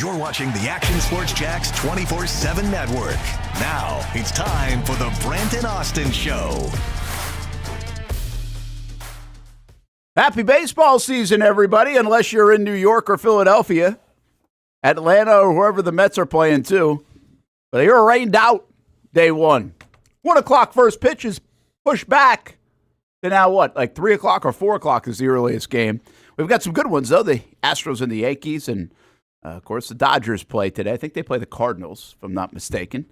You're watching the Action Sports Jacks 24/7 network. Now it's time for the Brent and Austin Show. Happy baseball season, everybody, unless you're in New York or Philadelphia, Atlanta, or wherever the Mets are playing too. But you're rained out day one. 1 o'clock first pitch is pushed back to now what, like 3 o'clock or 4 o'clock is the earliest game. We've got some good ones, though, the Astros and the Yankees, and, of course, the Dodgers play today. I think they play the Cardinals, if I'm not mistaken.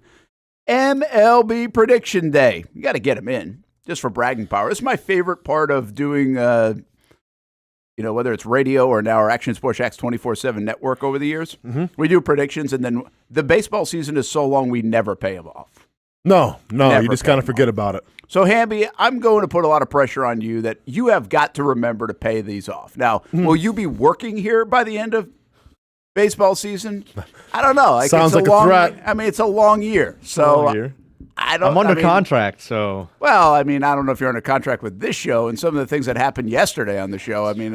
MLB Prediction Day. You got to get them in, just for bragging power. This is my favorite part of doing, whether it's radio or now our Action Sports Jacks 24/7 network over the years. Mm-hmm. We do predictions, and then the baseball season is so long we never pay them off. No, you just kind of forget about it. So, Hamby, I'm going to put a lot of pressure on you that you have got to remember to pay these off. Now, will you be working here by the end of baseball season? I don't know. Sounds like a threat. I mean, it's a long year. So I'm under contract, so. Well, I mean, I don't know if you're under contract with this show and some of the things that happened yesterday on the show. I mean,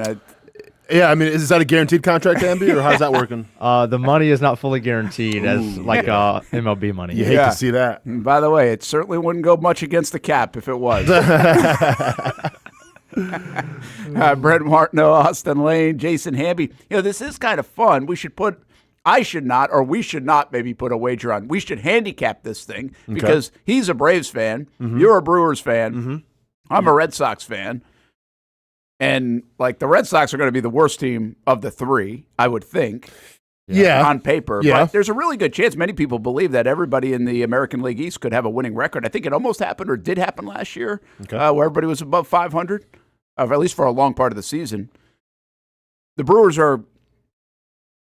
is that a guaranteed contract, Amby, or how's that working? The money is not fully guaranteed as MLB money. You hate to see that. And by the way, it certainly wouldn't go much against the cap if it was. Brent Martineau, Austen Lane, Jason Hamby. This is kind of fun. We should put maybe put a wager on. We should handicap this thing because he's a Braves fan. Mm-hmm. You're a Brewers fan. Mm-hmm. I'm a Red Sox fan. And, the Red Sox are going to be the worst team of the three, I would think. Yeah. On paper. Yeah. But there's a really good chance. Many people believe that everybody in the American League East could have a winning record. I think it almost happened or did happen last year where everybody was above 500, at least for a long part of the season. The Brewers are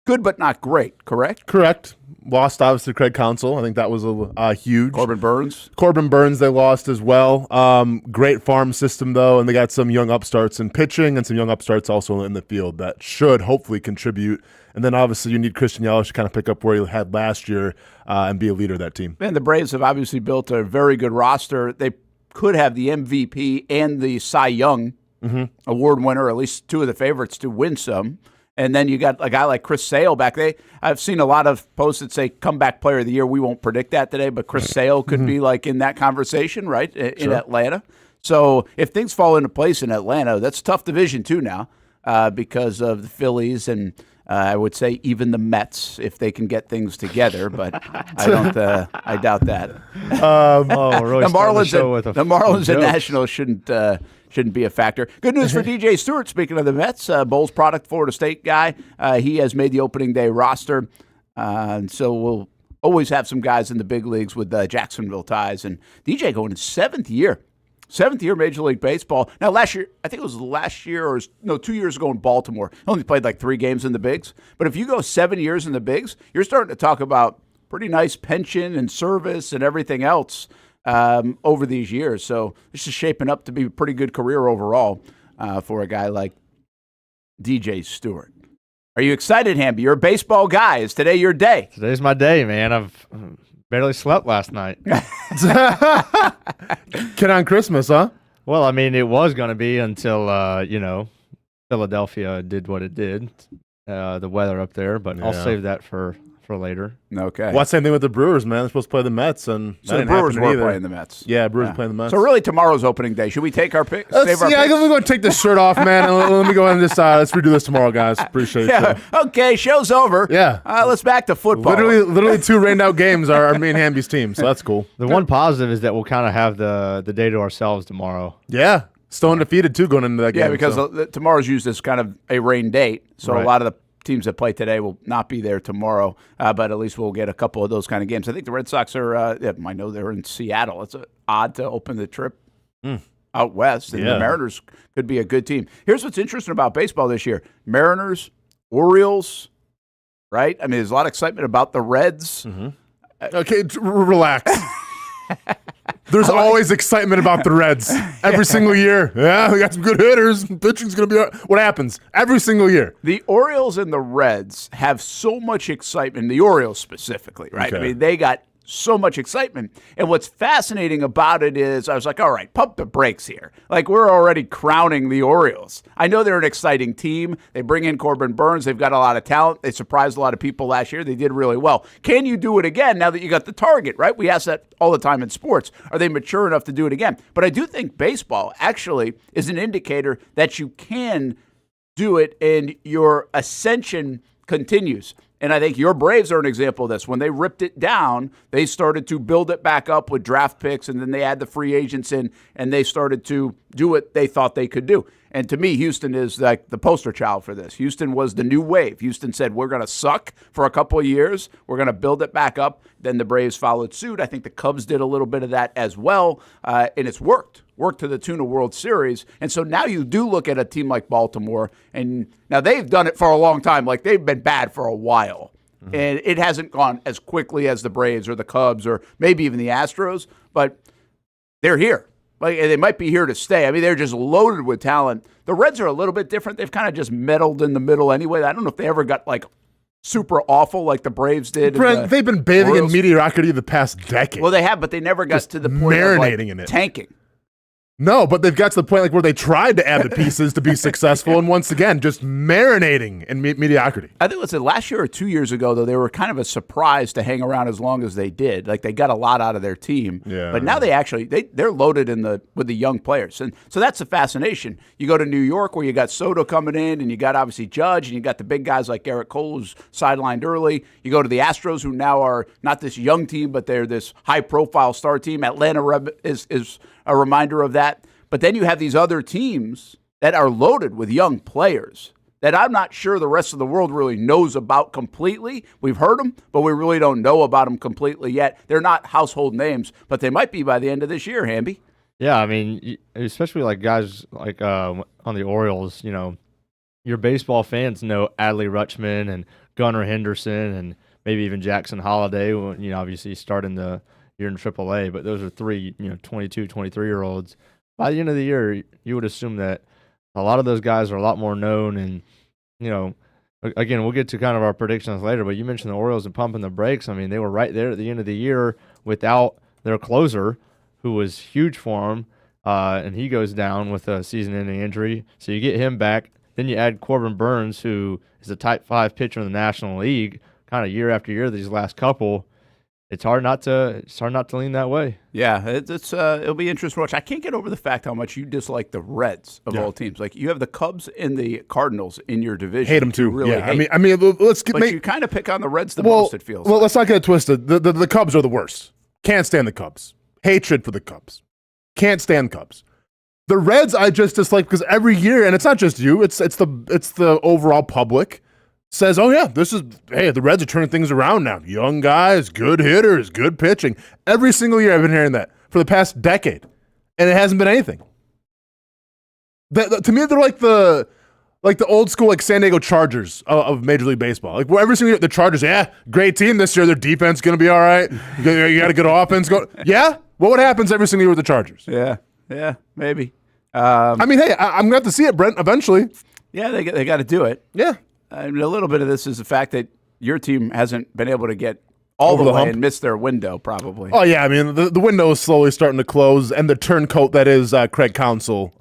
good but not great, correct? Correct. Lost, obviously, Craig Counsell. I think that was huge. Corbin Burns they lost as well. Great farm system, though, and they got some young upstarts in pitching and some young upstarts also in the field that should hopefully contribute. And then, obviously, you need Christian Yelich to kind of pick up where he had last year and be a leader of that team. And the Braves have obviously built a very good roster. They could have the MVP and the Cy Young award winner, or at least two of the favorites, to win some. And then you got a guy like Chris Sale back there. I've seen a lot of posts that say comeback player of the year. We won't predict that today, but Chris Sale could be in that conversation, right, in Atlanta. So if things fall into place in Atlanta, that's a tough division too now because of the Phillies and I would say even the Mets if they can get things together, but I doubt that. Really the Marlins and Nationals shouldn't be a factor. Good news for DJ Stewart. Speaking of the Mets, Bowles product, Florida State guy. He has made the opening day roster. And so we'll always have some guys in the big leagues with Jacksonville ties. And DJ going in seventh year Major League Baseball. Now, last year, I think it was 2 years ago in Baltimore. He only played 3 games in the bigs. But if you go 7 years in the bigs, you're starting to talk about pretty nice pension and service and everything else over these years. So this is shaping up to be a pretty good career overall for a guy like DJ Stewart. Are you excited, Hamby? You're a baseball guy. Is today your day? Today's my day, man. I've barely slept last night. Kid on Christmas, huh? Well, I mean, it was going to be until, Philadelphia did what it did, the weather up there, but I'll save that for later. Okay. Well, same thing with the Brewers, man. They're supposed to play the Mets, and so the Brewers were playing the Mets. Yeah, Brewers were playing the Mets. So really, tomorrow's opening day. Should we take our pick? I'm going to take this shirt off, man. And let me go ahead and just let's redo this tomorrow, guys. Appreciate it. Okay, show's over. Yeah. Let's back to football. Literally 2 rained out games are me and Hamby's team, so that's cool. The one positive is that we'll kind of have the day to ourselves tomorrow. Yeah. Still undefeated, too, going into that game. Yeah, because tomorrow's used as kind of a rain date, so a lot of the teams that play today will not be there tomorrow, but at least we'll get a couple of those kind of games. I think the Red Sox are, I know they're in Seattle. It's odd to open the trip out west, and the Mariners could be a good team. Here's what's interesting about baseball this year. Mariners, Orioles, right? I mean, there's a lot of excitement about the Reds. Mm-hmm. Okay, relax. There's always excitement about the Reds every single year. Yeah, we got some good hitters. Pitching's going to be what happens every single year. The Orioles and the Reds have so much excitement, the Orioles specifically, right? Okay. I mean, they got so much excitement. And what's fascinating about it is I was like, all right, pump the brakes here. Like, we're already crowning the Orioles. I know they're an exciting team. They bring in Corbin Burns. They've got a lot of talent. They surprised a lot of people last year. They did really well. Can you do it again now that you got the target, right? We ask that all the time in sports. Are they mature enough to do it again? But I do think baseball actually is an indicator that you can do it and your ascension continues. And I think your Braves are an example of this. When they ripped it down, they started to build it back up with draft picks, and then they add the free agents in, and they started to do what they thought they could do. And to me, Houston is like the poster child for this. Houston was the new wave. Houston said, we're going to suck for a couple of years. We're going to build it back up. Then the Braves followed suit. I think the Cubs did a little bit of that as well, and it's worked to the tune of World Series. And so now you do look at a team like Baltimore, and now they've done it for a long time. Like, they've been bad for a while. Mm-hmm. And it hasn't gone as quickly as the Braves or the Cubs or maybe even the Astros, but they're here. Like, they might be here to stay. I mean, they're just loaded with talent. The Reds are a little bit different. They've kind of just meddled in the middle anyway. I don't know if they ever got, like, super awful like the Braves did. Brent, they've been bathing in mediocrity the past decade. Well, they have, but they never got to the point of, like, in it. Tanking. No, but they've got to the point like where they tried to add the pieces to be successful, and once again, just marinating in mediocrity. I think, listen, last year or 2 years ago, though, they were kind of a surprise to hang around as long as they did. Like, they got a lot out of their team. Yeah. But now they're loaded with the young players. And so that's the fascination. You go to New York where you got Soto coming in, and you got obviously Judge, and you got the big guys like Garrett Cole, who's sidelined early. You go to the Astros, who now are not this young team, but they're this high-profile star team. Atlanta is a reminder of that. But then you have these other teams that are loaded with young players that I'm not sure the rest of the world really knows about completely. We've heard them, but we really don't know about them completely yet. They're not household names, but they might be by the end of this year, Hamby. Yeah, I mean, especially like guys like on the Orioles, you know, your baseball fans know Adley Rutschman and Gunnar Henderson and maybe even Jackson Holliday, you know, obviously starting the year in AAA, but those are three, 22, 23-year-olds. By the end of the year, you would assume that a lot of those guys are a lot more known. And, again, we'll get to kind of our predictions later, but you mentioned the Orioles and pumping the brakes. I mean, they were right there at the end of the year without their closer, who was huge for them, and he goes down with a season-ending injury. So you get him back. Then you add Corbin Burns, who is a Type 5 pitcher in the National League, kind of year after year these last couple. It's hard not to lean that way. Yeah, it'll be interesting to watch. I can't get over the fact how much you dislike the Reds of all teams. Like, you have the Cubs and the Cardinals in your division. Hate them too. Really yeah, hate. I mean, But you kind of pick on the Reds the most. It feels. Well, let's not get it twisted. The Cubs are the worst. Can't stand the Cubs. Hatred for the Cubs. Can't stand Cubs. The Reds I just dislike because every year, and it's not just you. It's the overall public. Says, oh yeah, the Reds are turning things around now. Young guys, good hitters, good pitching. Every single year I've been hearing that for the past decade, and it hasn't been anything. To me, they're like the old school like San Diego Chargers of Major League Baseball. Like, where every single year the Chargers, great team this year. Their defense going to be all right. You got a good offense going. Yeah, what happens every single year with the Chargers? Yeah, maybe. I mean, hey, I'm gonna have to see it, Brent, eventually. Yeah, they got to do it. Yeah. And a little bit of this is the fact that your team hasn't been able to get all the way hump. and missed their window, probably. Oh, yeah. I mean, the window is slowly starting to close, and the turncoat that is Craig Counsell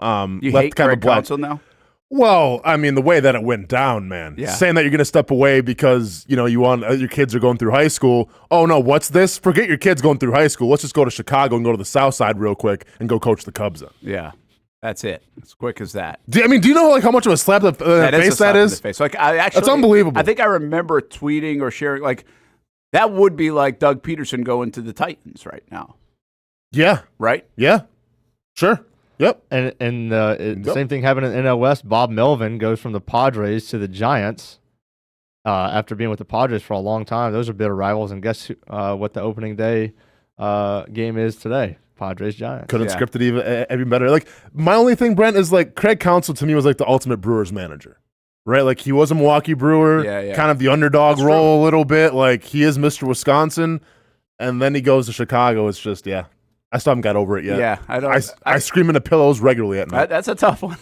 you left hate kind Craig of black. Counsell now? Well, I mean, the way that it went down, man. Yeah. Saying that you're going to step away because, you want your kids are going through high school. Oh, no, what's this? Forget your kids going through high school. Let's just go to Chicago and go to the South Side real quick and go coach the Cubs then. Yeah. That's it. As quick as that. Do you know like how much of a slap in the face that is? Face. Like, that's unbelievable. I think I remember tweeting or sharing, like, that would be like Doug Peterson going to the Titans right now. Yeah. Right? Yeah. Sure. Yep. And the same thing happened in NL West. Bob Melvin goes from the Padres to the Giants after being with the Padres for a long time. Those are bitter rivals. And guess what the opening day game is today? Padres Giants. Couldn't script it even better. Like, my only thing, Brent, is like Craig Counsell to me was like the ultimate Brewers manager, right? Like, he was a Milwaukee Brewer, kind of the underdog role a little bit. Like, he is Mr. Wisconsin, and then he goes to Chicago. It's just, I still haven't got over it yet. Yeah, I don't. I scream into pillows regularly at night. That's a tough one.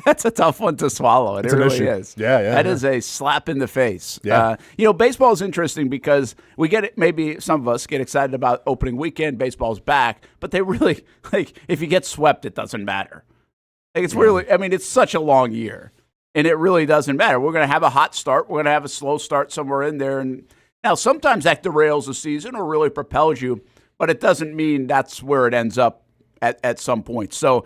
That's a tough one to swallow. It really is. Yeah. That is a slap in the face. Yeah. Baseball is interesting because we get it. Maybe some of us get excited about opening weekend. Baseball's back, but they really if you get swept, it doesn't matter. It's really. I mean, it's such a long year, and it really doesn't matter. We're going to have a hot start. We're going to have a slow start somewhere in there, and now sometimes that derails the season or really propels you. But it doesn't mean that's where it ends up at some point. So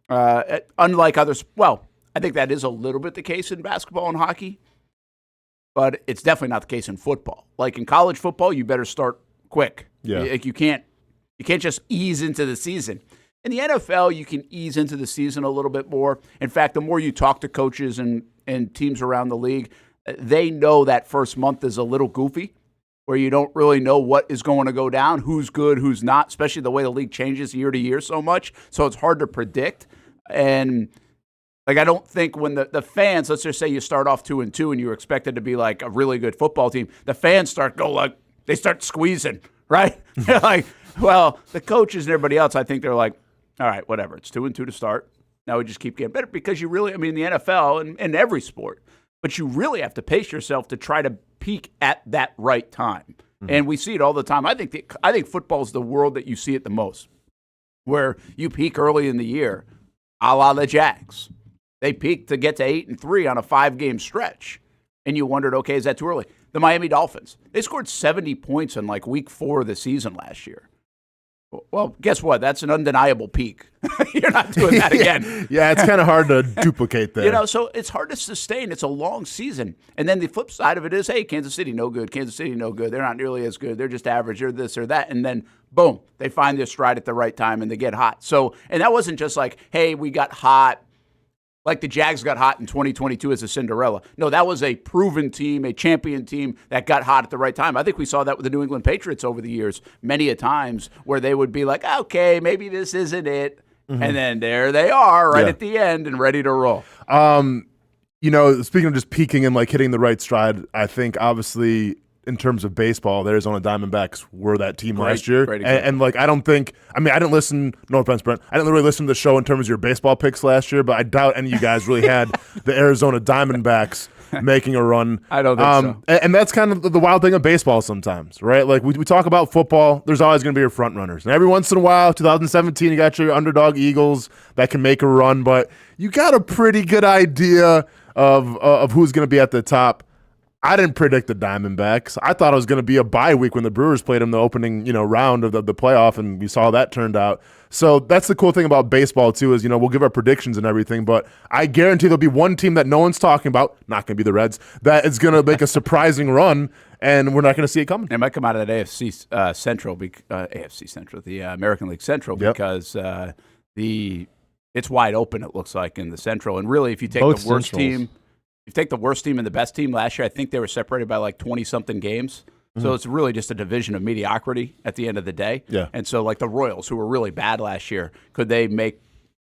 unlike others, I think that is a little bit the case in basketball and hockey, but it's definitely not the case in football. Like in college football, you better start quick. Yeah. You can't just ease into the season. In the NFL, you can ease into the season a little bit more. In fact, the more you talk to coaches and teams around the league, they know that first month is a little goofy, where you don't really know what is going to go down, who's good, who's not, especially the way the league changes year to year so much. So it's hard to predict. And I don't think when the fans, let's just say you start off 2-2 and you're expected to be like a really good football team, the fans start squeezing, right? They're like, well, the coaches and everybody else, I think they're like, all right, whatever. It's 2-2 to start. Now we just keep getting better because you really, in the NFL and in every sport, but you really have to pace yourself to try to peak at that right time. Mm-hmm. And we see it all the time. I think football is the world that you see it the most, where you peak early in the year, a la the Jags. They peaked to get to 8-3 on a 5-game stretch. And you wondered, okay, is that too early? The Miami Dolphins, they scored 70 points in week 4 of the season last year. Well, guess what? That's an undeniable peak. You're not doing that again. Yeah, it's kind of hard to duplicate there. So it's hard to sustain. It's a long season. And then the flip side of it is, hey, Kansas City, no good. Kansas City, no good. They're not nearly as good. They're just average. They're this or that. And then, boom, they find their stride at the right time and they get hot. So, and that wasn't just like, hey, we got hot. Like the Jags got hot in 2022 as a Cinderella. No, that was a proven team, a champion team that got hot at the right time. I think we saw that with the New England Patriots over the years many a times where they would be like, okay, maybe this isn't it. Mm-hmm. And then there they are at the end and ready to roll. Speaking of just peaking and hitting the right stride, I think obviously in terms of baseball, the Arizona Diamondbacks were that team last year. And I didn't listen, no offense, Brent, I didn't really listen to the show in terms of your baseball picks last year, but I doubt any of you guys really had the Arizona Diamondbacks making a run. I don't think so. And that's kind of the wild thing of baseball sometimes, right? We talk about football, there's always going to be your front runners. And every once in a while, 2017, you got your underdog Eagles that can make a run, but you got a pretty good idea of who's going to be at the top. I didn't predict the Diamondbacks. I thought it was going to be a bye week when the Brewers played them the opening round of the playoff, and we saw how that turned out. So that's the cool thing about baseball, too, is we'll give our predictions and everything, but I guarantee there'll be one team that no one's talking about, not going to be the Reds, that is going to make a surprising run, and we're not going to see it coming. It might come out of that AFC Central, the American League Central, because it's wide open, it looks like, in the Central. And really, if you take the worst team, if you take the worst team and the best team last year, I think they were separated by 20-something games. Mm-hmm. So it's really just a division of mediocrity at the end of the day. Yeah. And so the Royals, who were really bad last year, could they make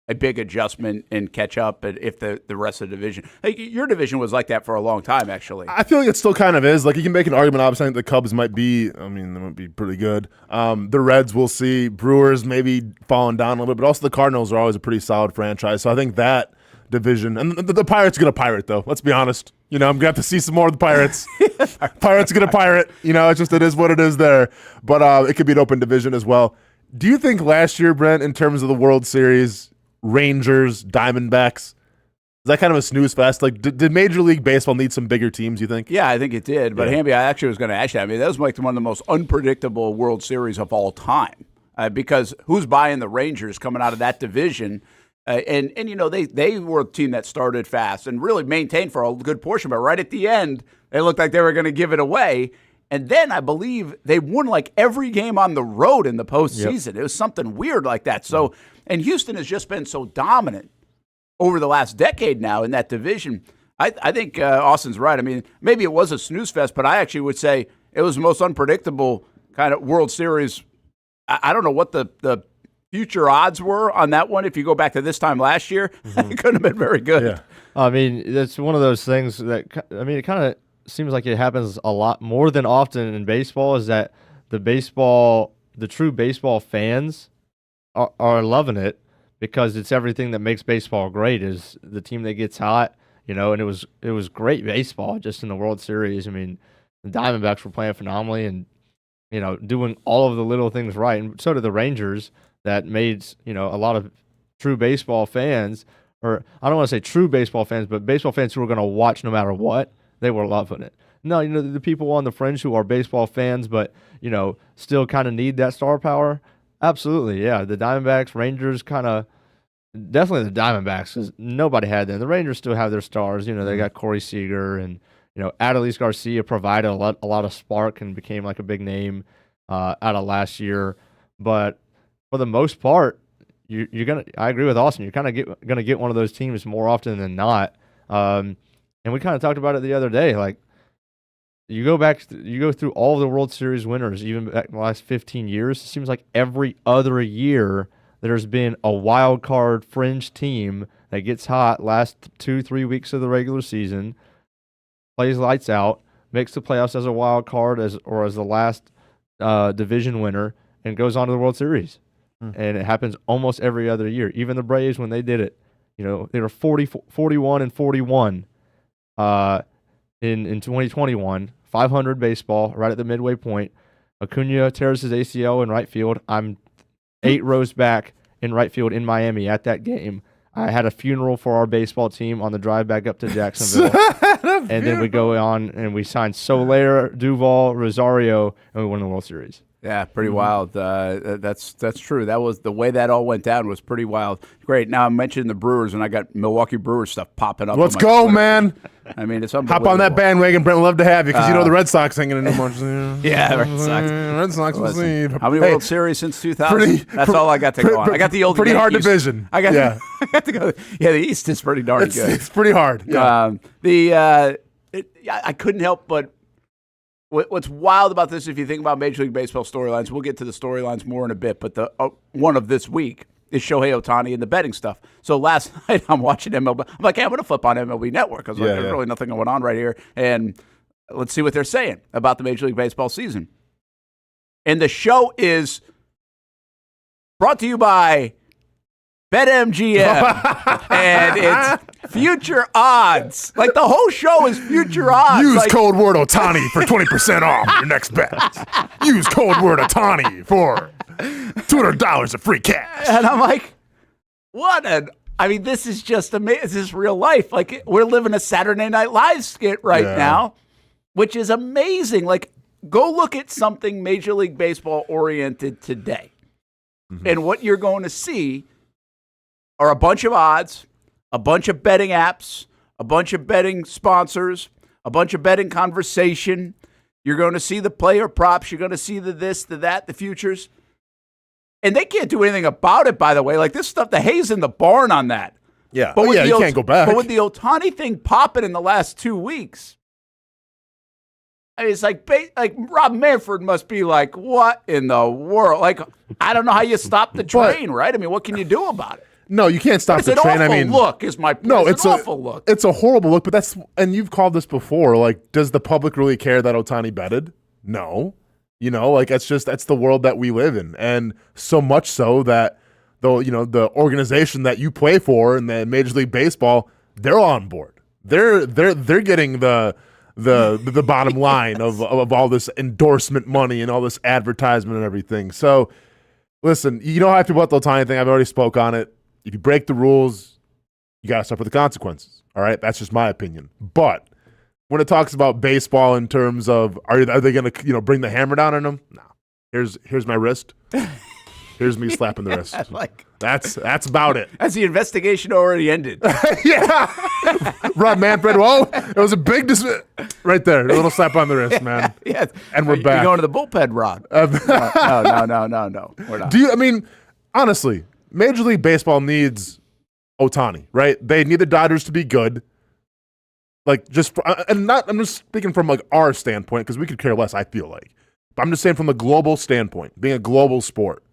a big adjustment and catch up if the rest of the division? Your division was like that for a long time, actually. I feel like it still kind of is. You can make an argument, obviously, that the Cubs might be, they might be pretty good. The Reds, we'll see. Brewers maybe falling down a little bit, but also the Cardinals are always a pretty solid franchise. So I think that division. And the Pirates are going to pirate, though. Let's be honest. I'm going to have to see some more of the Pirates. Pirates are going to pirate. It is what it is there. But it could be an open division as well. Do you think last year, Brent, in terms of the World Series, Rangers, Diamondbacks, is that kind of a snooze fest? Did Major League Baseball need some bigger teams, you think? Yeah, I think it did. But Hamby, I actually was going to ask you. That was one of the most unpredictable World Series of all time. Because who's buying the Rangers coming out of that division? And they were a team that started fast and really maintained for a good portion, but right at the end, they looked like they were going to give it away. And then I believe they won every game on the road in the postseason. Yep. It was something weird like that. So, and Houston has just been so dominant over the last decade now in that division. I think Austin's right. Maybe it was a snooze fest, but I actually would say it was the most unpredictable kind of World Series. I don't know what the future odds were on that one. If you go back to this time last year, it couldn't have been very good. Yeah. It's one of those things that, it kind of seems like it happens a lot more than often in baseball, is that the true baseball fans are loving it because it's everything that makes baseball great. Is the team that gets hot, and it was great baseball just in the World Series. I mean, the Diamondbacks were playing phenomenally and doing all of the little things right, and so did the Rangers. That made a lot of true baseball fans, or I don't want to say true baseball fans, but baseball fans who were going to watch no matter what, they were loving it. No, the people on the fringe who are baseball fans, but still kind of need that star power. Absolutely, yeah. The Diamondbacks, Rangers, definitely the Diamondbacks, because nobody had them. The Rangers still have their stars. They got Corey Seager and Adolis Garcia provided a lot of spark and became like a big name out of last year. But for the most part, you're gonna. I agree with Austin. You're kind of gonna get one of those teams more often than not. And we kind of talked about it the other day. Like you go through all of the World Series winners, even back in the last 15 years. It seems like every other year there's been a wild card fringe team that gets hot last 2-3 weeks of the regular season, plays lights out, makes the playoffs as a wild card as the last division winner, and goes on to the World Series. And it happens almost every other year. Even the Braves, when they did it, they were 41 and 41 in 2021, 500 baseball, right at the midway point. Acuna tears his ACL in right field. I'm 8 rows back in right field in Miami at that game. I had a funeral for our baseball team on the drive back up to Jacksonville. And then we go on and we signed Soler, Duvall, Rosario, and we won the World Series. Yeah, pretty wild. That's true. That was the way that all went down was pretty wild. Great. Now I'm mentioning the Brewers, and I got Milwaukee Brewers stuff popping up. Let's go, Twitter. man. I mean, it's unbelievable. Hop on that bandwagon, Brent. We'd love to have you because the Red Sox ain't going to do much. Yeah, Red Sox. Red Sox will see. How many World Series since 2000? That's all I got to go on. I got the old pretty Yankees. hard division. I got to go. Yeah, the East is pretty darn good. It's pretty hard. Yeah. I couldn't help but. What's wild about this, if you think about Major League Baseball storylines, we'll get to the storylines more in a bit, but the one of this week is Shohei Otani and the betting stuff. So last night I'm watching MLB. I'm like, hey, I'm going to flip on MLB Network. I was like, there's really nothing going on right here. And let's see what they're saying about the Major League Baseball season. And the show is brought to you by BetMGM, and it's future odds. Like the whole show is future odds. Use code word Otani for 20% off your next bet. Use code word Otani for $200 of free cash. And I'm like, this is just amazing. This is real life. Like we're living a Saturday Night Live skit right now, which is amazing. Like go look at something Major League Baseball oriented today. Mm-hmm. And what you're going to see are a bunch of odds, a bunch of betting apps, a bunch of betting sponsors, a bunch of betting conversation. You're going to see the player props. You're going to see the this, the that, the futures. And they can't do anything about it, by the way. Like this stuff, the hay's in the barn on that. Yeah, but you can't go back. But with the Otani thing popping in the last 2 weeks, it's like Rob Manfred must be like, what in the world? Like, I don't know how you stop the train, right? I mean, what can you do about it? No, you can't stop the train. It's an awful look. It's an awful look. It's a horrible look, but and you've called this before. Like, does the public really care that Otani betted? No. That's the world that we live in. And so much so that the organization that you play for in the Major League Baseball, they're on board. They're getting the bottom line of all this endorsement money and all this advertisement and everything. So listen, you know how I feel about the Otani thing. I've already spoke on it. If you break the rules, you got to suffer the consequences. All right? That's just my opinion. But when it talks about baseball in terms of are they going to bring the hammer down on them? No. Here's my wrist. Here's me slapping the wrist. That's about it. Has the investigation already ended? Yeah. Rob Manfred, whoa. It was a big right there. A little slap on the wrist, man. Yeah. And we're back. You're going to the bullpen, Rod. No. We're not. Honestly, Major League Baseball needs Otani, right? They need the Dodgers to be good. I'm just speaking from our standpoint because we could care less, I feel like. But I'm just saying from the global standpoint, being a global sport,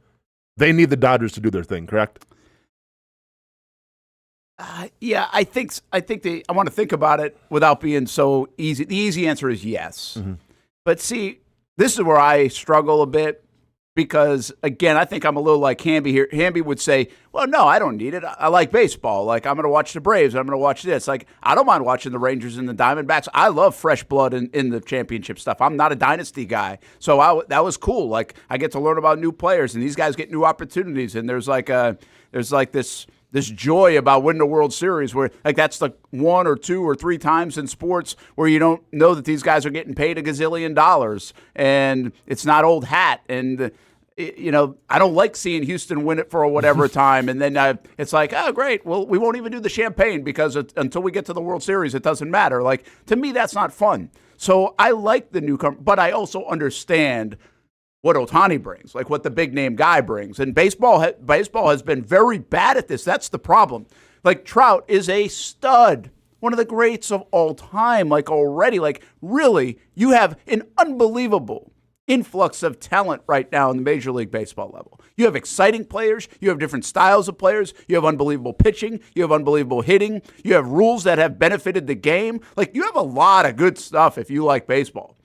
they need the Dodgers to do their thing, correct? Yeah, I think I want to think about it without being so easy. The easy answer is yes. Mm-hmm. But see, this is where I struggle a bit. Because, again, I think I'm a little like Hamby here. Hamby would say, well, no, I don't need it. I like baseball. Like, I'm going to watch the Braves. I'm going to watch this. Like, I don't mind watching the Rangers and the Diamondbacks. I love fresh blood in the championship stuff. I'm not a dynasty guy. So that was cool. Like, I get to learn about new players, and these guys get new opportunities. And there's this joy about winning the World Series where, like, that's the 1 or 2 or 3 times in sports where you don't know that these guys are getting paid $1 gazillion, and it's not old hat. And I don't like seeing Houston win it for whatever time, and then it's like, oh, great, well, we won't even do the champagne because until we get to the World Series, it doesn't matter. Like, to me, that's not fun. So I like the newcomer, but I also understand what Otani brings, like what the big name guy brings. And baseball has been very bad at this. That's the problem. Like, Trout is a stud, one of the greats of all time, like already. Like, really, you have an unbelievable influx of talent right now in the Major League Baseball level. You have exciting players. You have different styles of players. You have unbelievable pitching. You have unbelievable hitting. You have rules that have benefited the game. Like, you have a lot of good stuff if you like baseball.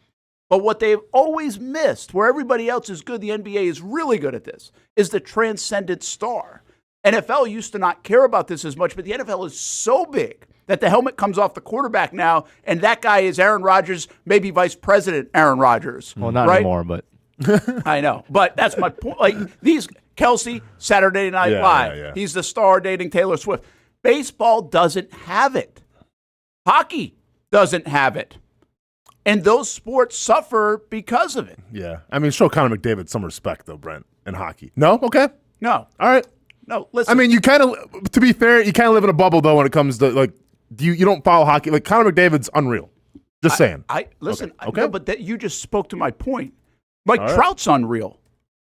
But what they've always missed, where everybody else is good, the NBA is really good at this, is the transcendent star. NFL used to not care about this as much, but the NFL is so big that the helmet comes off the quarterback now, and that guy is Aaron Rodgers, maybe Vice President Aaron Rodgers. Well, not right? anymore, but. I know, but that's my point. Like, these, Kelsey, Saturday Night Live. Yeah. He's the star dating Taylor Swift. Baseball doesn't have it. Hockey doesn't have it. And those sports suffer because of it. Yeah. I mean, show Conor McDavid some respect, though, Brent, in hockey. No? Okay. No. All right. No, listen. I mean, you kind of, to be fair, you kind of live in a bubble, though, when it comes to, like, you don't follow hockey. Like, Conor McDavid's unreal. Just saying. Listen, Okay. No, but you just spoke to my point. Like, Trout's unreal.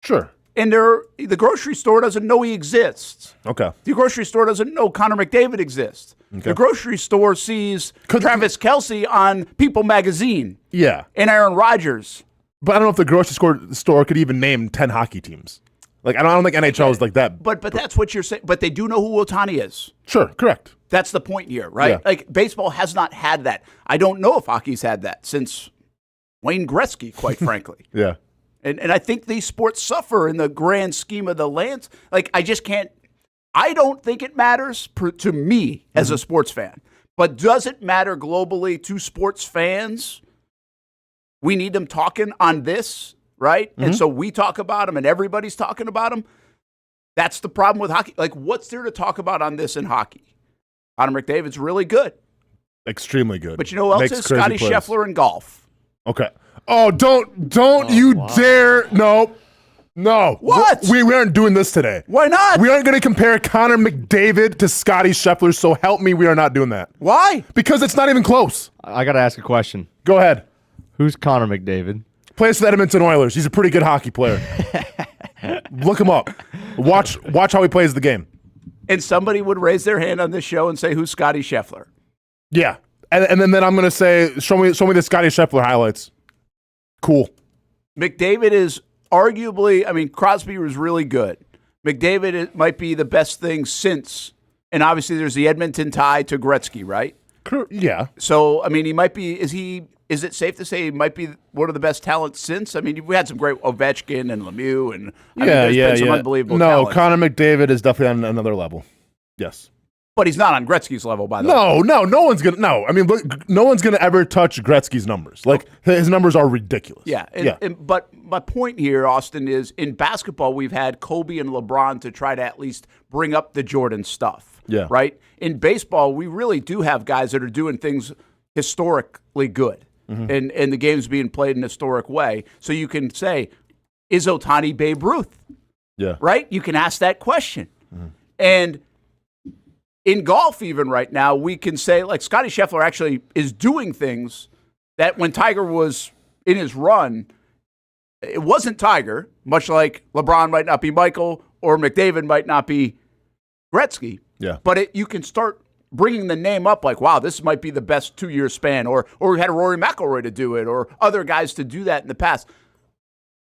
Sure. And the grocery store doesn't know he exists. Okay. The grocery store doesn't know Conor McDavid exists. Okay. The grocery store sees Travis Kelce on People magazine. Yeah. And Aaron Rodgers. But I don't know if the grocery store could even name 10 hockey teams. Like, I don't think NHL is like that. But that's what you're saying. But they do know who Otani is. Sure, correct. That's the point here, right? Yeah. Like, baseball has not had that. I don't know if hockey's had that since Wayne Gretzky, quite frankly. Yeah. And I think these sports suffer in the grand scheme of the land. Like, I just can't. I don't think it matters to me as a sports fan. But does it matter globally to sports fans? We need them talking on this, right? Mm-hmm. And so we talk about them and everybody's talking about them. That's the problem with hockey. Like, what's there to talk about on this in hockey? Conor McDavid's really good. Extremely good. But you know who else is? Scotty Scheffler in golf. Okay. Oh, don't you dare. No. What? We aren't doing this today. Why not? We aren't going to compare Conor McDavid to Scotty Scheffler, so help me, we are not doing that. Why? Because it's not even close. I got to ask a question. Go ahead. Who's Conor McDavid? Plays for the Edmonton Oilers. He's a pretty good hockey player. Look him up. Watch how he plays the game. And somebody would raise their hand on this show and say, who's Scotty Scheffler? Yeah. And then I'm going to say, show me the Scotty Scheffler highlights. Cool. McDavid is arguably, I mean, Crosby was really good. McDavid might be the best thing since, and obviously there's the Edmonton tie to Gretzky, right? Yeah. So, I mean, he might be, is it safe to say he might be one of the best talents since? I mean, we had some great Ovechkin and Lemieux, and there's been some unbelievable talent. Conor McDavid is definitely on another level. Yes. But he's not on Gretzky's level, by the way. No one's gonna. No, I mean, look, no one's gonna ever touch Gretzky's numbers. Like, his numbers are ridiculous. Yeah, but my point here, Austin, is in basketball we've had Kobe and LeBron to try to at least bring up the Jordan stuff. Yeah. Right. In baseball, we really do have guys that are doing things historically good, and the game's being played in a historic way. So you can say, is Otani Babe Ruth? Yeah. Right. You can ask that question, and in golf, even right now, we can say, like, Scotty Scheffler actually is doing things that when Tiger was in his run, it wasn't Tiger, much like LeBron might not be Michael or McDavid might not be Gretzky. Yeah. But you can start bringing the name up like, wow, this might be the best 2-year span, or we had Rory McIlroy to do it, or other guys to do that in the past.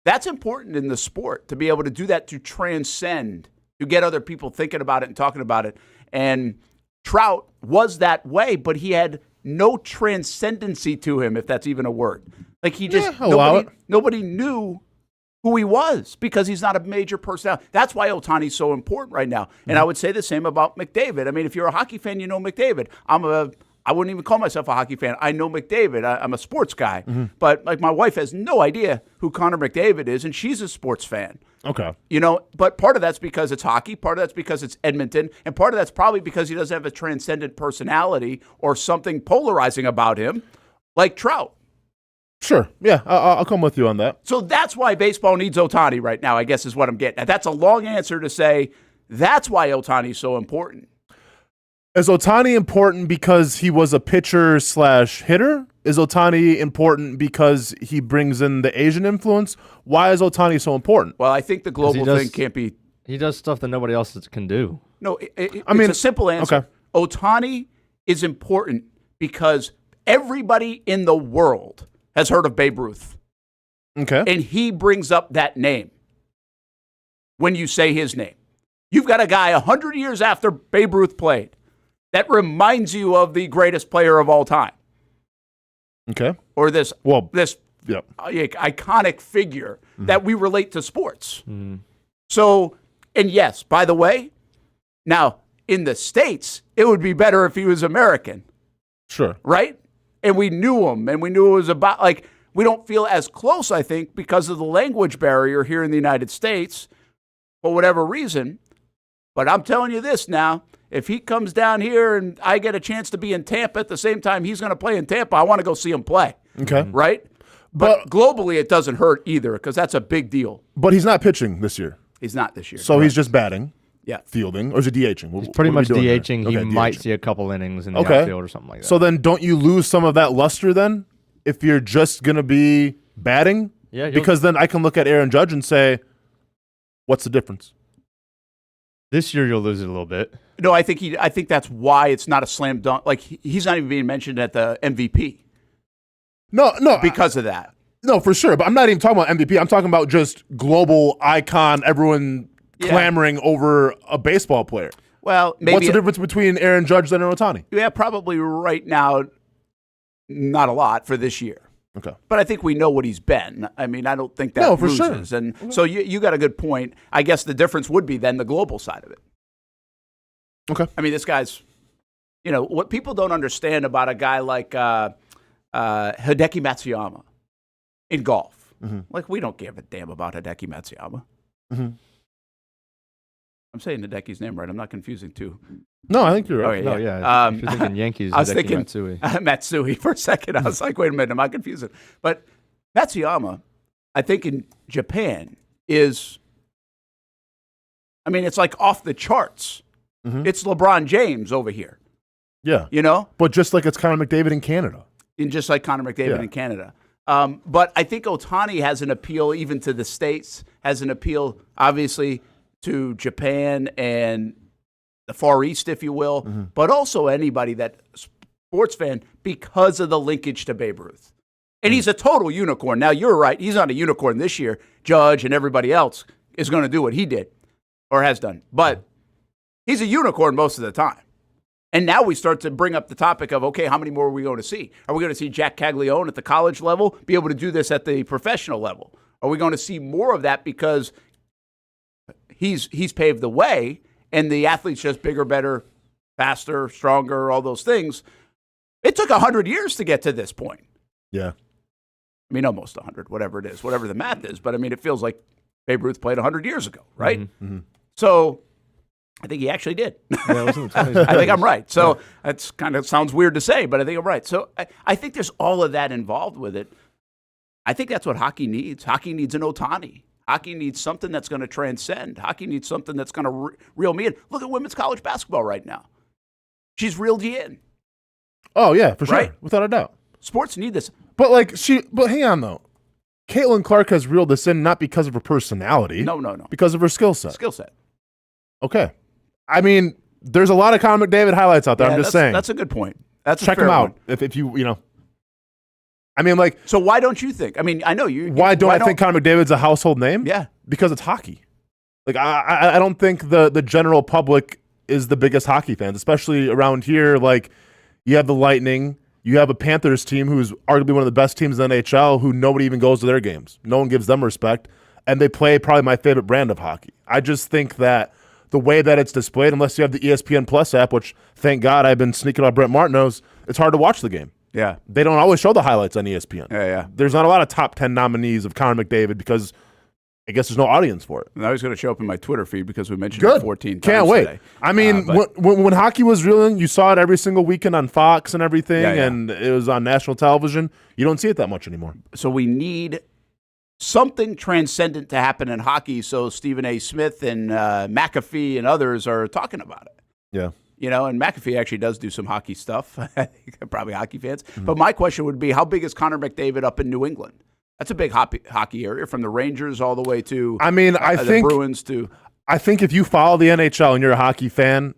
That's important in the sport, to be able to do that, to transcend, to get other people thinking about it and talking about it. And Trout was that way, but he had no transcendency to him, if that's even a word. Like, he just, nobody knew who he was because he's not a major personality. That's why Otani's so important right now. And I would say the same about McDavid. I mean, if you're a hockey fan, you know McDavid. I wouldn't even call myself a hockey fan. I know McDavid. I'm a sports guy. But like my wife has no idea who Conor McDavid is, and she's a sports fan. Okay. But part of that's because it's hockey, part of that's because it's Edmonton, and part of that's probably because he doesn't have a transcendent personality or something polarizing about him like Trout. Sure. Yeah, I'll come with you on that. So that's why baseball needs Otani right now, I guess is what I'm getting at. That's a long answer to say that's why Otani's so important. Is Otani important because he was a pitcher/hitter? Is Otani important because he brings in the Asian influence? Why is Otani so important? Well, I think the global thing can't be. He does stuff that nobody else can do. No, it's a simple answer. Okay. Otani is important because everybody in the world has heard of Babe Ruth. Okay. And he brings up that name when you say his name. You've got a guy 100 years after Babe Ruth played that reminds you of the greatest player of all time. Okay. Or this Yep. iconic figure that we relate to sports. So, and yes, by the way, now in the States, it would be better if he was American. Sure. Right? And we knew him, and we knew it was about, like, we don't feel as close, I think, because of the language barrier here in the United States for whatever reason. But I'm telling you this now, if he comes down here and I get a chance to be in Tampa at the same time he's going to play in Tampa, I want to go see him play. Okay. Right? But globally, it doesn't hurt either because that's a big deal. But he's not pitching this year. He's not this year. So he's just batting. Yeah. Fielding. Or is he DHing? He's pretty much DHing. He might DHing. see a couple innings in the outfield or something like that. So then don't you lose some of that luster then if you're just going to be batting? Yeah. Because then I can look at Aaron Judge and say, what's the difference? This year you'll lose it a little bit. No, I think that's why it's not a slam dunk. Like, he's not even being mentioned at the MVP. No. Because of that. No, for sure. But I'm not even talking about MVP. I'm talking about just global icon, everyone clamoring over a baseball player. Well, maybe. What's the difference between Aaron Judge and Otani? Yeah, probably right now, not a lot for this year. Okay. But I think we know what he's been. I mean, I don't think that No, for loses. sure. And so you got a good point. I guess the difference would be then the global side of it. Okay. I mean, this guy's, what people don't understand about a guy like Hideki Matsuyama in golf. Like, we don't give a damn about Hideki Matsuyama. I'm saying Hideki's name right. I'm not confusing two. No, I think you're right. Oh, Oh, yeah. If you're thinking Yankees, I was Hideki thinking Matsui. Matsui for a second. I was like, wait a minute, am I confusing? But Matsuyama, I think in Japan is, it's like off the charts. It's LeBron James over here. Yeah. But just like it's Conor McDavid in Canada. And just like Conor McDavid in Canada. But I think Otani has an appeal even to the States, has an appeal, obviously, to Japan and the Far East, if you will, but also anybody that sports fan because of the linkage to Babe Ruth. And he's a total unicorn. Now, you're right. He's not a unicorn this year. Judge and everybody else is going to do what he did or has done. But he's a unicorn most of the time. And now we start to bring up the topic of, okay, how many more are we going to see? Are we going to see Jack Caglione at the college level be able to do this at the professional level? Are we going to see more of that because he's paved the way and the athlete's just bigger, better, faster, stronger, all those things? It took 100 years to get to this point. Yeah. Almost 100, whatever it is, whatever the math is. But, it feels like Babe Ruth played 100 years ago, right? So I think he actually did. Yeah, it was in the 20s. I think I'm right. So that's kind of sounds weird to say, but I think I'm right. So I think there's all of that involved with it. I think that's what hockey needs. Hockey needs an Otani. Hockey needs something that's going to transcend. Hockey needs something that's going to reel me in. Look at women's college basketball right now. She's reeled you in. Oh, yeah, for sure. Right? Without a doubt. Sports need this. But hang on, though. Caitlin Clark has reeled us in not because of her personality. No. Because of her skill set. Skill set. Okay. There's a lot of Conor McDavid highlights out there. I'm just saying. That's a good point. That's check a fair him out one. if you. So why don't you think? I know you. Why don't I think Conor McDavid's a household name? Yeah. Because it's hockey. I don't think the general public is the biggest hockey fans, especially around here. Like, you have the Lightning, you have a Panthers team who's arguably one of the best teams in the NHL who nobody even goes to their games. No one gives them respect. and they play probably my favorite brand of hockey. I just think that the way that it's displayed, unless you have the ESPN Plus app, which thank God I've been sneaking on Brent Martineau's, it's hard to watch the game. Yeah. They don't always show the highlights on ESPN. Yeah. There's not a lot of top 10 nominees of Conor McDavid because I guess there's no audience for it. Now he's going to show up in my Twitter feed because we mentioned it 14 times Can't wait. today. I mean, when hockey was reeling, you saw it every single weekend on Fox and everything, and it was on national television. You don't see it that much anymore. So we need something transcendent to happen in hockey, so Stephen A. Smith and McAfee and others are talking about it. Yeah. And McAfee actually does do some hockey stuff. Probably hockey fans. Mm-hmm. But my question would be, how big is Conor McDavid up in New England? That's a big hockey area, from the Rangers all the way to the Bruins to. I think if you follow the NHL and you're a hockey fan,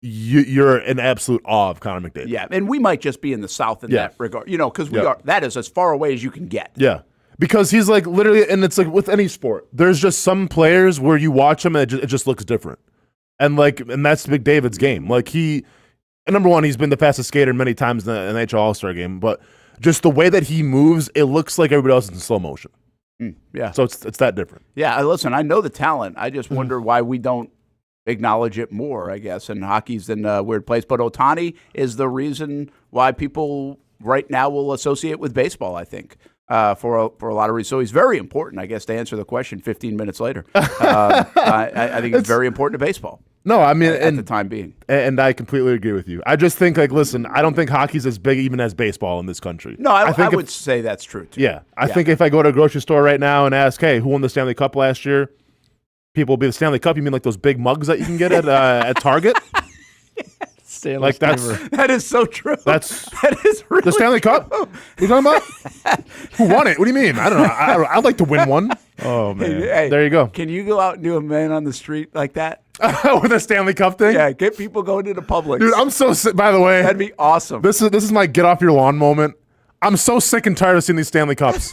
you're in absolute awe of Conor McDavid. Yeah, and we might just be in the South in that regard, because we are. That is as far away as you can get. Yeah. Because he's like literally, and it's like with any sport, there's just some players where you watch them and it just looks different. And that's McDavid's game. Number one, he's been the fastest skater many times in the NHL All-Star game, but just the way that he moves, it looks like everybody else is in slow motion. Yeah. So it's that different. Yeah, listen, I know the talent. I just wonder why we don't acknowledge it more, I guess. And hockey's in a weird place. But Otani is the reason why people right now will associate with baseball, I think. For a lot of reasons. So he's very important, I guess, to answer the question 15 minutes later. I think it's very important to baseball. No, I mean, at the time being. And I completely agree with you. I just think, listen, I don't think hockey's as big even as baseball in this country. No, I would say that's true, too. Yeah. I think if I go to a grocery store right now and ask, hey, who won the Stanley Cup last year? People will be the Stanley Cup. You mean like those big mugs that you can get at Target? That is so true. That is really the Stanley Cup. What are you talking about? Who won it? What do you mean? I don't know. I'd like to win one. Oh man, hey, there you go. Can you go out and do a man on the street like that with a Stanley Cup thing? Yeah, get people going into Publix. Dude, I'm so sick. By the way, that'd be awesome. This is my get off your lawn moment. I'm so sick and tired of seeing these Stanley Cups.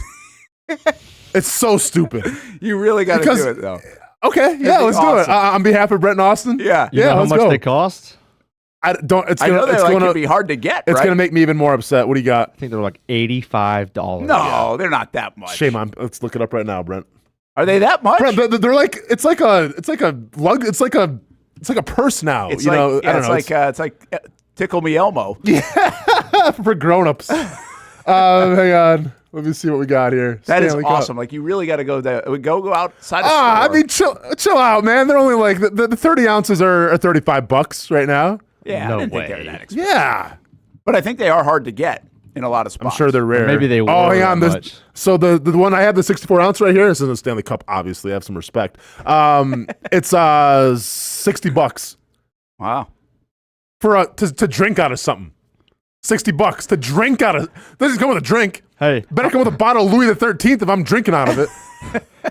It's so stupid. You really got to do it though. Okay, yeah, let's do it. On behalf of Brent and Austen. Yeah, you know how much they cost? I don't. It's I know it's going to be hard to get. It's going to make me even more upset. What do you got? I think they're like $85. No, they're not that much. Shame on. Let's look it up right now, Brent. Are they that much? Brent, they're like it's like a purse now. It's I don't know. It's like Tickle Me Elmo. Yeah, for grown-ups. Hang on. Let me see what we got here. That Stanley is awesome. Cup. You really got to go there. Go outside. Of store. I mean, chill out, man. They're only like the 30 ounces are $35 right now. Yeah, no I didn't way. think they were that expensive. Yeah, but I think they are hard to get in a lot of spots. I'm sure they're rare. Or maybe they were. Oh, hang on. Much. So the one I have, the 64 ounce right here, this is a Stanley Cup. Obviously, I have some respect. It's $60. Wow. For to drink out of something. $60 to drink out of. Doesn't come with a drink. Hey, better come with a bottle of Louis XIII if I'm drinking out of it.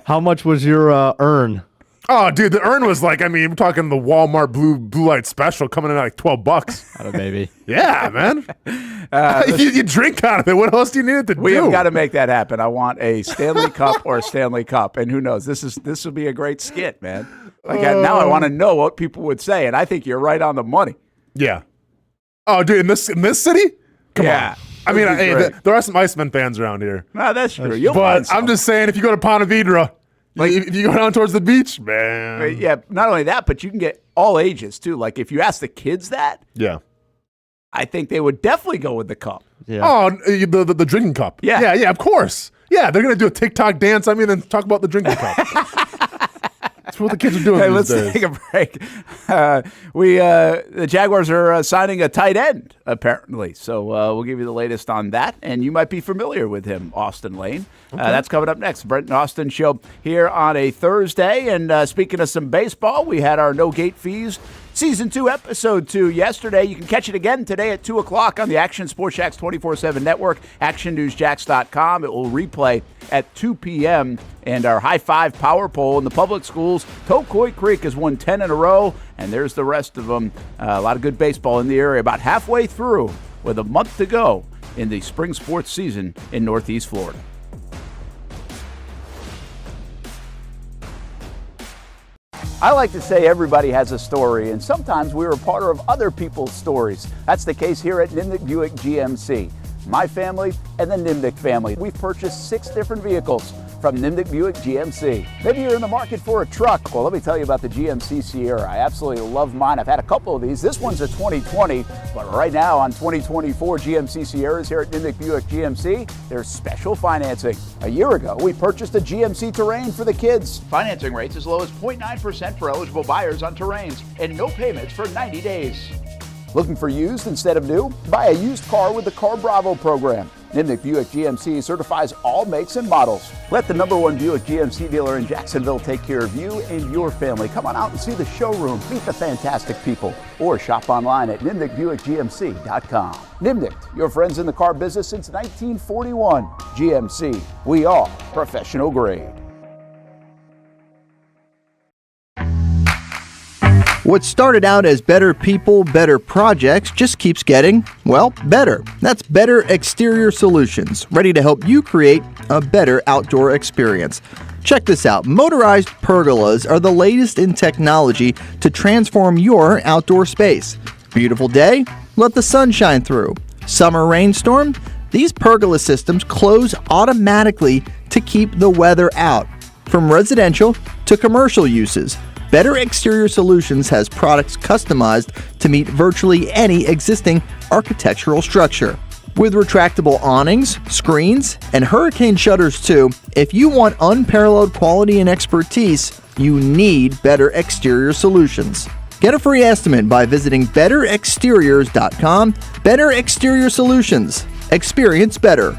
How much was your urn? Oh, dude, the urn was we're talking the Walmart blue light special coming in at like $12. Out of baby. Yeah, man. You drink out of it. What else do you need it to do? We have got to make that happen. I want a Stanley Cup or a Stanley Cup, and who knows? This will be a great skit, man. Now I want to know what people would say, and I think you're right on the money. Yeah. Oh, dude, in this city? Come on. I mean, there are some Iceman fans around here. No, that's true. But I'm just saying, if you go to Ponte Vedra, if you go down towards the beach, man. Yeah, not only that, but you can get all ages, too. Like, if you ask the kids that, yeah, I think they would definitely go with the cup. Yeah. Oh, the drinking cup. Yeah. Yeah, of course. Yeah, they're going to do a TikTok dance. And then talk about the drinking cup. That's what the kids are doing these days. Let's take a break. The Jaguars are signing a tight end, apparently. So we'll give you the latest on that. And you might be familiar with him, Austen Lane. Okay. That's coming up next. Brent and Austen show here on a Thursday. And speaking of some baseball, we had our No Gate Fees Season 2, Episode 2 yesterday. You can catch it again today at 2 o'clock on the Action Sports Jacks 24/7 network, actionnewsjacks.com. It will replay at 2 p.m. And our High Five Power Poll in the public schools. Tokoi Creek has won 10 in a row, and there's the rest of them. A lot of good baseball in the area. About halfway through with a month to go in the spring sports season in Northeast Florida. I like to say everybody has a story, and sometimes we're a part of other people's stories. That's the case here at Nimnicht Buick GMC. My family and the Nimnicht family. We've purchased 6 different vehicles from Nimnik Buick GMC. Maybe you're in the market for a truck. Well, let me tell you about the GMC Sierra. I absolutely love mine. I've had a couple of these. This one's a 2020, but right now on 2024 GMC Sierras here at Nimnik Buick GMC, there's special financing. A year ago, we purchased a GMC Terrain for the kids. Financing rates as low as 0.9% for eligible buyers on Terrains and no payments for 90 days. Looking for used instead of new? Buy a used car with the Car Bravo program. Nimnik Buick GMC certifies all makes and models. Let the #1 Buick GMC dealer in Jacksonville take care of you and your family. Come on out and see the showroom, meet the fantastic people, or shop online at nimnikbuickgmc.com. Nimnik, your friends in the car business since 1941. GMC, we are professional grade. What started out as better people, better projects just keeps getting, well, better. That's Better Exterior Solutions, ready to help you create a better outdoor experience. Check this out. Motorized pergolas are the latest in technology to transform your outdoor space. Beautiful day? Let the sun shine through. Summer rainstorm? These pergola systems close automatically to keep the weather out. From residential to commercial uses, Better Exterior Solutions has products customized to meet virtually any existing architectural structure. With retractable awnings, screens, and hurricane shutters too, if you want unparalleled quality and expertise, you need Better Exterior Solutions. Get a free estimate by visiting betterexteriors.com. Better Exterior Solutions. Experience better.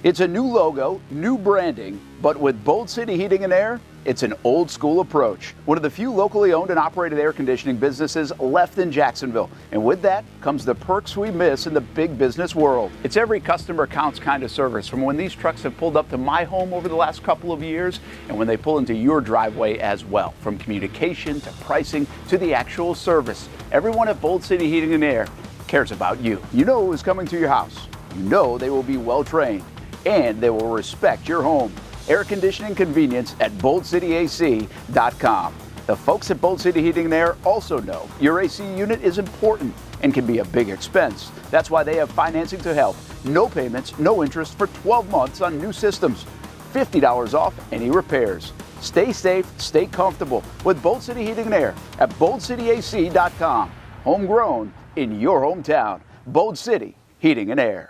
It's a new logo, new branding, but with Bold City Heating and Air, it's an old school approach. One of the few locally owned and operated air conditioning businesses left in Jacksonville. And with that comes the perks we miss in the big business world. It's every customer counts kind of service, from when these trucks have pulled up to my home over the last couple of years and when they pull into your driveway as well. From communication to pricing to the actual service, everyone at Bold City Heating and Air cares about you. You know who's coming to your house. You know they will be well trained. And they will respect your home. Air conditioning convenience at boldcityac.com. The folks at Bold City Heating and Air also know your AC unit is important and can be a big expense. That's why they have financing to help. No payments, no interest for 12 months on new systems. $50 off any repairs. Stay safe, stay comfortable with Bold City Heating and Air at boldcityac.com. Homegrown in your hometown. Bold City Heating and Air.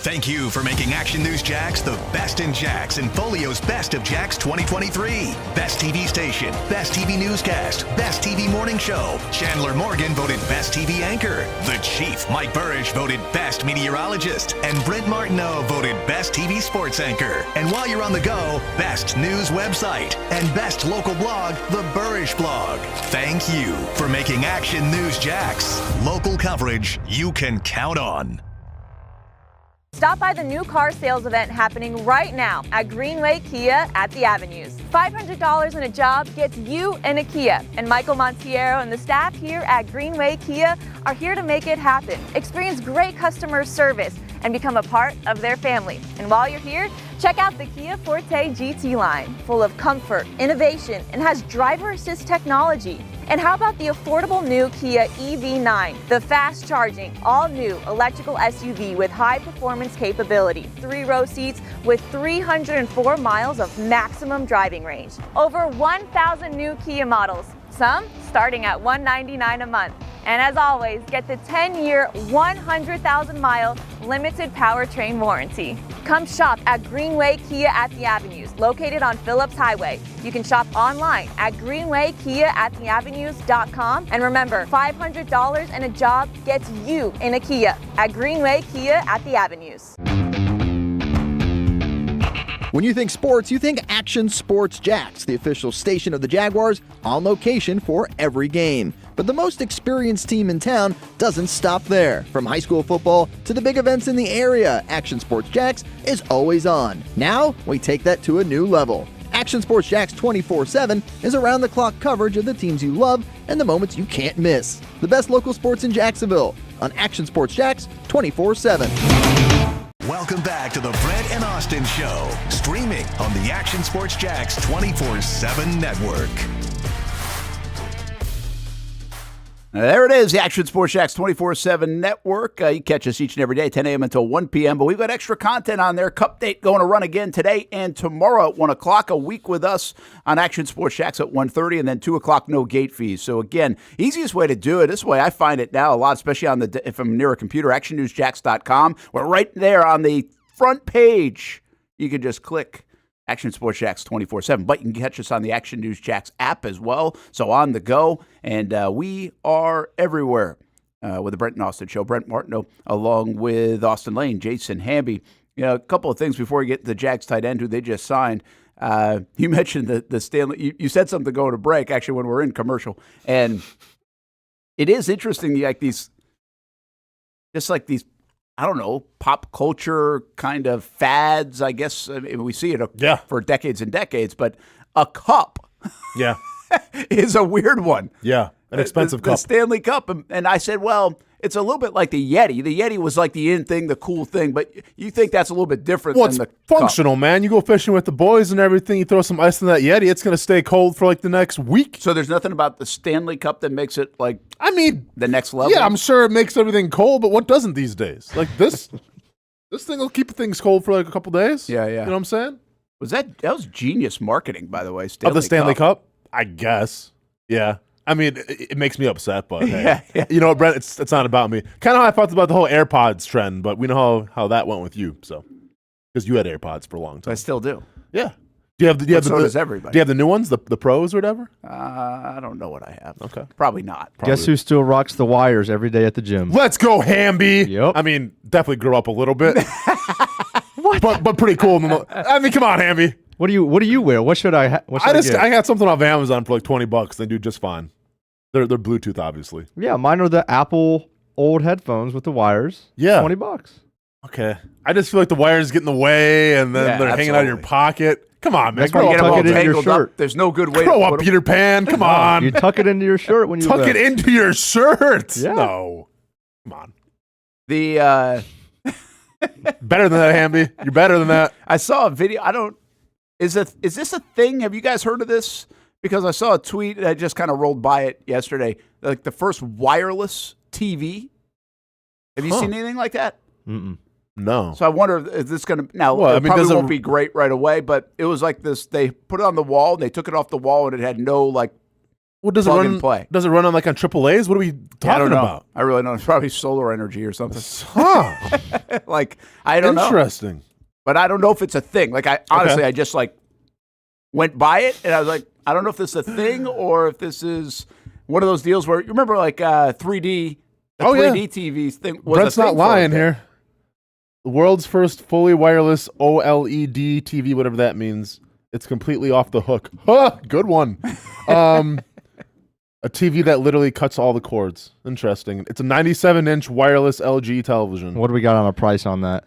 Thank you for making Action News Jax the best in Jax and Folio's Best of Jax 2023. Best TV station, Best TV newscast, Best TV morning show. Chandler Morgan voted Best TV anchor. The Chief, Mike Burrish, voted Best meteorologist. And Brent Martineau voted Best TV sports anchor. And while you're on the go, Best news website and Best local blog, The Burrish Blog. Thank you for making Action News Jax local coverage you can count on. Stop by the new car sales event happening right now at Greenway Kia at the Avenues. $500 in a job gets you in a Kia. And Michael Montiero and the staff here at Greenway Kia are here to make it happen. Experience great customer service and become a part of their family. And while you're here, check out the Kia Forte GT line, full of comfort, innovation, and has driver assist technology. And how about the affordable new Kia EV9, the fast-charging, all-new electrical SUV with high-performance capability, 3-row seats with 304 miles of maximum driving range. Over 1,000 new Kia models, some starting at $199 a month. And as always, get the 10-year, 100,000-mile limited powertrain warranty. Come shop at Greenway Kia at the Avenues, located on Phillips Highway. You can shop online at greenwaykiaattheavenues.com. And remember, $500 and a job gets you in a Kia at Greenway Kia at the Avenues. When you think sports, you think Action Sports Jax, the official station of the Jaguars, on location for every game. But the most experienced team in town doesn't stop there. From high school football to the big events in the area, Action Sports Jax is always on. Now, we take that to a new level. Action Sports Jax 24/7 is around-the-clock coverage of the teams you love and the moments you can't miss. The best local sports in Jacksonville on Action Sports Jax 24/7. Welcome back to the Brent and Austin Show, streaming on the Action Sports Jax 24/7 network. There it is, the Action Sports Jacks 24/7 network. You catch us each and every day, 10 a.m. until 1 p.m. But we've got extra content on there. Cup date going to run again today and tomorrow at 1 o'clock. A week with us on Action Sports Jacks at 1:30, and then 2 o'clock, no gate fees. So again, easiest way to do it, this way I find it now a lot, especially on if I'm near a computer, actionnewsjacks.com. We're right there on the front page. You can just click Action Sports Jacks 24/7. But you can catch us on the Action News Jacks app as well. So on the go. And we are everywhere with the Brent and Austen Show. Brent Martineau along with Austen Lane, Jason Hamby. You know, a couple of things before we get to the Jags tight end who they just signed. You mentioned the Stanley. You said something going to break, actually, when we're in commercial. And it is interesting, like these, I don't know, pop culture kind of fads, I guess. I mean, we see it for decades and decades, but a cup is a weird one. Yeah, an expensive cup. The Stanley Cup. And I said, well, it's a little bit like the Yeti. The Yeti was like the in thing, the cool thing, but you think that's a little bit different than the functional, cup. Man. You go fishing with the boys and everything, you throw some ice in that Yeti, it's going to stay cold for like the next week. So there's nothing about the Stanley Cup that makes it like the next level? Yeah, I'm sure it makes everything cold, but what doesn't these days? Like this this thing will keep things cold for like a couple days. Yeah. You know what I'm saying? That was genius marketing, by the way, Of the Stanley Cup? I guess. Yeah. I mean, it makes me upset, but hey. Yeah. You know what, Brent? It's not about me. Kind of how I felt about the whole AirPods trend, but we know how that went with you. So, because you had AirPods for a long time. I still do. Yeah. Do you have does everybody. Do you have the new ones, the pros or whatever? I don't know what I have. Okay. Probably not. Guess who still rocks the wires every day at the gym? Let's go, Hamby. Yep. I mean, definitely grew up a little bit. What? But pretty cool. I mean, come on, Hamby. What do you wear? What should I? I got something off Amazon for like $20. They do just fine. They're Bluetooth, obviously. Yeah, mine are the Apple old headphones with the wires. Yeah, $20. Okay. I just feel like the wires get in the way, and then they're hanging out of your pocket. Come on, man. Grow up, tuck it into your shirt. There's no good way Grow to up, put Peter Pan. Come on. You tuck it into your shirt when you tuck it into your shirt. Yeah. No. Come on. The better than that, Hamby. You're better than that. I saw a video. Is this a thing? Have you guys heard of this? Because I saw a tweet and I just kind of rolled by it yesterday. Like the first wireless TV. Have you seen anything like that? Mm-mm. No. So I wonder if this is going to now. Well, it probably won't be great right away, but it was like this. They put it on the wall and they took it off the wall and it had no like. What does plug it run? and play. Does it run on like on AAA's? What are we talking I don't know. about? I really don't know. It's probably solar energy or something. Huh. Like I don't know. Interesting. But I don't know if it's a thing. Like honestly, I just like went by it and I was like, I don't know if this is a thing or if this is one of those deals where you remember like 3D. The 3D TV thing was Brent's a thing not lying for a bit. here. The world's first fully wireless OLED TV, whatever that means. It's completely off the hook. Good one. A TV that literally cuts all the cords. Interesting. It's a 97-inch wireless LG television. What do we got on a price on that?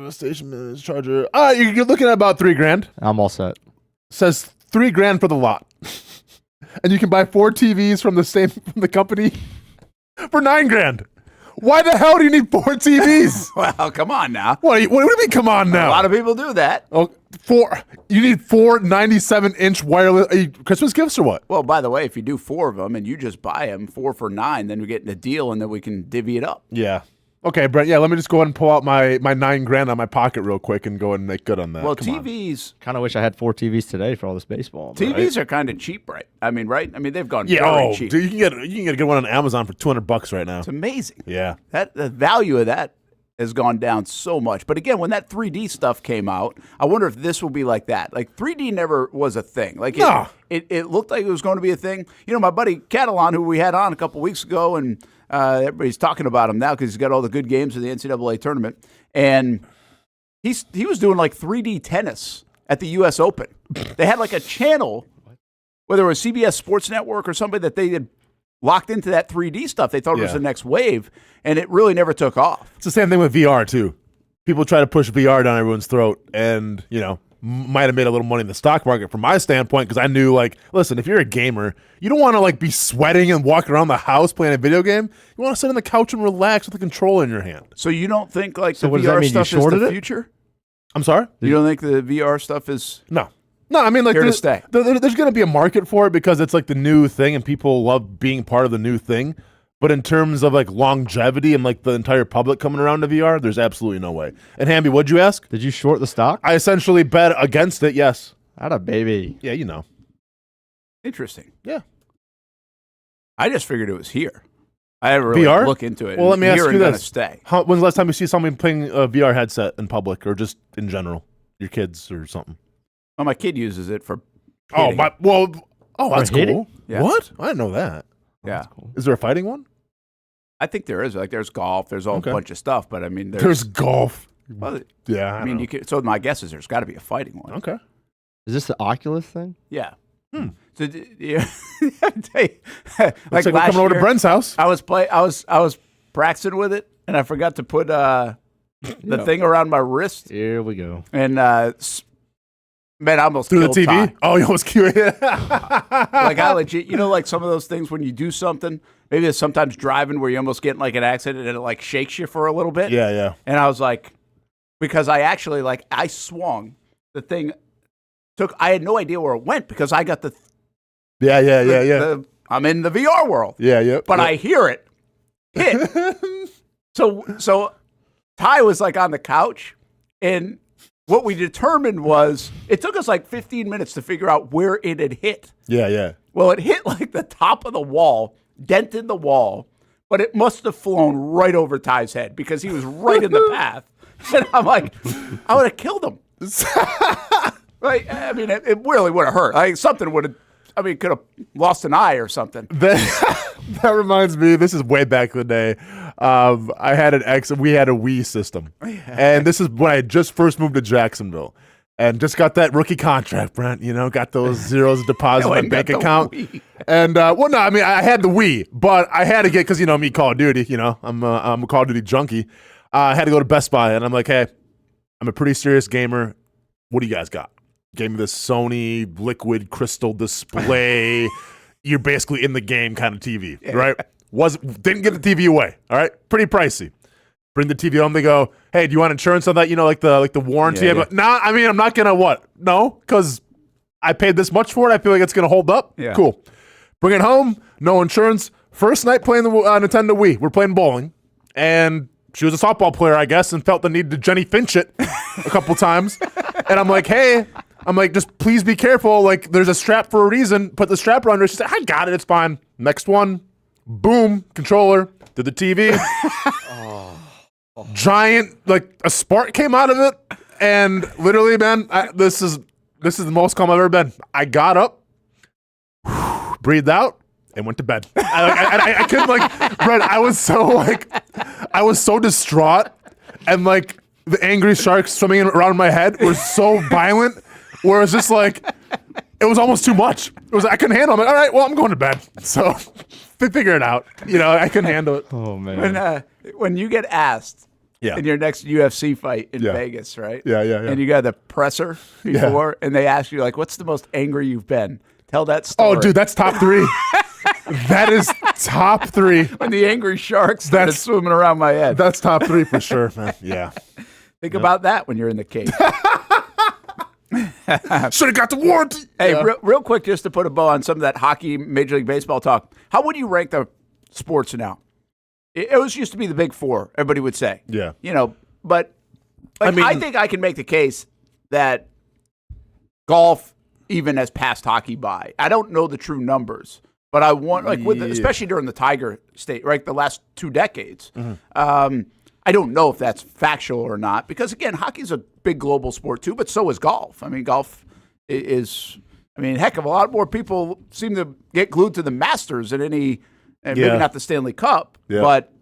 Station minutes, charger. You're looking at about $3,000. I'm all set. Says $3,000 for the lot. And you can buy 4 TVs from the company for $9,000. Why the hell do you need 4 TVs? Well, come on now. What do you mean, come on now? A lot of people do that. Oh, 4. You need 4 97-inch wireless Christmas gifts or what? Well, by the way, if you do 4 of them and you just buy them 4 for $9, then we get in a deal and then we can divvy it up. Yeah. Okay, Brent. Yeah, let me just go ahead and pull out my $9,000 out of my pocket real quick and go ahead and make good on that. Well, Come TVs. Kind of wish I had 4 TVs today for all this baseball. TVs are kind of cheap, right? I mean, right? I mean, they've gone Yeah. very cheap. Dude, you can get a good one on Amazon for $200 right now. It's amazing. Yeah. The value of that has gone down so much. But again, when that 3D stuff came out, I wonder if this will be like that. Like 3D never was a thing. Like it looked like it was going to be a thing. You know, my buddy Catalan, who we had on a couple weeks ago, and everybody's talking about him now because he's got all the good games in the NCAA tournament, and he was doing like 3D tennis at the U.S. Open. They had like a channel, whether it was CBS Sports Network or somebody that they had locked into that 3D stuff. They thought it was the next wave, and it really never took off. It's the same thing with VR, too. People try to push VR down everyone's throat and, you know, might have made a little money in the stock market from my standpoint because I knew, like, listen, if you're a gamer, you don't want to, like, be sweating and walking around the house playing a video game. You want to sit on the couch and relax with the controller in your hand. So you don't think, like, So the what does that VR mean? You stuff is shorted the it? future? I'm sorry? You don't think the VR stuff is... No. No, I mean, like, here to stay. There's going to be a market for it because it's like the new thing and people love being part of the new thing. But in terms of like longevity and like the entire public coming around to VR, there's absolutely no way. And Hamby, what'd you ask? Did you short the stock? I essentially bet against it, yes. Atta baby. Yeah, you know. Interesting. Yeah. I just figured it was here. I didn't really VR? look into it. Well, let me ask you this. Stay. When's the last time you see somebody playing a VR headset in public or just in general? Your kids or something? Well, my kid uses it for hitting. That's hitting? cool. Yeah. What? I didn't know that. Yeah. Cool. Is there a fighting one? I think there is. Like, there's golf. There's a whole bunch of stuff. But, I mean, There's golf. Well, Yeah. I mean, you can, so my guess is there's got to be a fighting one. Okay. Is this the Oculus thing? Yeah. Hmm. So, yeah. like Looks like we're last coming over to year, Brent's house. I was practicing with it, and I forgot to put the thing around my wrist. Here we go. And, man, I almost Through the killed TV? Ty. Oh, you almost killed it. Like, I legit, like some of those things when you do something, maybe there's sometimes driving where you almost get in like an accident and it like shakes you for a little bit. Yeah, yeah. And I was like, because I actually I swung the thing, I had no idea where it went because I got Yeah. I'm in the VR world. Yeah. But I hear it hit. So Ty was like on the couch, and what we determined was it took us like 15 minutes to figure out where it had hit. Yeah. Well, it hit like the top of the wall, dented the wall, but it must have flown right over Ty's head because he was right in the path. And I'm like, I would have killed him. Right? I mean, it really would have hurt. Something would have, could have lost an eye or something. That reminds me, this is way back in the day. I had we had a Wii system. And this is when I just first moved to Jacksonville. And just got that rookie contract, Brent. Got those zeros deposit in my bank account. And, I had the Wii, but I had to get, because, me, Call of Duty, I'm a Call of Duty junkie. I had to go to Best Buy, and I'm like, hey, I'm a pretty serious gamer. What do you guys got? Gave me this Sony liquid crystal display. You're basically in the game kind of TV, right? Didn't get the TV away, all right? Pretty pricey. Bring the TV home. They go, hey, do you want insurance on that? Like the warranty. Yeah, I'm like, nah, I'm not gonna what? No, because I paid this much for it. I feel like it's gonna hold up. Yeah. Cool. Bring it home. No insurance. First night playing the Nintendo Wii. We're playing bowling, and she was a softball player, I guess, and felt the need to Jenny Finch it a couple times. And I'm like, hey. Just please be careful. Like, there's a strap for a reason. Put the strap around her. She said, I got it. It's fine. Next one. Boom. Controller. Did the TV. Giant, a spark came out of it. And literally, man, this is the most calm I've ever been. I got up, breathed out, and went to bed. I couldn't, Brent, I was so distraught. And, the angry sharks swimming around my head were so violent. Where it's just it was almost too much. It was I couldn't handle it. I'm like, all right, well, I'm going to bed. So figure it out. I couldn't handle it. Oh man. When you get asked in your next UFC fight in Vegas, right? Yeah. And you got the presser before, and they ask you what's the most angry you've been? Tell that story. Oh, dude, that's top 3. That is top 3. When the angry sharks started swimming around my head. That's top 3 for sure, man. Yeah. Think about that when you're in the cage. Should have got the warranty. Hey, real quick, just to put a bow on some of that hockey, Major League Baseball talk. How would you rank the sports now? It used to be the big four, everybody would say. Yeah. But I think I can make the case that golf even has passed hockey by. I don't know the true numbers, but I want, especially during the Tiger state, right, the last 2 decades. Mm-hmm. I don't know if that's factual or not because, again, hockey's a big global sport too, but so is golf. Golf is, heck of a lot more people seem to get glued to the Masters than maybe not the Stanley Cup, but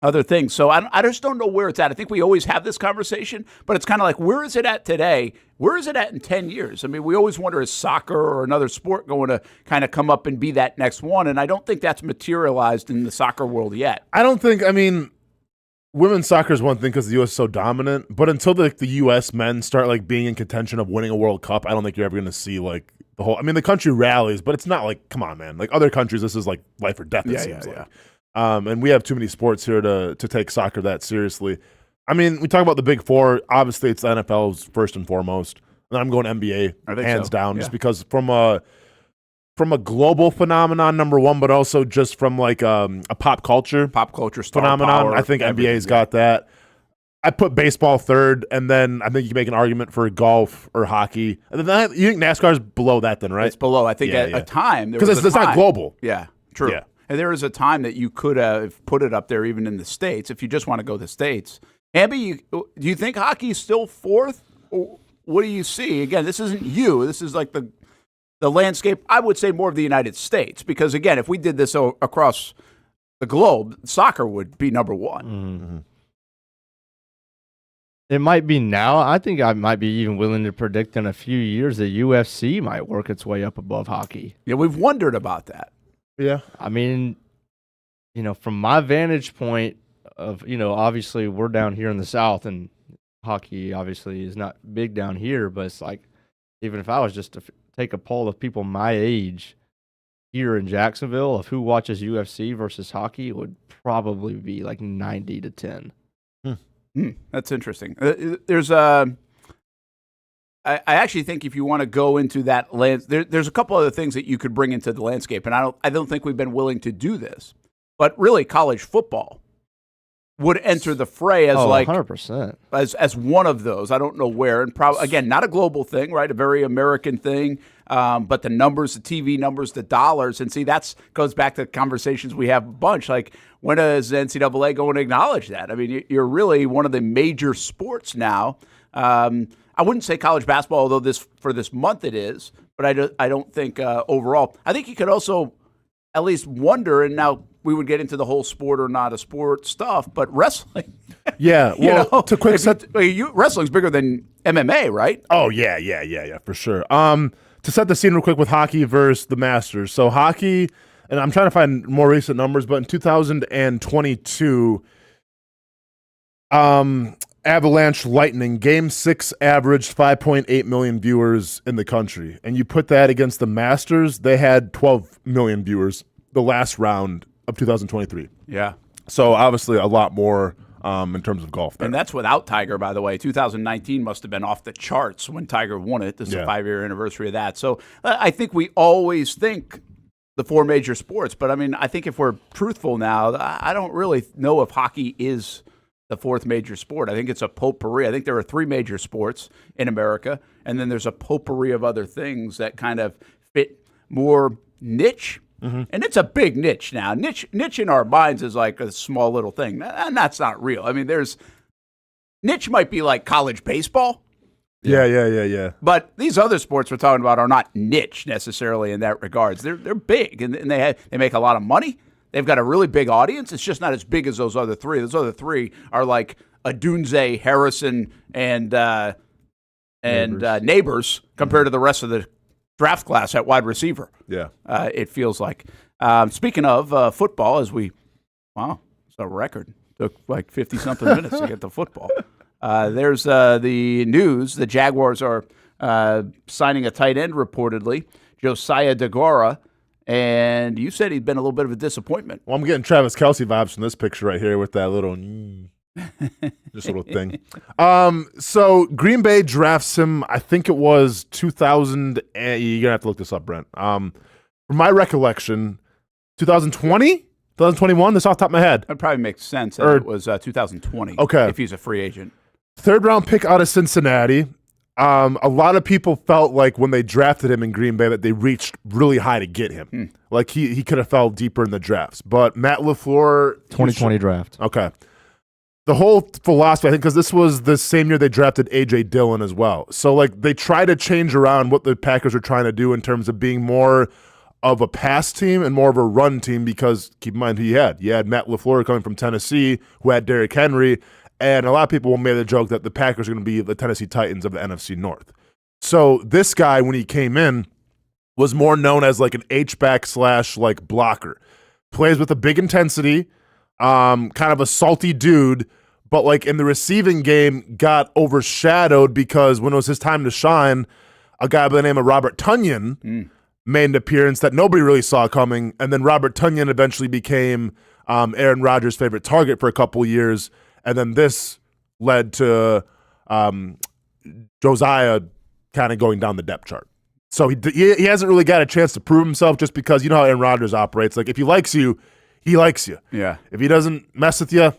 other things. So I just don't know where it's at. I think we always have this conversation, but it's kind of like, where is it at today? Where is it at in 10 years? We always wonder, is soccer or another sport going to kind of come up and be that next one? And I don't think that's materialized in the soccer world yet. I don't think, women's soccer is one thing because the U.S. is so dominant, but until the U.S. men start being in contention of winning a World Cup, I don't think you're ever going to see the whole. The country rallies, but it's not come on, man. Other countries, this is life or death. It seems like. And we have too many sports here to take soccer that seriously. We talk about the big four. Obviously, it's the NFL first and foremost. then I'm going NBA hands down, Yeah. just because from a global phenomenon, number one, but also just from like a pop culture star phenomenon. power, I think NBA's got that. I put baseball third, and then I think you can make an argument for golf or hockey. And then you think NASCAR's below that, then, right? It's below. I think at a time because it's not global. Yeah, true. Yeah. And there was a time that you could have put it up there, even in the States, if you just want to go to the States. Hamby, do you think hockey is still fourth? Or what do you see? Again, this isn't you. This is like the landscape. I would say more of the United States, because again, if we did this across the globe, soccer would be number one. Mm-hmm. It might be now. I think I might be even willing to predict in a few years that UFC might work its way up above hockey. Yeah, we've wondered about that. Yeah. I mean, from my vantage point of, obviously we're down here in the South, and hockey obviously is not big down here, but it's like, even if I was just to take a poll of people my age here in Jacksonville of who watches UFC versus hockey, it would probably be like 90-10. That's interesting. I actually think if you want to go into that there's a couple other things that you could bring into the landscape, and I don't think we've been willing to do this. But really, college football would enter the fray as 100%. as one of those. I don't know where, and probably again not a global thing, right? A very American thing. But the numbers, the TV numbers, the dollars, and see that goes back to conversations we have a bunch. Like, when does NCAA go and acknowledge that? I mean, you're really one of the major sports now. I wouldn't say college basketball, although for this month it is. But I don't think overall. I think you could also at least wonder, and now we would get into the whole sport or not a sport stuff, but wrestling. Yeah, well, to quick set, wrestling's bigger than MMA, right? Oh yeah, for sure. To set the scene real quick with hockey versus the Masters. So hockey, and I'm trying to find more recent numbers, but in 2022, Avalanche Lightning Game 6 averaged 5.8 million viewers in the country, and you put that against the Masters, they had 12 million viewers the last round of 2023. Yeah. So obviously a lot more in terms of golf there. And that's without Tiger, by the way. 2019 must have been off the charts when Tiger won it. This is a 5-year anniversary of that. So I think we always think the four major sports. But, I mean, I think if we're truthful now, I don't really know if hockey is the fourth major sport. I think it's a potpourri. I think there are three major sports in America, and then there's a potpourri of other things that kind of fit more niche. Mm-hmm. And it's a big niche now. Niche in our minds is like a small little thing, and that's not real. I mean, niche might be like college baseball. Yeah. But these other sports we're talking about are not niche necessarily in that regards. They're big, and they make a lot of money. They've got a really big audience. It's just not as big as those other three. Those other three are like Adunze, Harrison, and Neighbors compared to the rest of the draft class at wide receiver. Yeah. It feels like. Speaking of football, it's a record. Took like 50-something minutes to get to football. There's the news. The Jaguars are signing a tight end, reportedly, Josiah Dora, and you said he'd been a little bit of a disappointment. Well, I'm getting Travis Kelce vibes from this picture right here with that little just a little thing. So Green Bay drafts him, I think it was 2000, you're going to have to look this up, Brent. From my recollection, 2020? 2021? This off the top of my head. That probably makes sense. It was 2020. Okay. If he's a free agent. Third round pick out of Cincinnati. A lot of people felt like when they drafted him in Green Bay that they reached really high to get him. Like he could have fell deeper in the drafts. But Matt LaFleur. 2020 draft. Okay. The whole philosophy, I think, because this was the same year they drafted A.J. Dillon as well. So, like, they try to change around what the Packers are trying to do in terms of being more of a pass team and more of a run team because, keep in mind, you had Matt LaFleur coming from Tennessee, who had Derrick Henry, and a lot of people made the joke that the Packers are going to be the Tennessee Titans of the NFC North. So this guy, when he came in, was more known as like an H-back / like blocker. Plays with a big intensity, kind of a salty dude, but like in the receiving game got overshadowed because when it was his time to shine, a guy by the name of Robert Tonyan made an appearance that nobody really saw coming, and then Robert Tonyan eventually became Aaron Rodgers' favorite target for a couple years, and then this led to Josiah kind of going down the depth chart. So he hasn't really got a chance to prove himself just because you know how Aaron Rodgers operates. Like, if he likes you, he likes you. Yeah. If he doesn't mess with you,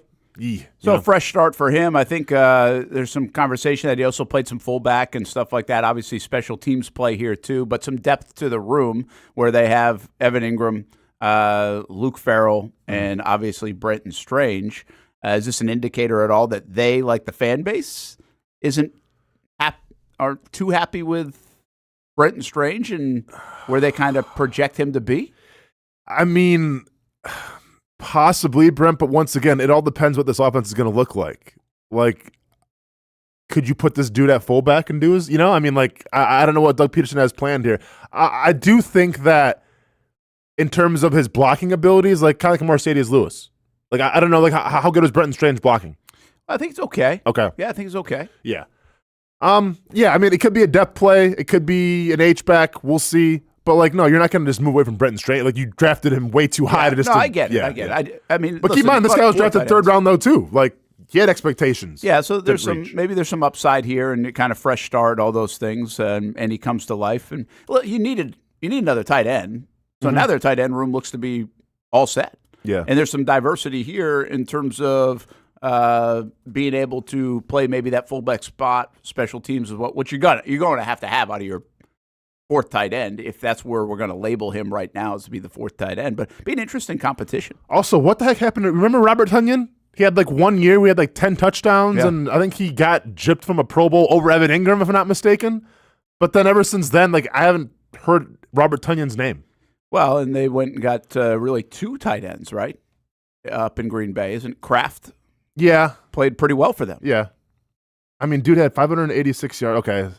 So a fresh start for him. I think there's some conversation that he also played some fullback and stuff like that. Obviously, special teams play here too, but some depth to the room where they have Evan Ingram, Luke Farrell, and obviously Brenton Strange. Is this an indicator at all that they, like the fan base, are too happy with Brenton Strange and where they kind of project him to be? I mean, possibly, Brent, but once again, it all depends what this offense is going to look like. Like, could you put this dude at fullback and do his, I mean, like, I don't know what Doug Peterson has planned here. I do think that in terms of his blocking abilities, like, kind of like a Mercedes Lewis. Like, I don't know, like, how good is Brenton Strange blocking? I think it's okay. Okay. Yeah, I think it's okay. Yeah. Yeah, I mean, it could be a depth play. It could be an H-back. We'll see. But, like, no, you're not going to just move away from Brenton Strange. Like, you drafted him way too high. I get it. I get it. I mean, but keep in mind, this guy was drafted third round, though, too. Like, he had expectations. Yeah, so there's maybe there's some upside here and kind of fresh start, all those things, and he comes to life. And well, you need another tight end. So now their tight end room looks to be all set. Yeah. And there's some diversity here in terms of being able to play maybe that fullback spot. Special teams is what you're going to have out of your fourth tight end, if that's where we're going to label him right now, is to be the fourth tight end. But be an interesting competition. Also, what the heck happened? Remember Robert Tonyan? He had like 1 year, we had like 10 touchdowns, and I think he got gypped from a Pro Bowl over Evan Ingram, if I'm not mistaken. But then ever since then, like, I haven't heard Robert Tonyan's name. Well, and they went and got really two tight ends, right, up in Green Bay. Isn't Kraft? Yeah. Played pretty well for them. Yeah. I mean, dude had 586 yards. Okay.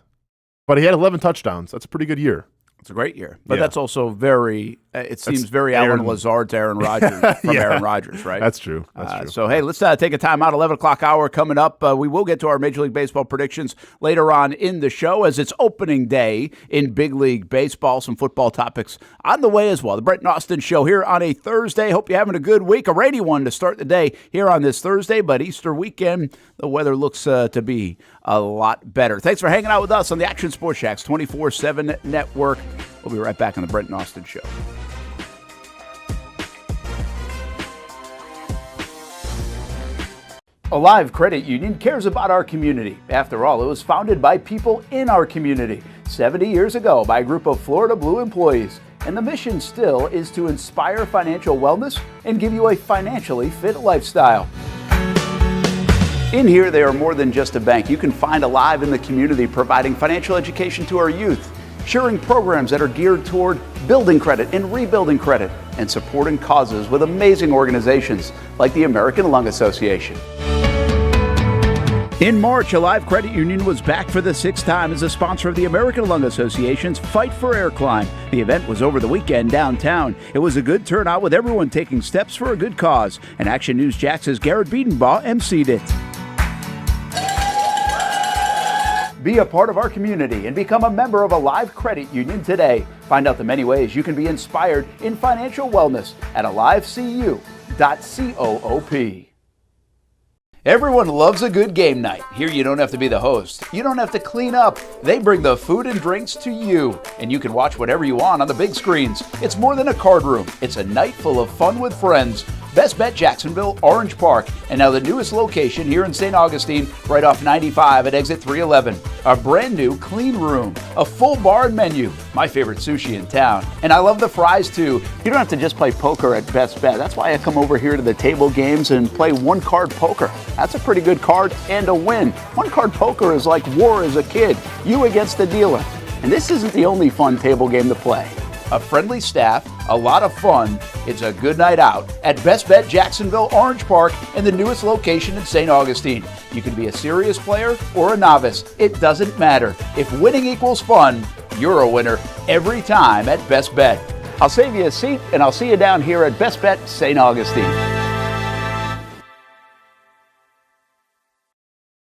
But he had 11 touchdowns. That's a pretty good year. It's a great year. But that's also very, seems very Alan Lazard's Aaron Rodgers from Aaron Rodgers, right? That's true. That's true. So, hey, let's take a time out. 11 o'clock hour coming up. We will get to our Major League Baseball predictions later on in the show as it's opening day in Big League Baseball. Some football topics on the way as well. The Brent and Austin Show here on a Thursday. Hope you're having a good week. A rainy one to start the day here on this Thursday, but Easter weekend, the weather looks to be a lot better. Thanks for hanging out with us on the Action Sports Shacks 24/7 network. We'll be right back on the Brent and Austin Show. Alive Credit Union cares about our community. After all, it was founded by people in our community 70 years ago by a group of Florida Blue employees. And the mission still is to inspire financial wellness and give you a financially fit lifestyle. In here, they are more than just a bank. You can find Alive in the community providing financial education to our youth, sharing programs that are geared toward building credit and rebuilding credit, and supporting causes with amazing organizations like the American Lung Association. In March, Alive Credit Union was back for the sixth time as a sponsor of the American Lung Association's Fight for Air Climb. The event was over the weekend downtown. It was a good turnout with everyone taking steps for a good cause. And Action News Jax's Garrett Biedenbaugh emceed it. Be a part of our community and become a member of Alive Credit Union today. Find out the many ways you can be inspired in financial wellness at alivecu.coop. Everyone loves a good game night. Here you don't have to be the host. You don't have to clean up. They bring the food and drinks to you, and you can watch whatever you want on the big screens. It's more than a card room. It's a night full of fun with friends. Best Bet Jacksonville, Orange Park, and now the newest location here in St. Augustine, right off 95 at exit 311. A brand new clean room, a full bar and menu, my favorite sushi in town. And I love the fries too. You don't have to just play poker at Best Bet. That's why I come over here to the table games and play one card poker. That's a pretty good card and a win. One card poker is like war as a kid, you against the dealer. And this isn't the only fun table game to play. A friendly staff, a lot of fun. It's a good night out at Best Bet Jacksonville, Orange Park, and the newest location in St. Augustine. You can be a serious player or a novice. It doesn't matter. If winning equals fun, you're a winner every time at Best Bet. I'll save you a seat, and I'll see you down here at Best Bet St. Augustine.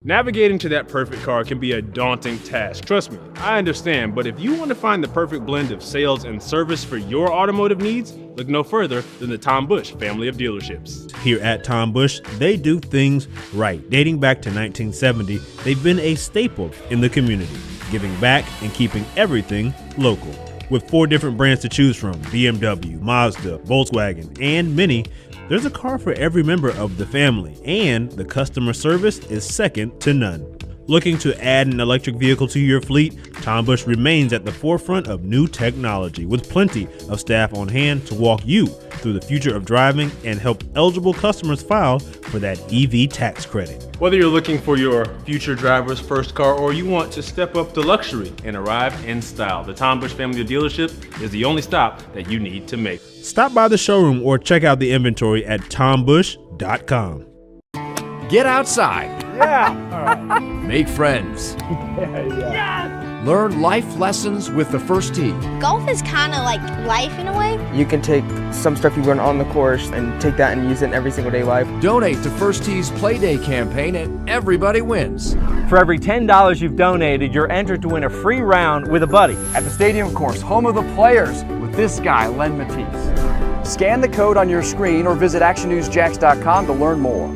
Navigating to that perfect car can be a daunting task. Trust me, I understand, but if you want to find the perfect blend of sales and service for your automotive needs, look no further than the Tom Bush family of dealerships. Here at Tom Bush, they do things right. Dating back to 1970, they've been a staple in the community. giving back and keeping everything local. With 4 different brands to choose from, BMW, Mazda, Volkswagen, and Mini, there's a car for every member of the family, and the customer service is second to none. Looking to add an electric vehicle to your fleet? Tom Busch remains at the forefront of new technology with plenty of staff on hand to walk you through the future of driving and help eligible customers file for that EV tax credit. Whether you're looking for your future driver's first car or you want to step up to luxury and arrive in style, the Tom Busch family of dealership is the only stop that you need to make. Stop by the showroom or check out the inventory at tombusch.com. Get outside. Yeah. Make friends. Learn life lessons with the First Tee. Golf is kind of like life in a way. You can take some stuff you learn on the course and take that and use it in every single day life. Donate to First Tee's Play Day campaign and everybody wins. For every $10 you've donated, you're entered to win a free round with a buddy at the stadium course, home of the players, with this guy, Len Matisse. Scan the code on your screen or visit actionnewsjax.com to learn more.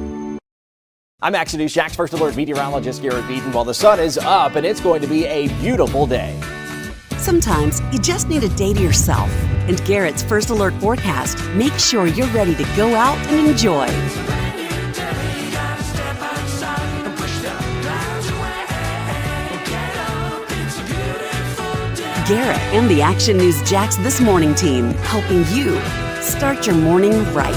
I'm Action News Jax First Alert meteorologist Garrett Beaton. Well, the sun is up and it's going to be a beautiful day. Sometimes you just need a day to yourself. And Garrett's First Alert forecast makes sure you're ready to go out and enjoy. Garrett and the Action News Jax This Morning team, helping you start your morning right.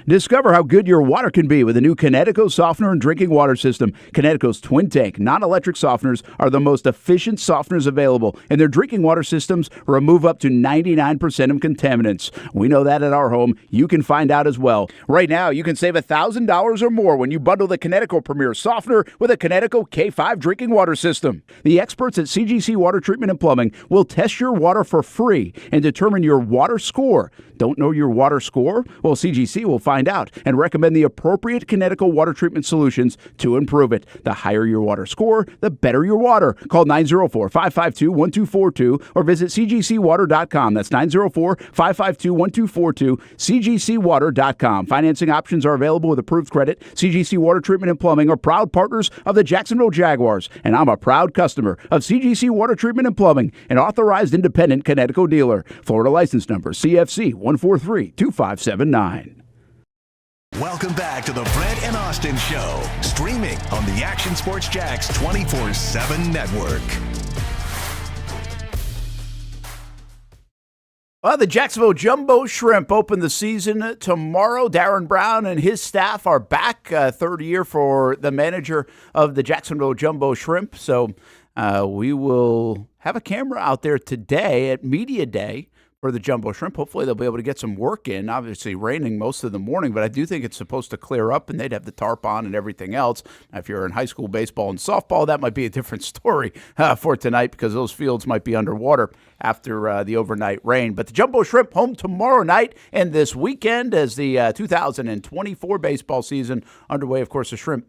Discover how good your water can be with a new Connecticut softener and drinking water system. Connecticut's twin tank non-electric softeners are the most efficient softeners available, and their drinking water systems remove up to 99% of contaminants. We know that at our home. You can find out as well. Right now, you can save $1,000 or more when you bundle the Connecticut Premier Softener with a Connecticut K5 drinking water system. The experts at CGC Water Treatment and Plumbing will test your water for free and determine your water score. Don't know your water score? Well, CGC will find out and recommend the appropriate Connecticut water treatment solutions to improve it. The higher your water score, the better your water. Call 904-552-1242 or visit cgcwater.com. That's 904-552-1242, cgcwater.com. Financing options are available with approved credit. CGC Water Treatment and Plumbing are proud partners of the Jacksonville Jaguars, and I'm a proud customer of CGC Water Treatment and Plumbing, an authorized independent Connecticut dealer. Florida license number CFC 1432579. Welcome back to the Brent and Austin Show, streaming on the Action Sports Jax 24/7 network. Well, the Jacksonville Jumbo Shrimp open the season tomorrow. Darren Brown and his staff are back, third year for the manager of the Jacksonville Jumbo Shrimp. So we will have a camera out there today at Media Day for the Jumbo Shrimp. Hopefully they'll be able to get some work in. Obviously raining most of the morning, but I do think it's supposed to clear up and they'd have the tarp on and everything else. Now, if you're in high school baseball and softball, that might be a different story for tonight because those fields might be underwater after the overnight rain. But the Jumbo Shrimp home tomorrow night and this weekend as the 2024 baseball season underway. Of course, the Shrimp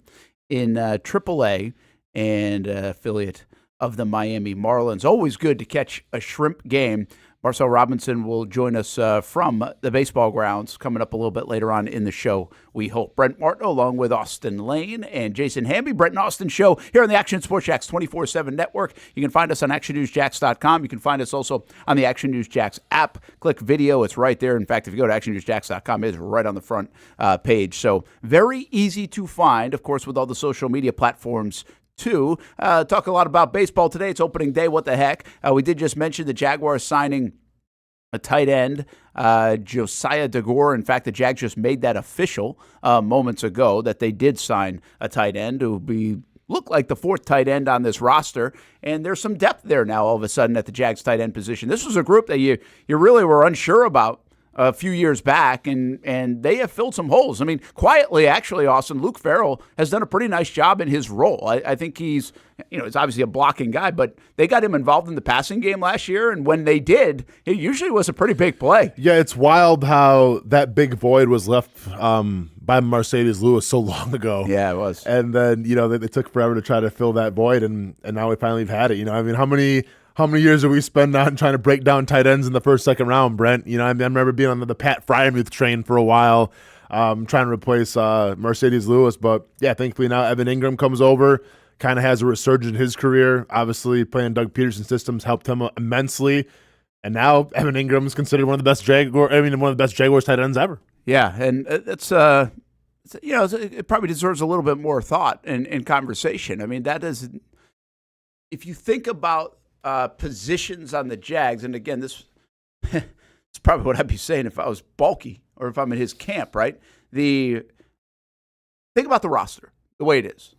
in AAA and affiliate of the Miami Marlins. Always good to catch a Shrimp game. Marcel Robinson will join us from the baseball grounds coming up a little bit later on in the show, we hope. Brent Martineau along with Austen Lane and Jason Hamby. Brent and Austin Show here on the Action Sports Jax 24/7 network. You can find us on actionnewsjax.com. You can find us also on the Action News Jax app. Click video. It's right there. In fact, if you go to actionnewsjax.com, it's right on the front page. So very easy to find, of course, with all the social media platforms too. Talk a lot about baseball today. It's opening day. What the heck? We did just mention the Jaguars signing a tight end, Josiah Dora. In fact, the Jags just made that official moments ago that they did sign a tight end who will look like the fourth tight end on this roster. And there's some depth there now all of a sudden at the Jags tight end position. This was a group that you really were unsure about a few years back, and they have filled some holes. I mean, quietly, actually, Austin, Luke Farrell has done a pretty nice job in his role. I think he's obviously a blocking guy, but they got him involved in the passing game last year, and when they did, it usually was a pretty big play. Yeah, it's wild how that big void was left by Mercedes Lewis so long ago. Yeah, it was. And then, they took forever to try to fill that void, and now we finally have had it. I mean, how many years have we spent on trying to break down tight ends in the first, second round, Brent? I remember being on the Pat Fryermuth train for a while, trying to replace Mercedes Lewis. But, yeah, thankfully now Evan Ingram comes over, kind of has a resurgence in his career. Obviously, playing Doug Peterson's systems helped him immensely. And now Evan Ingram is considered one of the best Jaguars tight ends ever. Yeah, and it probably deserves a little bit more thought and conversation. I mean, that is, if you think about positions on the Jags, and again, this is probably what I'd be saying if I was bulky or if I'm in his camp, right? Think about the roster, the way it is.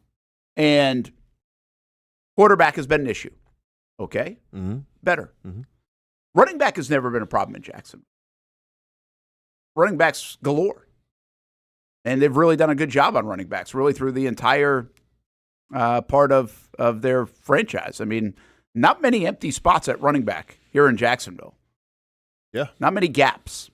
And quarterback has been an issue. Okay? Mm-hmm. Better. Mm-hmm. Running back has never been a problem in Jackson. Running backs galore. And they've really done a good job on running backs, really through the entire part of their franchise. I mean, not many empty spots at running back here in Jacksonville. Yeah. Not many gaps.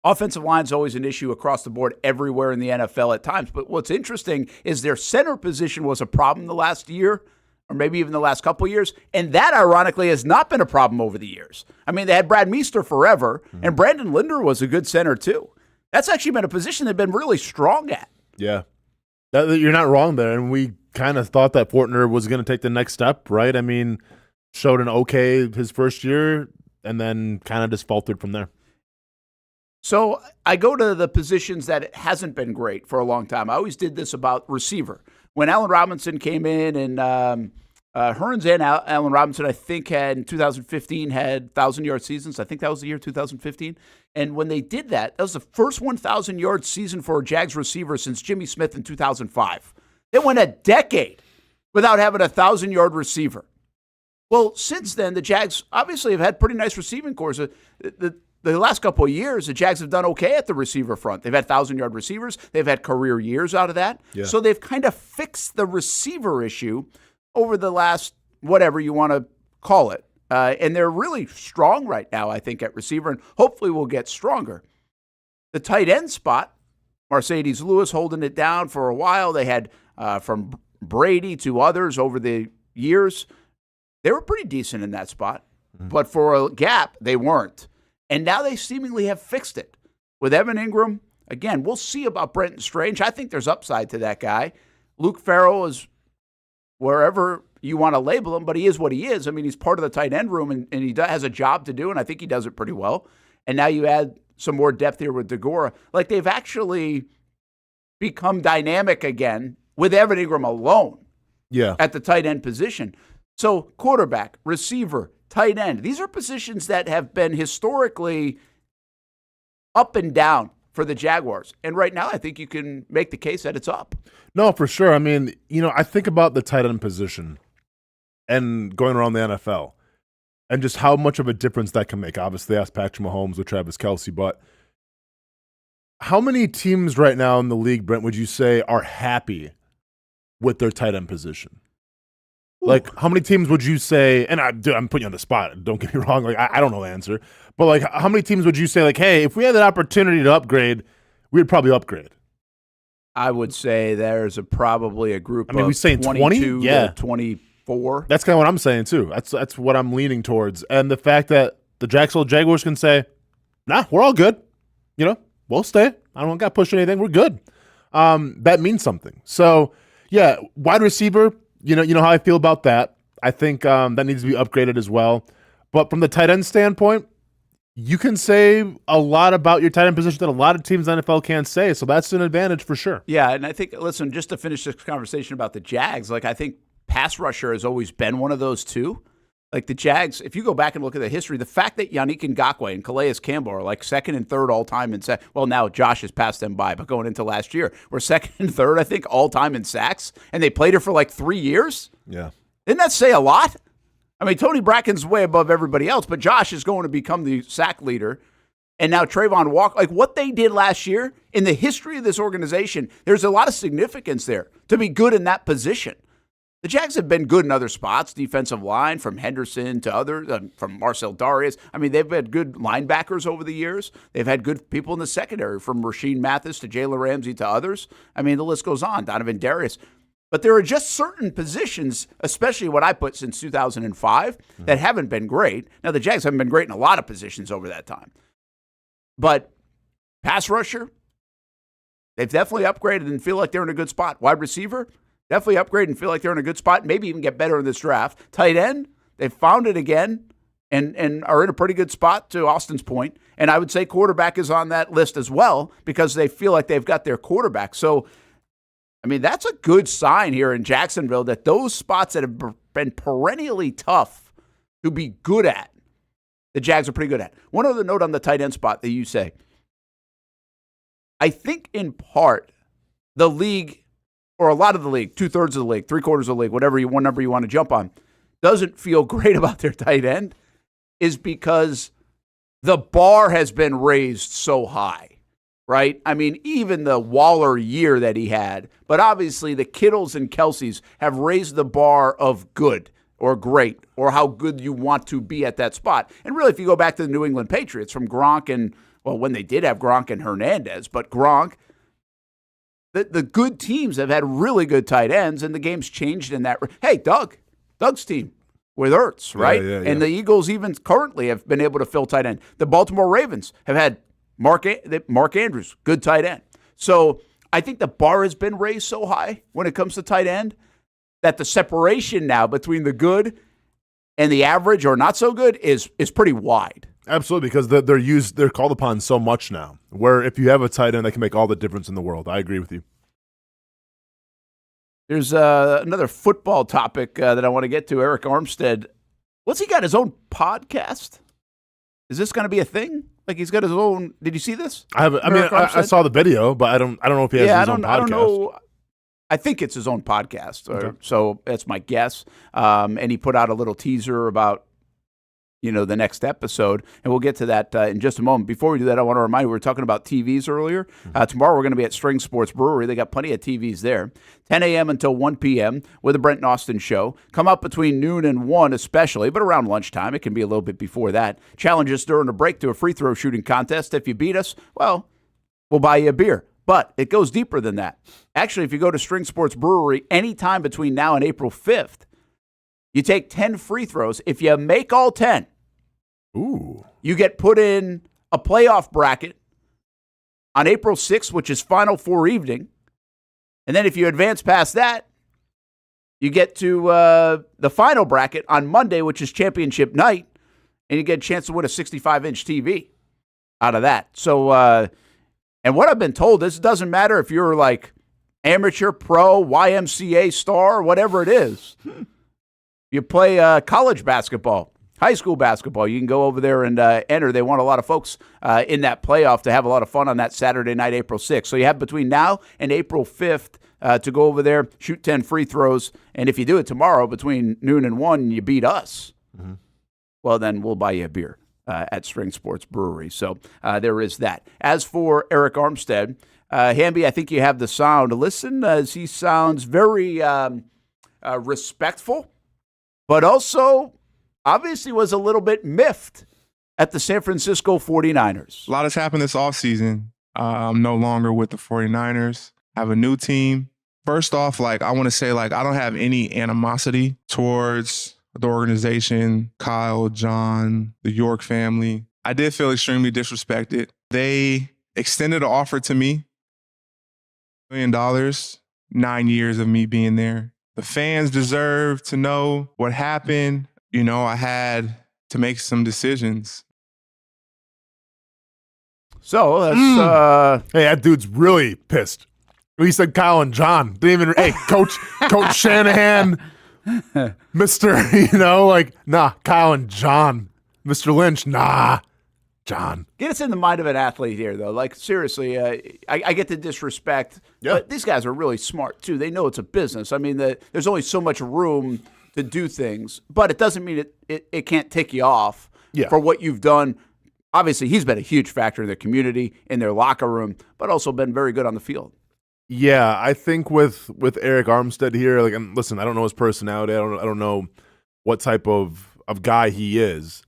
Offensive line's always an issue across the board everywhere in the NFL at times. But what's interesting is their center position was a problem the last year, or maybe even the last couple of years, and that, ironically, has not been a problem over the years. I mean, they had Brad Meester forever, and Brandon Linder was a good center, too. That's actually been a position they've been really strong at. Yeah. You're not wrong there, and we kind of thought that Fortner was going to take the next step, right? I mean, showed an okay his first year, and then kind of just faltered from there. So I go to the positions that it hasn't been great for a long time. I always did this about receiver. When Allen Robinson came in, and Hearns and Allen Robinson, I think, in 2015 had 1,000-yard seasons. I think that was the year 2015. And when they did that, that was the first 1,000-yard season for a Jags receiver since Jimmy Smith in 2005. They went a decade without having a 1,000-yard receiver. Well, since then, the Jags obviously have had pretty nice receiving cores. The last couple of years, the Jags have done okay at the receiver front. They've had 1,000-yard receivers. They've had career years out of that. Yeah. So they've kind of fixed the receiver issue over the last, whatever you want to call it. And they're really strong right now, I think, at receiver, and hopefully will get stronger. The tight end spot, Mercedes Lewis holding it down for a while. They had from Brady to others over the years. They were pretty decent in that spot. Mm-hmm. But for a gap, they weren't. And now they seemingly have fixed it. With Evan Ingram, again, we'll see about Brenton Strange. I think there's upside to that guy. Luke Farrell is wherever you want to label him, but he is what he is. I mean, he's part of the tight end room, and he has a job to do, and I think he does it pretty well. And now you add some more depth here with Dora. Like, they've actually become dynamic again with Evan Ingram alone at the tight end position. So quarterback, receiver, tight end. These are positions that have been historically up and down for the Jaguars. And right now, I think you can make the case that it's up. No, for sure. I mean, I think about the tight end position and going around the NFL and just how much of a difference that can make. Obviously, ask Patrick Mahomes with Travis Kelce, but how many teams right now in the league, Brent, would you say are happy with their tight end position? Like, how many teams would you say, and I'm putting you on the spot, don't get me wrong, like, I don't know the answer, but, like, how many teams would you say, like, hey, if we had that opportunity to upgrade, we'd probably upgrade? I would say there's probably a group of we saying 22 20? Yeah. to 24. That's kind of what I'm saying, too. That's what I'm leaning towards. And the fact that the Jacksonville Jaguars can say, nah, we're all good. We'll stay. I don't got to push anything. We're good. That means something. So, yeah, wide receiver, you know how I feel about that. I think that needs to be upgraded as well. But from the tight end standpoint, you can say a lot about your tight end position that a lot of teams in the NFL can't say. So that's an advantage for sure. Yeah, and I think, listen, just to finish this conversation about the Jags, like, I think pass rusher has always been one of those too. Like, the Jags, if you go back and look at the history, the fact that Yannick Ngakoue and Calais Campbell are like second and third all time in sacks. Well, now Josh has passed them by, but going into last year, we're second and third, I think, all time in sacks, and they played it for like 3 years. Yeah. Didn't that say a lot? I mean, Tony Bracken's way above everybody else, but Josh is going to become the sack leader. And now Trayvon Walker, like what they did last year in the history of this organization, there's a lot of significance there to be good in that position. The Jags have been good in other spots, defensive line, from Henderson to others, from Marcel Darius. I mean, they've had good linebackers over the years. They've had good people in the secondary, from Rasheed Mathis to Jalen Ramsey to others. I mean, the list goes on, Donovan Darius. But there are just certain positions, especially what I put since 2005, that haven't been great. Now, the Jags haven't been great in a lot of positions over that time. But pass rusher, they've definitely upgraded and feel like they're in a good spot. Wide receiver, definitely upgrade and feel like they're in a good spot, maybe even get better in this draft. Tight end, they've found it again and are in a pretty good spot, to Austin's point. And I would say quarterback is on that list as well because they feel like they've got their quarterback. So, I mean, that's a good sign here in Jacksonville that those spots that have been perennially tough to be good at, the Jags are pretty good at. One other note on the tight end spot that you say. I think in part the league, or a lot of the league, 2/3 of the league, 3/4 of the league, one number you want to jump on, doesn't feel great about their tight end is because the bar has been raised so high, right? I mean, even the Waller year that he had, but obviously the Kittles and Kelseys have raised the bar of good or great or how good you want to be at that spot. And really, if you go back to the New England Patriots from Gronk and, well, when they did have Gronk and Hernandez, but Gronk, the good teams have had really good tight ends, and the game's changed in that. Hey, Doug's team with Ertz, right? Yeah. And the Eagles even currently have been able to fill tight end. The Baltimore Ravens have had Mark Andrews, good tight end. So I think the bar has been raised so high when it comes to tight end that the separation now between the good and the average or not so good is pretty wide. Absolutely, because they're called upon so much now, where if you have a tight end, that can make all the difference in the world. I agree with you. There's another football topic that I want to get to. Arik Armstead, what's he got, his own podcast? Is this going to be a thing? Like he's got his own. Did you see this? I saw the video, but I don't know if he has his own podcast. I don't know. I think it's his own podcast, Okay. So that's my guess. And he put out a little teaser about the next episode, and we'll get to that in just a moment. Before we do that, I want to remind you, we were talking about TVs earlier. Tomorrow we're going to be at String Sports Brewery. They got plenty of TVs there. 10 a.m. until 1 p.m. with the Brent and Austin Show. Come up between noon and 1 especially, but around lunchtime. It can be a little bit before that. Challenge us during the break to a free throw shooting contest. If you beat us, well, we'll buy you a beer. But it goes deeper than that. Actually, if you go to String Sports Brewery anytime between now and April 5th, you take 10 free throws. If you make all 10, you get put in a playoff bracket on April 6th, which is Final Four evening. And then if you advance past that, you get to the final bracket on Monday, which is championship night, and you get a chance to win a 65-inch TV out of that. So, and what I've been told is it doesn't matter if you're like amateur, pro, YMCA star, whatever it is. You play college basketball, high school basketball, you can go over there and enter. They want a lot of folks in that playoff to have a lot of fun on that Saturday night, April 6th. So you have between now and April 5th to go over there, shoot 10 free throws. And if you do it tomorrow between noon and 1 and you beat us, well, then we'll buy you a beer at String Sports Brewery. So there is that. As for Arik Armstead, Hamby, I think you have the sound. Listen, as he sounds very respectful, but also obviously was a little bit miffed at the San Francisco 49ers. A lot has happened this offseason. I'm no longer with the 49ers. I have a new team. First off, I want to say, I don't have any animosity towards the organization, Kyle, John, the York family. I did feel extremely disrespected. They extended an offer to me, $1 million, 9 years of me being there. The fans deserve to know what happened. I had to make some decisions. So that's hey, that dude's really pissed. He said Kyle and John. Didn't even hey, Coach Shanahan, Mr. Nah, Kyle and John. Mr. Lynch, nah, John. Get us in the mind of an athlete here, though. Seriously, I get the disrespect, but these guys are really smart, too. They know it's a business. I mean, there's only so much room to do things, but it doesn't mean it can't tick you off for what you've done. Obviously, he's been a huge factor in their community, in their locker room, but also been very good on the field. Yeah, I think with Arik Armstead here, and listen, I don't know his personality. I don't know what type of guy he is.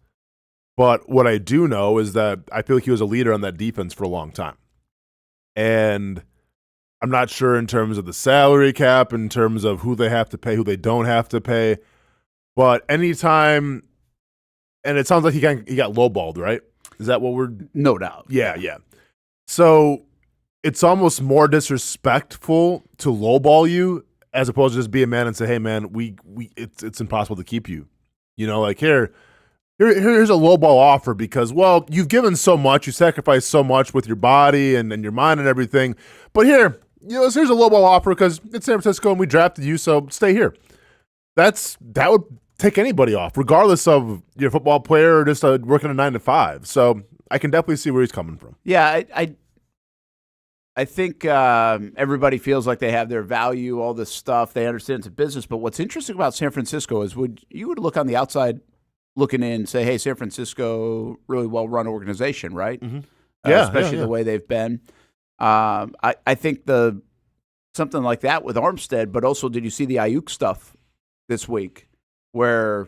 But what I do know is that I feel like he was a leader on that defense for a long time. And I'm not sure in terms of the salary cap, in terms of who they have to pay, who they don't have to pay. But anytime, and it sounds like he got lowballed, right? Is that what we're? No doubt. Yeah. So it's almost more disrespectful to lowball you as opposed to just be a man and say, hey, man, it's impossible to keep you. Like here's a lowball offer because, well, you've given so much, you sacrificed so much with your body and your mind and everything. But here's a lowball offer because it's San Francisco and we drafted you, so stay here. That would take anybody off, regardless of your football player or just working a 9 to 5. So I can definitely see where he's coming from. Yeah, I think everybody feels like they have their value, all this stuff. They understand it's a business. But what's interesting about San Francisco is you would look on the outside looking in and say, hey, San Francisco, really well-run organization, right? Mm-hmm. Especially the way they've been. I think something like that with Armstead, but also did you see the Ayuk stuff this week where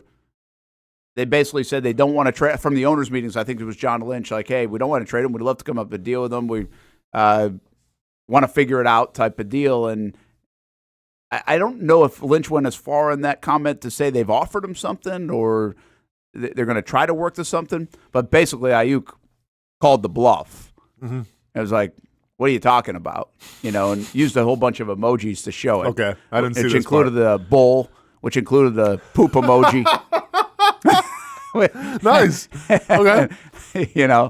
they basically said they don't want to trade from the owners' meetings? I think it was John Lynch, like, hey, we don't want to trade him. We'd love to come up with a deal with them. We want to figure it out type of deal. And I don't know if Lynch went as far in that comment to say they've offered him something or they're going to try to work to something. But basically, Ayuk called the bluff. Mm-hmm. It was like, what are you talking about? And used a whole bunch of emojis to show it. Okay, I didn't see this which included part. the bull, which included the poop emoji. Nice. Okay. Yeah.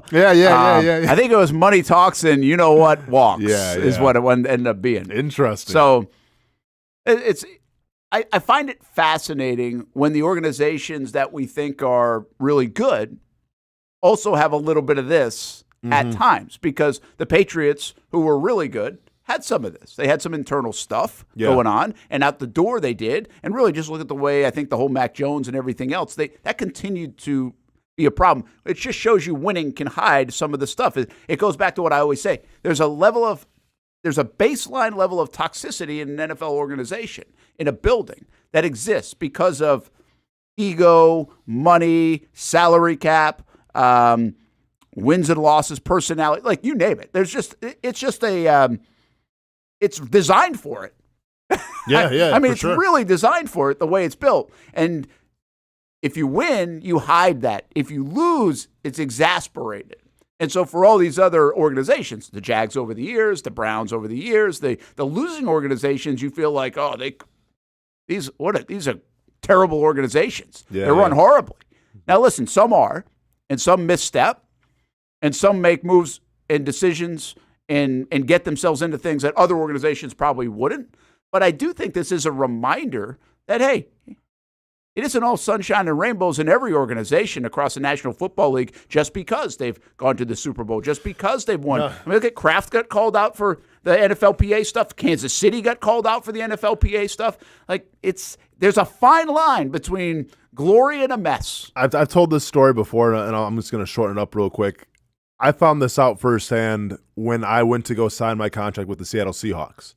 I think it was money talks and you know what walks is what it ended up being. Interesting. So I find it fascinating when the organizations that we think are really good also have a little bit of this at times, because the Patriots, who were really good, had some of this. They had some internal stuff going on, and out the door they did. And really just look at the way I think the whole Mac Jones and everything else, that continued to be a problem. It just shows you winning can hide some of the stuff. It goes back to what I always say. There's a baseline level of toxicity in an NFL organization, in a building, that exists because of ego, money, salary cap, wins and losses, personality, like you name it. It's designed for it. Yeah. I mean, it's really designed for it the way it's built. And if you win, you hide that. If you lose, it's exasperated. And so for all these other organizations, the Jags over the years, the Browns over the years, the losing organizations, you feel like, these are terrible organizations. Yeah, they run horribly. Now listen, some are, and some misstep, and some make moves and decisions and get themselves into things that other organizations probably wouldn't. But I do think this is a reminder that, hey, it isn't all sunshine and rainbows in every organization across the National Football League just because they've gone to the Super Bowl, just because they've won. I mean, look at Kraft got called out for the NFLPA stuff. Kansas City got called out for the NFLPA stuff. Like, there's a fine line between glory and a mess. I've told this story before, and I'm just going to shorten it up real quick. I found this out firsthand when I went to go sign my contract with the Seattle Seahawks.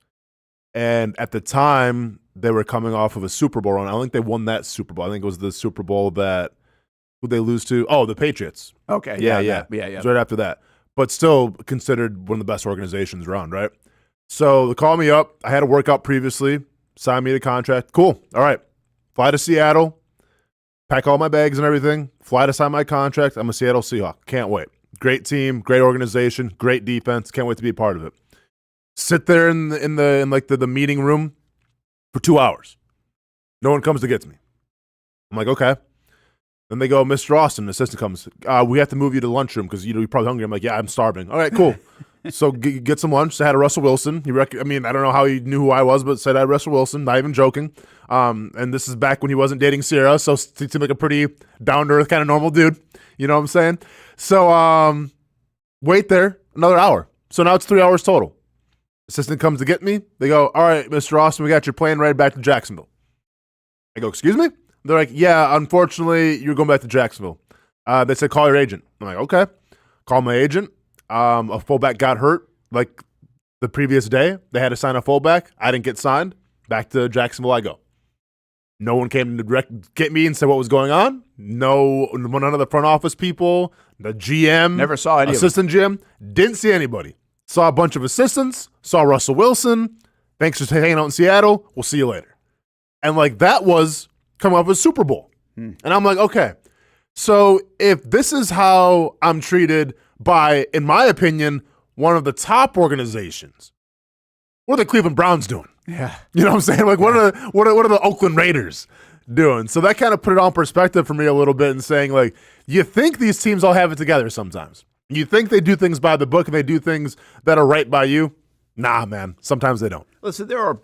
And at the time, they were coming off of a Super Bowl run. I don't think they won that Super Bowl. I think it was the Super Bowl who'd they lose to? Oh, the Patriots. Okay. Yeah. It was right after that. But still considered one of the best organizations around, right? So they called me up. I had a workout previously, signed me the contract. Cool. All right. Fly to Seattle, pack all my bags and everything, fly to sign my contract. I'm a Seattle Seahawk. Can't wait. Great team, great organization, great defense. Can't wait to be a part of it. Sit there in the meeting room for 2 hours. No one comes to get to me. I'm like, okay. Then they go, Mr. Austen, the assistant comes. We have to move you to the lunchroom because you're probably hungry. I'm like, yeah, I'm starving. All right, cool. So get some lunch. I had a Russell Wilson. I don't know how he knew who I was, but said I had Russell Wilson. Not even joking. And this is back when he wasn't dating Sierra, so he seemed like a pretty down-to-earth kind of normal dude. You know what I'm saying? So wait there another hour. So now it's 3 hours total. Assistant comes to get me. They go, all right, Mr. Austen, we got your plane right back to Jacksonville. I go, excuse me? They're like, yeah, unfortunately, you're going back to Jacksonville. They said, call your agent. I'm like, okay. Call my agent. A fullback got hurt like the previous day. They had to sign a fullback. I didn't get signed. Back to Jacksonville I go. No one came to get me and said what was going on. None of the front office people, the GM, never saw any assistant GM, didn't see anybody. Saw a bunch of assistants, saw Russell Wilson. Thanks for hanging out in Seattle. We'll see you later. And that was coming off a Super Bowl. And I'm like, okay. So if this is how I'm treated in my opinion, one of the top organizations, what are the Cleveland Browns doing? Yeah. You know what I'm saying? Like, what are the Oakland Raiders doing? So that kind of put it on perspective for me a little bit and saying, like, you think these teams all have it together sometimes. You think they do things by the book and they do things that are right by you. Nah, man. Sometimes they don't. Listen, there are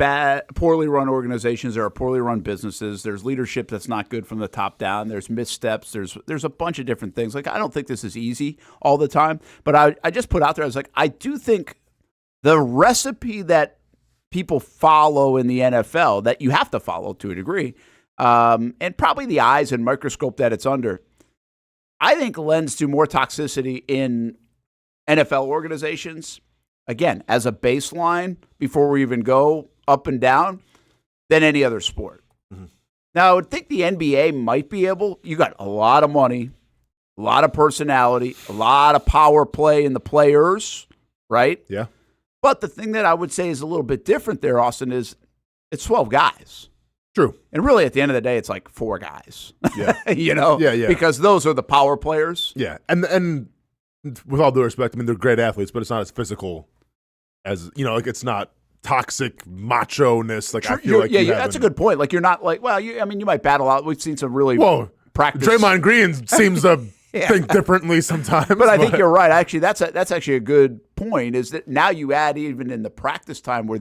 poorly run organizations. There are poorly run businesses. There's leadership that's not good from the top down. There's missteps. There's a bunch of different things. Like, I don't think this is easy all the time. But I just put out there, I was like, I do think the recipe that people follow in the NFL, that you have to follow to a degree, and probably the eyes and microscope that it's under, I think lends to more toxicity in NFL organizations, again, as a baseline before we even go up and down, than any other sport. Mm-hmm. Now, I would think the NBA might be able, you got a lot of money, a lot of personality, a lot of power play in the players, right? Yeah. But the thing that I would say is a little bit different there, Austin, is it's 12 guys. True. And really, at the end of the day, it's like 4 guys. Yeah. You know? Yeah. Because those are the power players. Yeah. And with all due respect, I mean, they're great athletes, but it's not as physical as, you know, like it's not toxic macho-ness. Like, I feel like that's a good point. Like, you're not like, well, you might battle out. We've seen some really practice. Draymond Green seems to think differently sometimes. But I think you're right. Actually, that's actually a good point, is that now you add even in the practice time where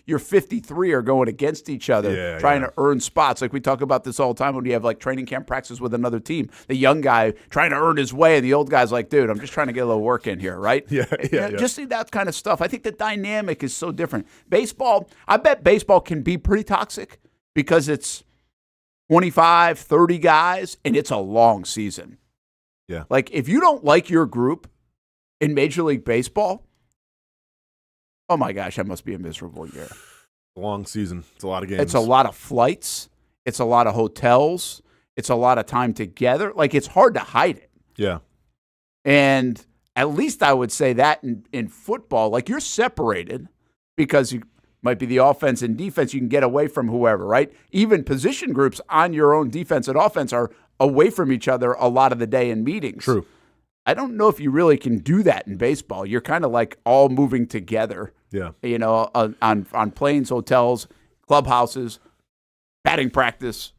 your 53 are going against each other, trying to earn spots. Like we talk about this all the time when you have like training camp practices with another team. The young guy trying to earn his way, and the old guy's like, dude, I'm just trying to get a little work in here, right? Just see that kind of stuff. I think the dynamic is so different. Baseball, I bet baseball can be pretty toxic because it's 25, 30 guys, and it's a long season. Yeah. Like, if you don't like your group in Major League Baseball, oh my gosh, that must be a miserable year. Long season. It's a lot of games. It's a lot of flights. It's a lot of hotels. It's a lot of time together. Like, it's hard to hide it. Yeah. And at least I would say that in football, like, you're separated because you might be the offense and defense. You can get away from whoever, right? Even position groups on your own defense and offense are away from each other a lot of the day in meetings. True. I don't know if you really can do that in baseball. You're kind of like all moving together. Yeah. You know, on planes, hotels, clubhouses, batting practice,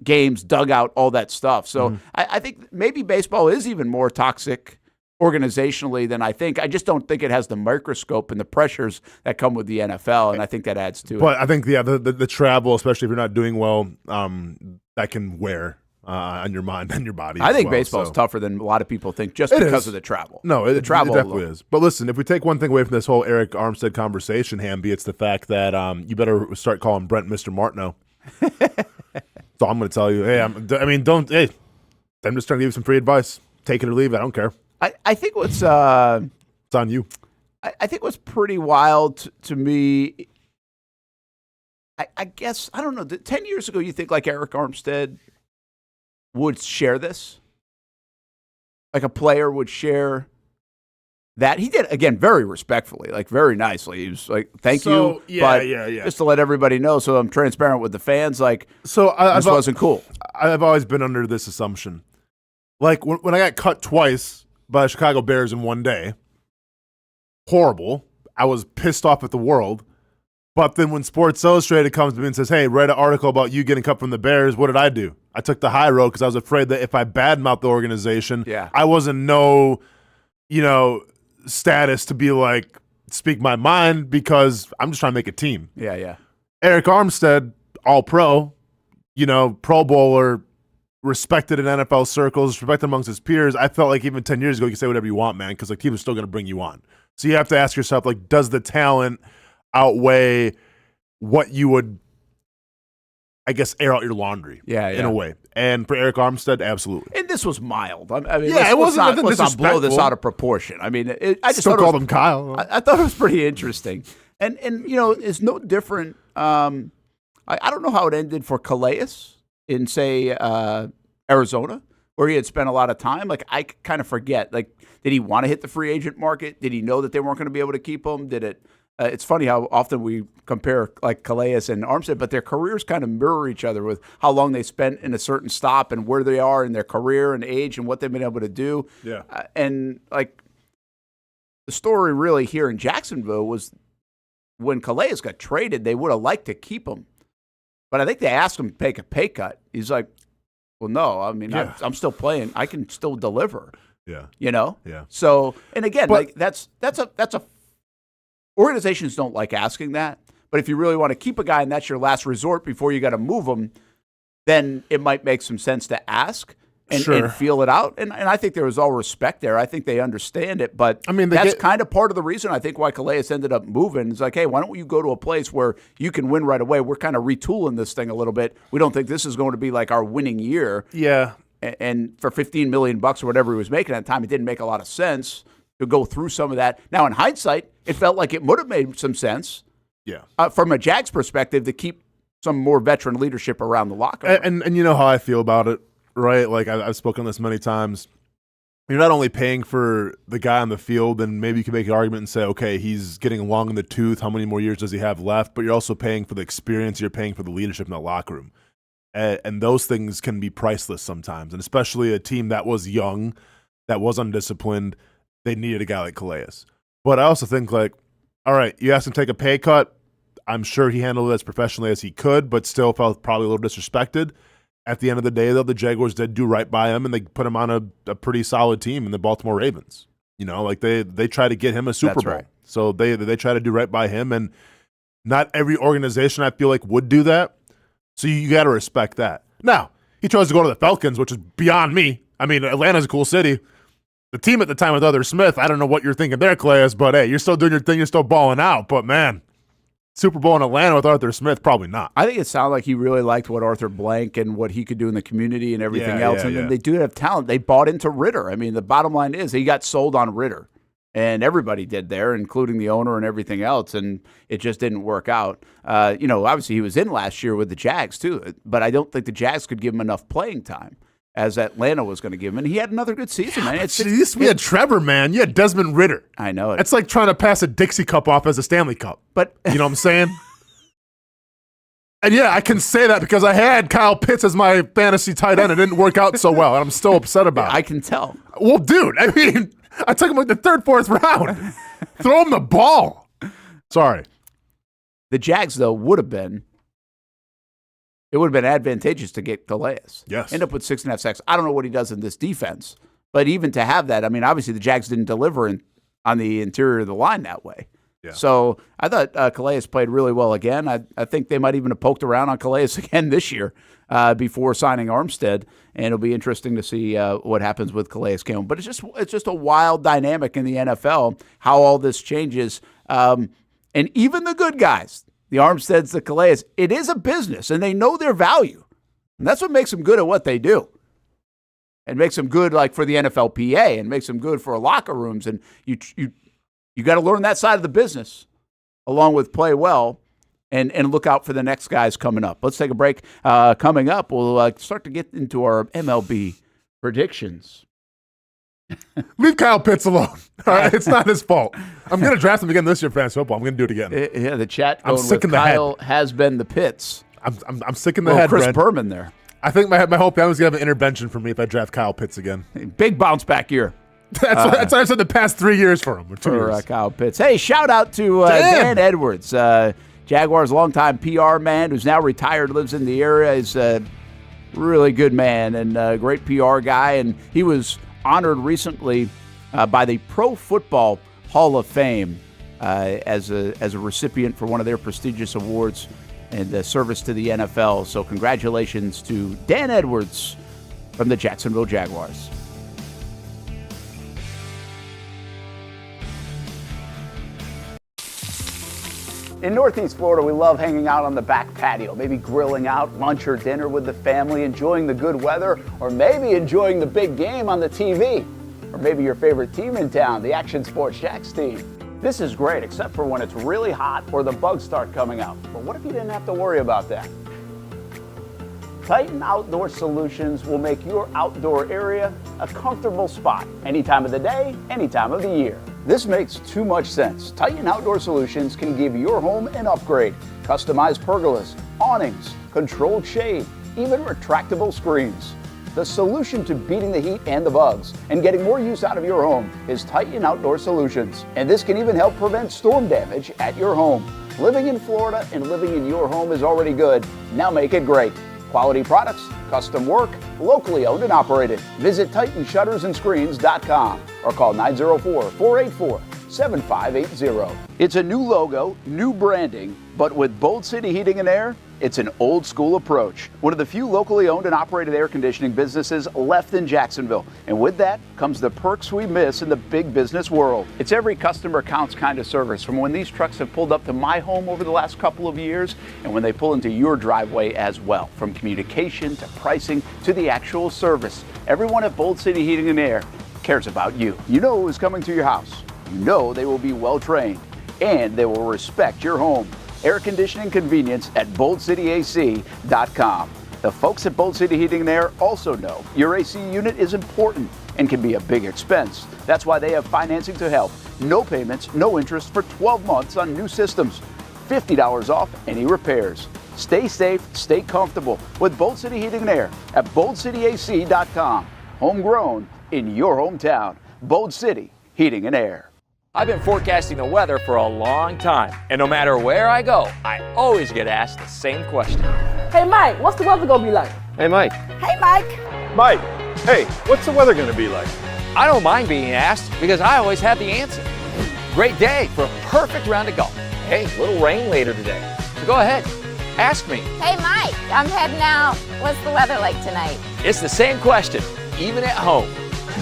games, dugout, all that stuff. So I think maybe baseball is even more toxic organizationally than I think. I just don't think it has the microscope and the pressures that come with the NFL, and I think that adds to it. But I think, the travel, especially if you're not doing well, that can wear on your mind and your body. I think baseball is tougher than a lot of people think just because of the travel. No, the travel it definitely is. But listen, if we take one thing away from this whole Arik Armstead conversation, Hamby, it's the fact that you better start calling Brent Mr. Martineau. So I'm going to tell you, I'm just trying to give you some free advice. Take it or leave it. I don't care. I think what's it's on you. I think what's pretty wild to me, I guess, I don't know, 10 years ago, you think like Arik Armstead would share this? Like a player would share that? He did, again, very respectfully, like very nicely. He was like, thank you. But just to let everybody know, so I'm transparent with the fans, like, this wasn't cool. I've always been under this assumption. Like, when I got cut twice by the Chicago Bears in one day, horrible. I was pissed off at the world. But then when Sports Illustrated comes to me and says, hey, write an article about you getting cut from the Bears, what did I do? I took the high road because I was afraid that if I badmouthed the organization, I wasn't status to be like, speak my mind, because I'm just trying to make a team. Yeah. Arik Armstead, all-pro, Pro Bowler, respected in NFL circles, respected amongst his peers. I felt like even 10 years ago, you could say whatever you want, man, because teams are still going to bring you on. So you have to ask yourself, like, does the talent outweigh what you would, I guess, air out your laundry in a way? And for Arik Armstead, absolutely. And this was mild. I mean, it wasn't. Let's not blow this out of proportion. I mean, I just still called him Kyle. I thought it was pretty interesting, and it's no different. I don't know how it ended for Calais in, say, Arizona, where he had spent a lot of time. Like, I kind of forget. Like, did he want to hit the free agent market? Did he know that they weren't going to be able to keep him? Did it? It's funny how often we compare like Calais and Armstead, but their careers kind of mirror each other with how long they spent in a certain stop and where they are in their career and age and what they've been able to do. Yeah. And like the story really here in Jacksonville was when Calais got traded, they would have liked to keep him. But I think they asked him to take a pay cut. He's like, well, no, I mean, I'm still playing. I can still deliver. Yeah. You know? Yeah. So, and again, like that's a organizations don't like asking that. But if you really want to keep a guy and that's your last resort before you got to move him, then it might make some sense to ask and feel it out. And I think there was all respect there. I think they understand it. But I mean, that's kind of part of the reason I think why Calais ended up moving. It's like, hey, why don't you go to a place where you can win right away? We're kind of retooling this thing a little bit. We don't think this is going to be like our winning year. Yeah. And for $15 million or whatever he was making at the time, it didn't make a lot of sense to go through some of that. Now, in hindsight, it felt like it would have made some sense. Yeah. From a Jags perspective, to keep some more veteran leadership around the locker room. And you know how I feel about it, right? Like I've spoken this many times. You're not only paying for the guy on the field, and maybe you can make an argument and say, okay, he's getting long in the tooth. How many more years does he have left? But you're also paying for the experience. You're paying for the leadership in the locker room. And those things can be priceless sometimes. And especially a team that was young, that was undisciplined, they needed a guy like Calais. But I also think, like, all right, you asked him to take a pay cut. I'm sure he handled it as professionally as he could, but still felt probably a little disrespected. At the end of the day, though, the Jaguars did do right by him, and they put him on a pretty solid team in the Baltimore Ravens. You know, like they try to get him a Super Bowl. Right. So they try to do right by him, and not every organization, I feel like, would do that. So you got to respect that. Now, he chose to go to the Falcons, which is beyond me. I mean, Atlanta's a cool city. The team at the time with Arthur Smith, I don't know what you're thinking there, Calais, but hey, you're still doing your thing. You're still balling out. But, man, Super Bowl in Atlanta with Arthur Smith, probably not. I think it sounded like he really liked what Arthur Blank and what he could do in the community and everything else. And then they do have talent. They bought into Ritter. I mean, the bottom line is he got sold on Ritter. And everybody did there, including the owner and everything else, and it just didn't work out. Obviously he was in last year with the Jags too, but I don't think the Jags could give him enough playing time as Atlanta was going to give him. And he had another good season, man. We had Trevor, man. You had Desmond Ritter. I know it. It's like trying to pass a Dixie Cup off as a Stanley Cup. But you know what I'm saying? And yeah, I can say that because I had Kyle Pitts as my fantasy tight end. It didn't work out so well, and I'm still upset about it. I can tell. Well, dude, I mean, I took him like the third, fourth round. Throw him the ball. Sorry. The Jags, though, would have been advantageous to get Calais. Yes. End up with 6.5 sacks. I don't know what he does in this defense, but even to have that, I mean, obviously the Jags didn't deliver on the interior of the line that way. Yeah. So I thought Calais played really well again. I think they might even have poked around on Calais again this year before signing Armstead, and it'll be interesting to see what happens with Calais Campbell. But it's just a wild dynamic in the NFL, how all this changes. And even the good guys, the Armsteads, the Calais, it is a business, and they know their value. And that's what makes them good at what they do. And makes them good like for the NFLPA and makes them good for locker rooms. And you got to learn that side of the business along with play well and look out for the next guys coming up. Let's take a break. Coming up, we'll start to get into our MLB predictions. Leave Kyle Pitts alone. All right, it's not his fault. I'm going to draft him again this year for fantasy football. I'm going to do it again. Yeah, the chat going I'm sick in the Kyle head. has been the Pitts. I'm sick in the head, Chris Brent. Berman there. I think my whole family's going to have an intervention for me if I draft Kyle Pitts again. Big bounce back year. That's what I've said the past 3 years for him. For Kyle Pitts. Hey, shout out to Dan Edwards, Jaguars' longtime PR man who's now retired, lives in the area. He's a really good man and a great PR guy. And he was honored recently by the Pro Football Hall of Fame as a recipient for one of their prestigious awards and service to the NFL. So congratulations to Dan Edwards from the Jacksonville Jaguars. In Northeast Florida, we love hanging out on the back patio, maybe grilling out lunch or dinner with the family, enjoying the good weather, or maybe enjoying the big game on the TV. Or maybe your favorite team in town, the Action Sports Jacks team. This is great, except for when it's really hot or the bugs start coming out. But what if you didn't have to worry about that? Titan Outdoor Solutions will make your outdoor area a comfortable spot, any time of the day, any time of the year. This makes too much sense. Titan Outdoor Solutions can give your home an upgrade. Customized pergolas, awnings, controlled shade, even retractable screens. The solution to beating the heat and the bugs and getting more use out of your home is Titan Outdoor Solutions. And this can even help prevent storm damage at your home. Living in Florida and living in your home is already good. Now make it great. Quality products, custom work, locally owned and operated. Visit TitanShuttersAndScreens.com or call 904-484-7580. It's a new logo, new branding, but with Bold City Heating and Air, it's an old school approach. One of the few locally owned and operated air conditioning businesses left in Jacksonville. And with that comes the perks we miss in the big business world. It's every customer counts kind of service, from when these trucks have pulled up to my home over the last couple of years and when they pull into your driveway as well. From communication to pricing to the actual service, everyone at Bold City Heating and Air cares about you. You know who is coming to your house. You know they will be well trained and they will respect your home. Air conditioning convenience at BoldCityAC.com. The folks at Bold City Heating and Air also know your AC unit is important and can be a big expense. That's why they have financing to help. No payments, no interest for 12 months on new systems. $50 off any repairs. Stay safe, stay comfortable with Bold City Heating and Air at BoldCityAC.com. Homegrown in your hometown. Bold City Heating and Air. I've been forecasting the weather for a long time, and no matter where I go, I always get asked the same question. Hey Mike, what's the weather gonna be like? Hey Mike. Hey Mike. Mike, hey, what's the weather gonna be like? I don't mind being asked because I always have the answer. Great day for a perfect round of golf. Hey, little rain later today. So go ahead, ask me. Hey Mike, I'm heading out. What's the weather like tonight? It's the same question, even at home.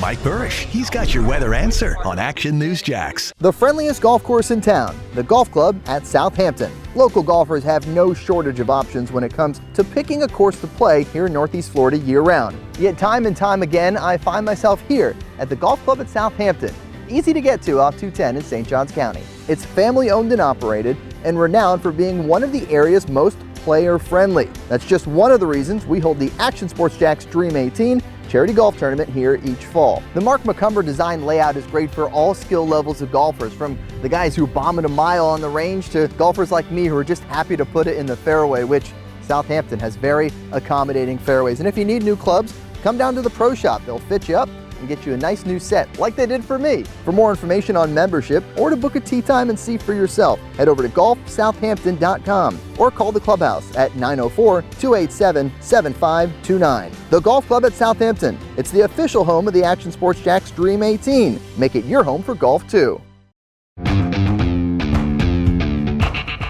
Mike Burrish, he's got your weather answer on Action News Jax. The friendliest golf course in town, the Golf Club at Southampton. Local golfers have no shortage of options when it comes to picking a course to play here in Northeast Florida year-round. Yet time and time again, I find myself here at the Golf Club at Southampton. Easy to get to off 210 in St. Johns County. It's family-owned and operated and renowned for being one of the area's most player-friendly. That's just one of the reasons we hold the Action Sports Jax Dream 18 charity golf tournament here each fall. The Mark McCumber design layout is great for all skill levels of golfers, from the guys who bomb it a mile on the range to golfers like me who are just happy to put it in the fairway, which Southampton has very accommodating fairways. And if you need new clubs, come down to the pro shop. They'll fit you up and get you a nice new set like they did for me. For more information on membership or to book a tee time and see for yourself, head over to golfsouthampton.com or call the clubhouse at 904-287-7529. The Golf Club at Southampton. It's the official home of the Action Sports Jax Dream 18. Make it your home for golf too.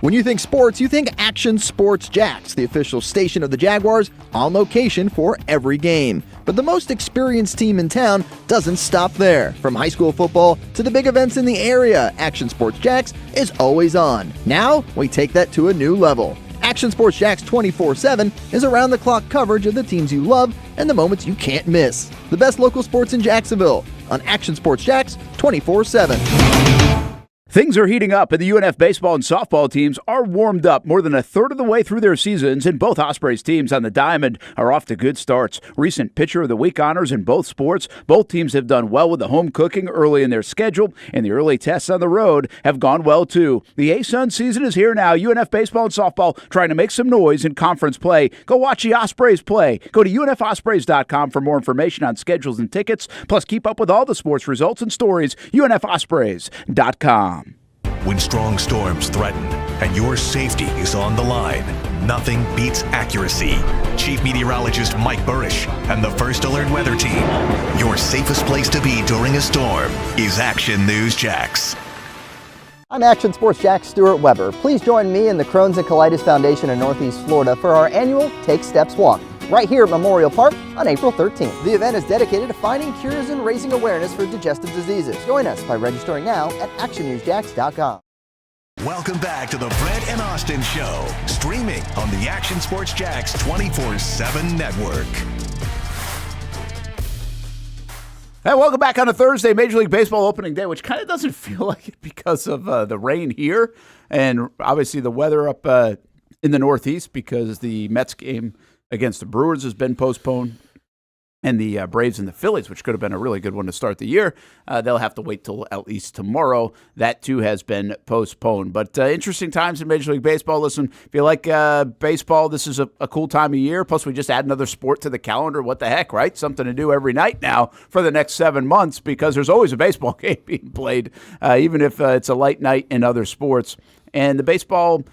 When you think sports, you think Action Sports Jax, the official station of the Jaguars, on location for every game. But the most experienced team in town doesn't stop there. From high school football to the big events in the area, Action Sports Jax is always on. Now, we take that to a new level. Action Sports Jax 24/7 is around-the-clock coverage of the teams you love and the moments you can't miss. The best local sports in Jacksonville on Action Sports Jax 24/7. Things are heating up, and the UNF baseball and softball teams are warmed up more than a third of the way through their seasons, and both Ospreys teams on the diamond are off to good starts. Recent Pitcher of the Week honors in both sports. Both teams have done well with the home cooking early in their schedule, and the early tests on the road have gone well too. The A-Sun season is here now. UNF baseball and softball trying to make some noise in conference play. Go watch the Ospreys play. Go to UNFOspreys.com for more information on schedules and tickets. Plus, keep up with all the sports results and stories. UNFOspreys.com. When strong storms threaten and your safety is on the line, nothing beats accuracy. Chief Meteorologist Mike Burrish and the First Alert Weather Team. Your safest place to be during a storm is Action News Jax. I'm Action Sports Jax Stuart Weber. Please join me and the Crohn's and Colitis Foundation in Northeast Florida for our annual Take Steps Walk, right here at Memorial Park on April 13th. The event is dedicated to finding cures and raising awareness for digestive diseases. Join us by registering now at actionnewsjax.com. Welcome back to the Brent and Austen Show, streaming on the Action Sports Jax 24/7 network. Hey, welcome back on a Thursday, Major League Baseball opening day, which kind of doesn't feel like it because of the rain here and obviously the weather up in the Northeast because the Mets game against the Brewers has been postponed, and the Braves and the Phillies, which could have been a really good one to start the year, they'll have to wait till at least tomorrow. That, too, has been postponed. But interesting times in Major League Baseball. Listen, if you like baseball, this is a cool time of year. Plus, we just add another sport to the calendar. What the heck, right? Something to do every night now for the next 7 months because there's always a baseball game being played, even if it's a light night in other sports. And the baseball,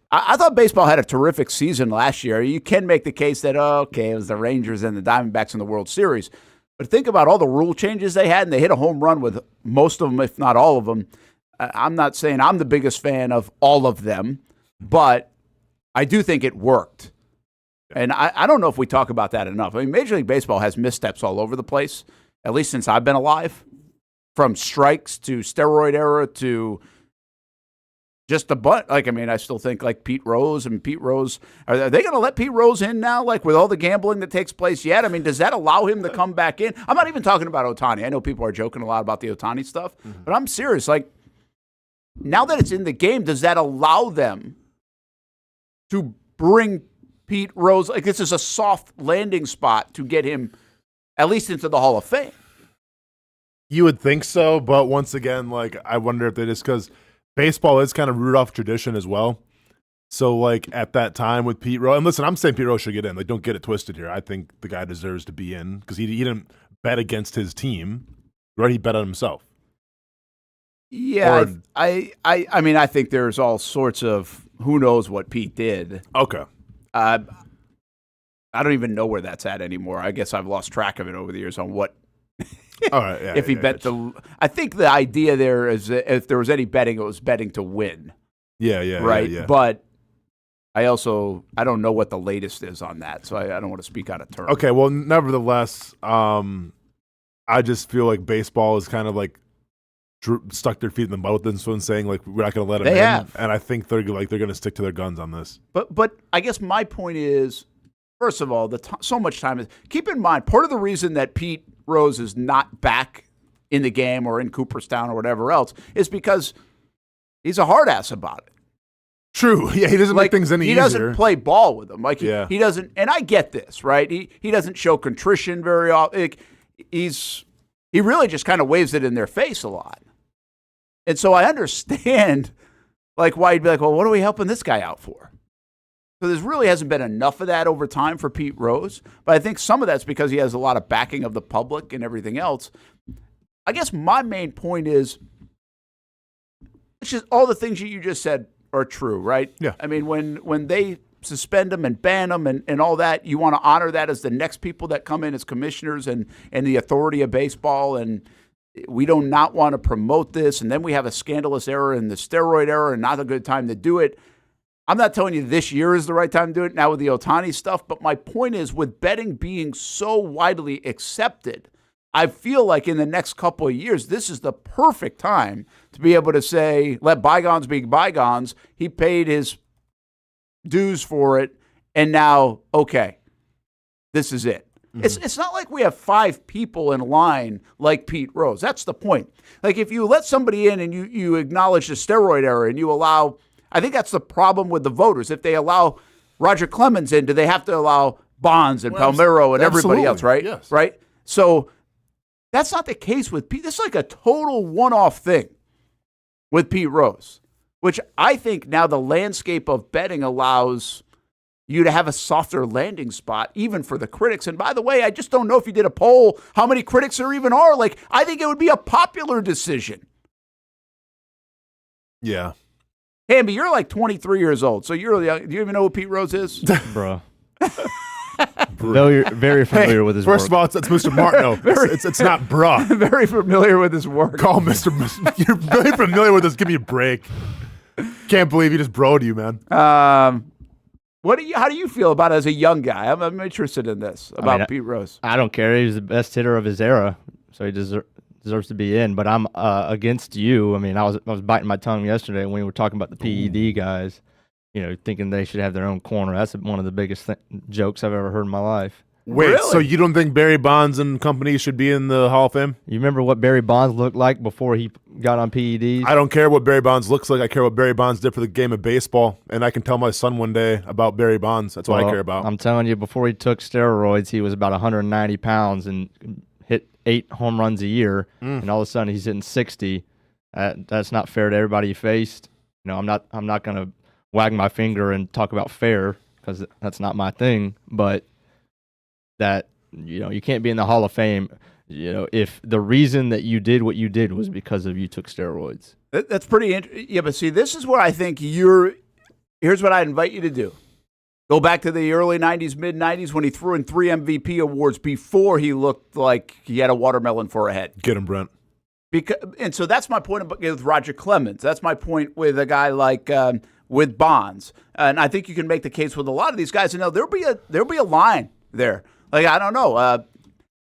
I thought baseball had a terrific season last year. You can make the case that, it was the Rangers and the Diamondbacks in the World Series. But think about all the rule changes they had, and they hit a home run with most of them, if not all of them. I'm not saying I'm the biggest fan of all of them, but I do think it worked. And I don't know if we talk about that enough. I mean, Major League Baseball has missteps all over the place, at least since I've been alive, from strikes to steroid era to just a butt. I still think Pete Rose. Are they going to let Pete Rose in now, with all the gambling that takes place yet? I mean, does that allow him to come back in? I'm not even talking about Otani. I know people are joking a lot about the Otani stuff, but I'm serious. Now that it's in the game, does that allow them to bring Pete Rose? This is a soft landing spot to get him at least into the Hall of Fame. You would think so, but once again, I wonder if they just, because baseball is kind of rooted off tradition as well. So, at that time with Pete Rose, and listen, I'm saying Pete Rose should get in. Don't get it twisted here. I think the guy deserves to be in because he didn't bet against his team, right? He bet on himself. Yeah, I think there's all sorts of who knows what Pete did. Okay. I don't even know where that's at anymore. I guess I've lost track of it over the years on what. All right, yeah, if he bet I think the idea there is that if there was any betting, it was betting to win. Yeah. Right. Yeah. But I don't know what the latest is on that, so I don't want to speak out of turn. Okay. Well, nevertheless, I just feel like baseball is kind of stuck their feet in the mud with this one, saying we're not going to let them in. They have, and I think they're going to stick to their guns on this. But I guess my point is, first of all, so much time is. Keep in mind, part of the reason that Pete Rose is not back in the game or in Cooperstown or whatever else is because he's a hard ass about it. True. Yeah, he doesn't make things any easier. He doesn't play ball with them. He doesn't, and I get this, right? He doesn't show contrition very often. He really just kind of waves it in their face a lot. And so I understand why he'd be well, what are we helping this guy out for? So there really hasn't been enough of that over time for Pete Rose. But I think some of that's because he has a lot of backing of the public and everything else. I guess my main point is it's just all the things you just said are true, right? Yeah. I mean, when they suspend them and ban them and all that, you want to honor that as the next people that come in as commissioners and the authority of baseball. And we do not want to promote this. And then we have a scandalous era in the steroid era and not a good time to do it. I'm not telling you this year is the right time to do it now with the Otani stuff, but my point is with betting being so widely accepted, I feel like in the next couple of years, this is the perfect time to be able to say, let bygones be bygones. He paid his dues for it, and now, okay, this is it. Mm-hmm. It's not like we have 5 people in line like Pete Rose. That's the point. If you let somebody in and you acknowledge the steroid era and you allow, I think that's the problem with the voters. If they allow Roger Clemens in, do they have to allow Bonds and Palmeiro and everybody else, right? Yes. Right? So that's not the case with Pete. This is a total one-off thing with Pete Rose, which I think now the landscape of betting allows you to have a softer landing spot, even for the critics. And by the way, I just don't know if you did a poll, how many critics there even are. I think it would be a popular decision. Yeah. Hamby, you're 23 years old, so you're young. Do you even know who Pete Rose is? Bro. Very familiar with his work. First of all, it's Mr. Martineau. It's not bruh. Very familiar with his work. Call Mr. You're very familiar with this. Give me a break. Can't believe he just broed you, man. How do you feel about it as a young guy? I'm interested in this about Pete Rose. I don't care. He was the best hitter of his era, so he deserves to be in. But I'm against you. I mean, I was biting my tongue yesterday when we were talking about the PED guys. Thinking they should have their own corner. That's one of the biggest jokes I've ever heard in my life. Wait, really? So you don't think Barry Bonds and company should be in the Hall of Fame? You remember what Barry Bonds looked like before he got on PEDs? I don't care what Barry Bonds looks like. I care what Barry Bonds did for the game of baseball. And I can tell my son one day about Barry Bonds. That's what I care about. I'm telling you, before he took steroids, he was about 190 pounds and hit 8 home runs a year. And all of a sudden he's hitting 60. That's not fair to everybody he faced. I'm not going to wag my finger and talk about fair because that's not my thing. But that, you can't be in the Hall of Fame, if the reason that you did what you did was because of you took steroids. That's pretty interesting. Yeah, but see, this is what I think here's what I invite you to do. Go back to the early 90s, mid-90s when he threw in 3 MVP awards before he looked like he had a watermelon for a head. Get him, Brent. And so that's my point with Roger Clemens. That's my point with a guy like with Bonds. And I think you can make the case with a lot of these guys. And there'll be a line there. Like, I don't know.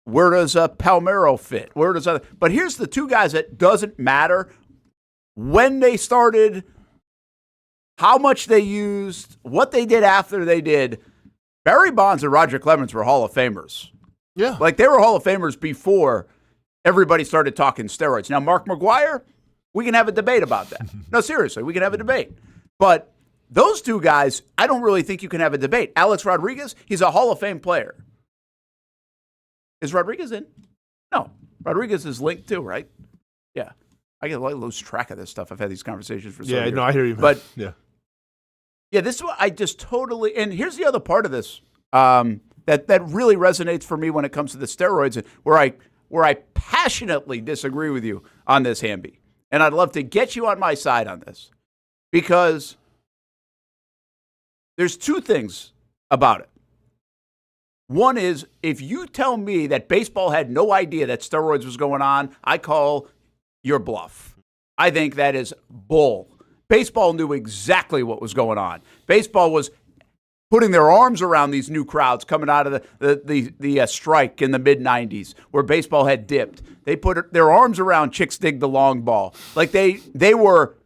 Where does Palmeiro fit? But here's the two guys that doesn't matter when they started, how much they used, what they did after they did. Barry Bonds and Roger Clemens were Hall of Famers. Yeah. Like, they were Hall of Famers before everybody started talking steroids. Now, Mark McGwire, we can have a debate about that. No, seriously, we can have a debate. But those two guys, I don't really think you can have a debate. Alex Rodriguez, he's a Hall of Fame player. Is Rodriguez in? No. Rodriguez is linked too, right? Yeah. I get lose track of this stuff. I've had these conversations for so years. Yeah, no, I hear you. Man. But yeah, this is what I just totally. And here's the other part of this that really resonates for me when it comes to the steroids, where I passionately disagree with you on this, Hamby. And I'd love to get you on my side on this, because there's two things about it. One is, if you tell me that baseball had no idea that steroids was going on, I call your bluff. I think that is bull. Baseball knew exactly what was going on. Baseball was putting their arms around these new crowds coming out of the strike in the mid-'90s, where baseball had dipped. They put their arms around Chicks Dig the Long Ball. Like they were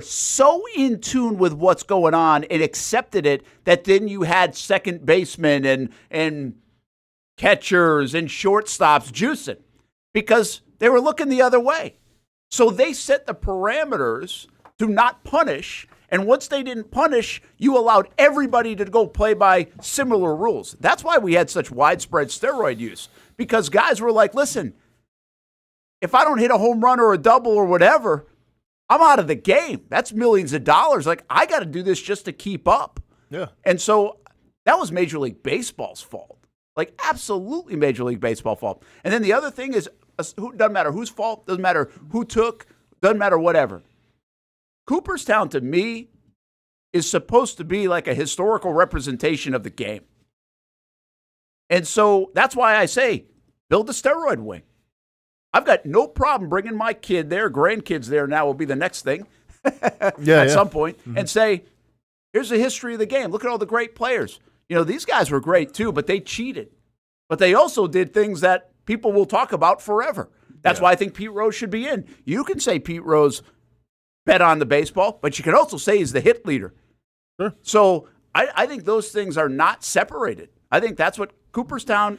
so in tune with what's going on and accepted it that then you had second basemen and catchers and shortstops juicing because they were looking the other way. So they set the parameters to not punish, and once they didn't punish, you allowed everybody to go play by similar rules. That's why we had such widespread steroid use, because guys were like, listen, if I don't hit a home run or a double or whatever, I'm out of the game. That's millions of dollars. Like, I got to do this just to keep up. Yeah. And so that was Major League Baseball's fault. Like, absolutely Major League Baseball fault. And then the other thing is, doesn't matter whose fault, doesn't matter who took, doesn't matter whatever. Cooperstown, to me, is supposed to be like a historical representation of the game. And so that's why I say, build a steroid wing. I've got no problem bringing my kid there, grandkids there now will be the next thing at some point, and say, here's the history of the game. Look at all the great players. You know, these guys were great too, but they cheated. But they also did things that people will talk about forever. That's why I think Pete Rose should be in. You can say Pete Rose bet on the baseball, but you can also say he's the hit leader. Sure. So I think those things are not separated. I think that's what Cooperstown,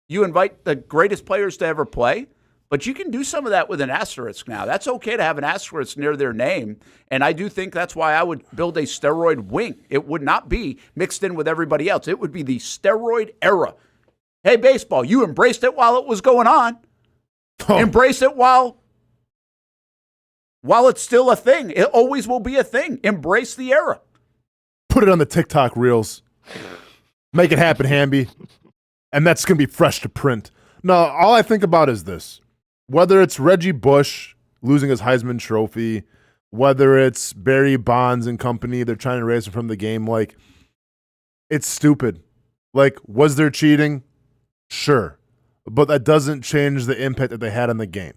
you invite the greatest players to ever play, but you can do some of that with an asterisk now. That's okay to have an asterisk near their name, and I do think that's why I would build a steroid wing. It would not be mixed in with everybody else. It would be the steroid era. Hey, baseball, you embraced it while it was going on. Embrace it while it's still a thing. It always will be a thing. Embrace the era. Put it on the TikTok reels. Make it happen, Hamby. And that's going to be fresh to print. No, all I think about is this. Whether it's Reggie Bush losing his Heisman Trophy, whether it's Barry Bonds and company, they're trying to erase him from the game, like, it's stupid. Like, was there cheating? Sure. But that doesn't change the impact that they had on the game.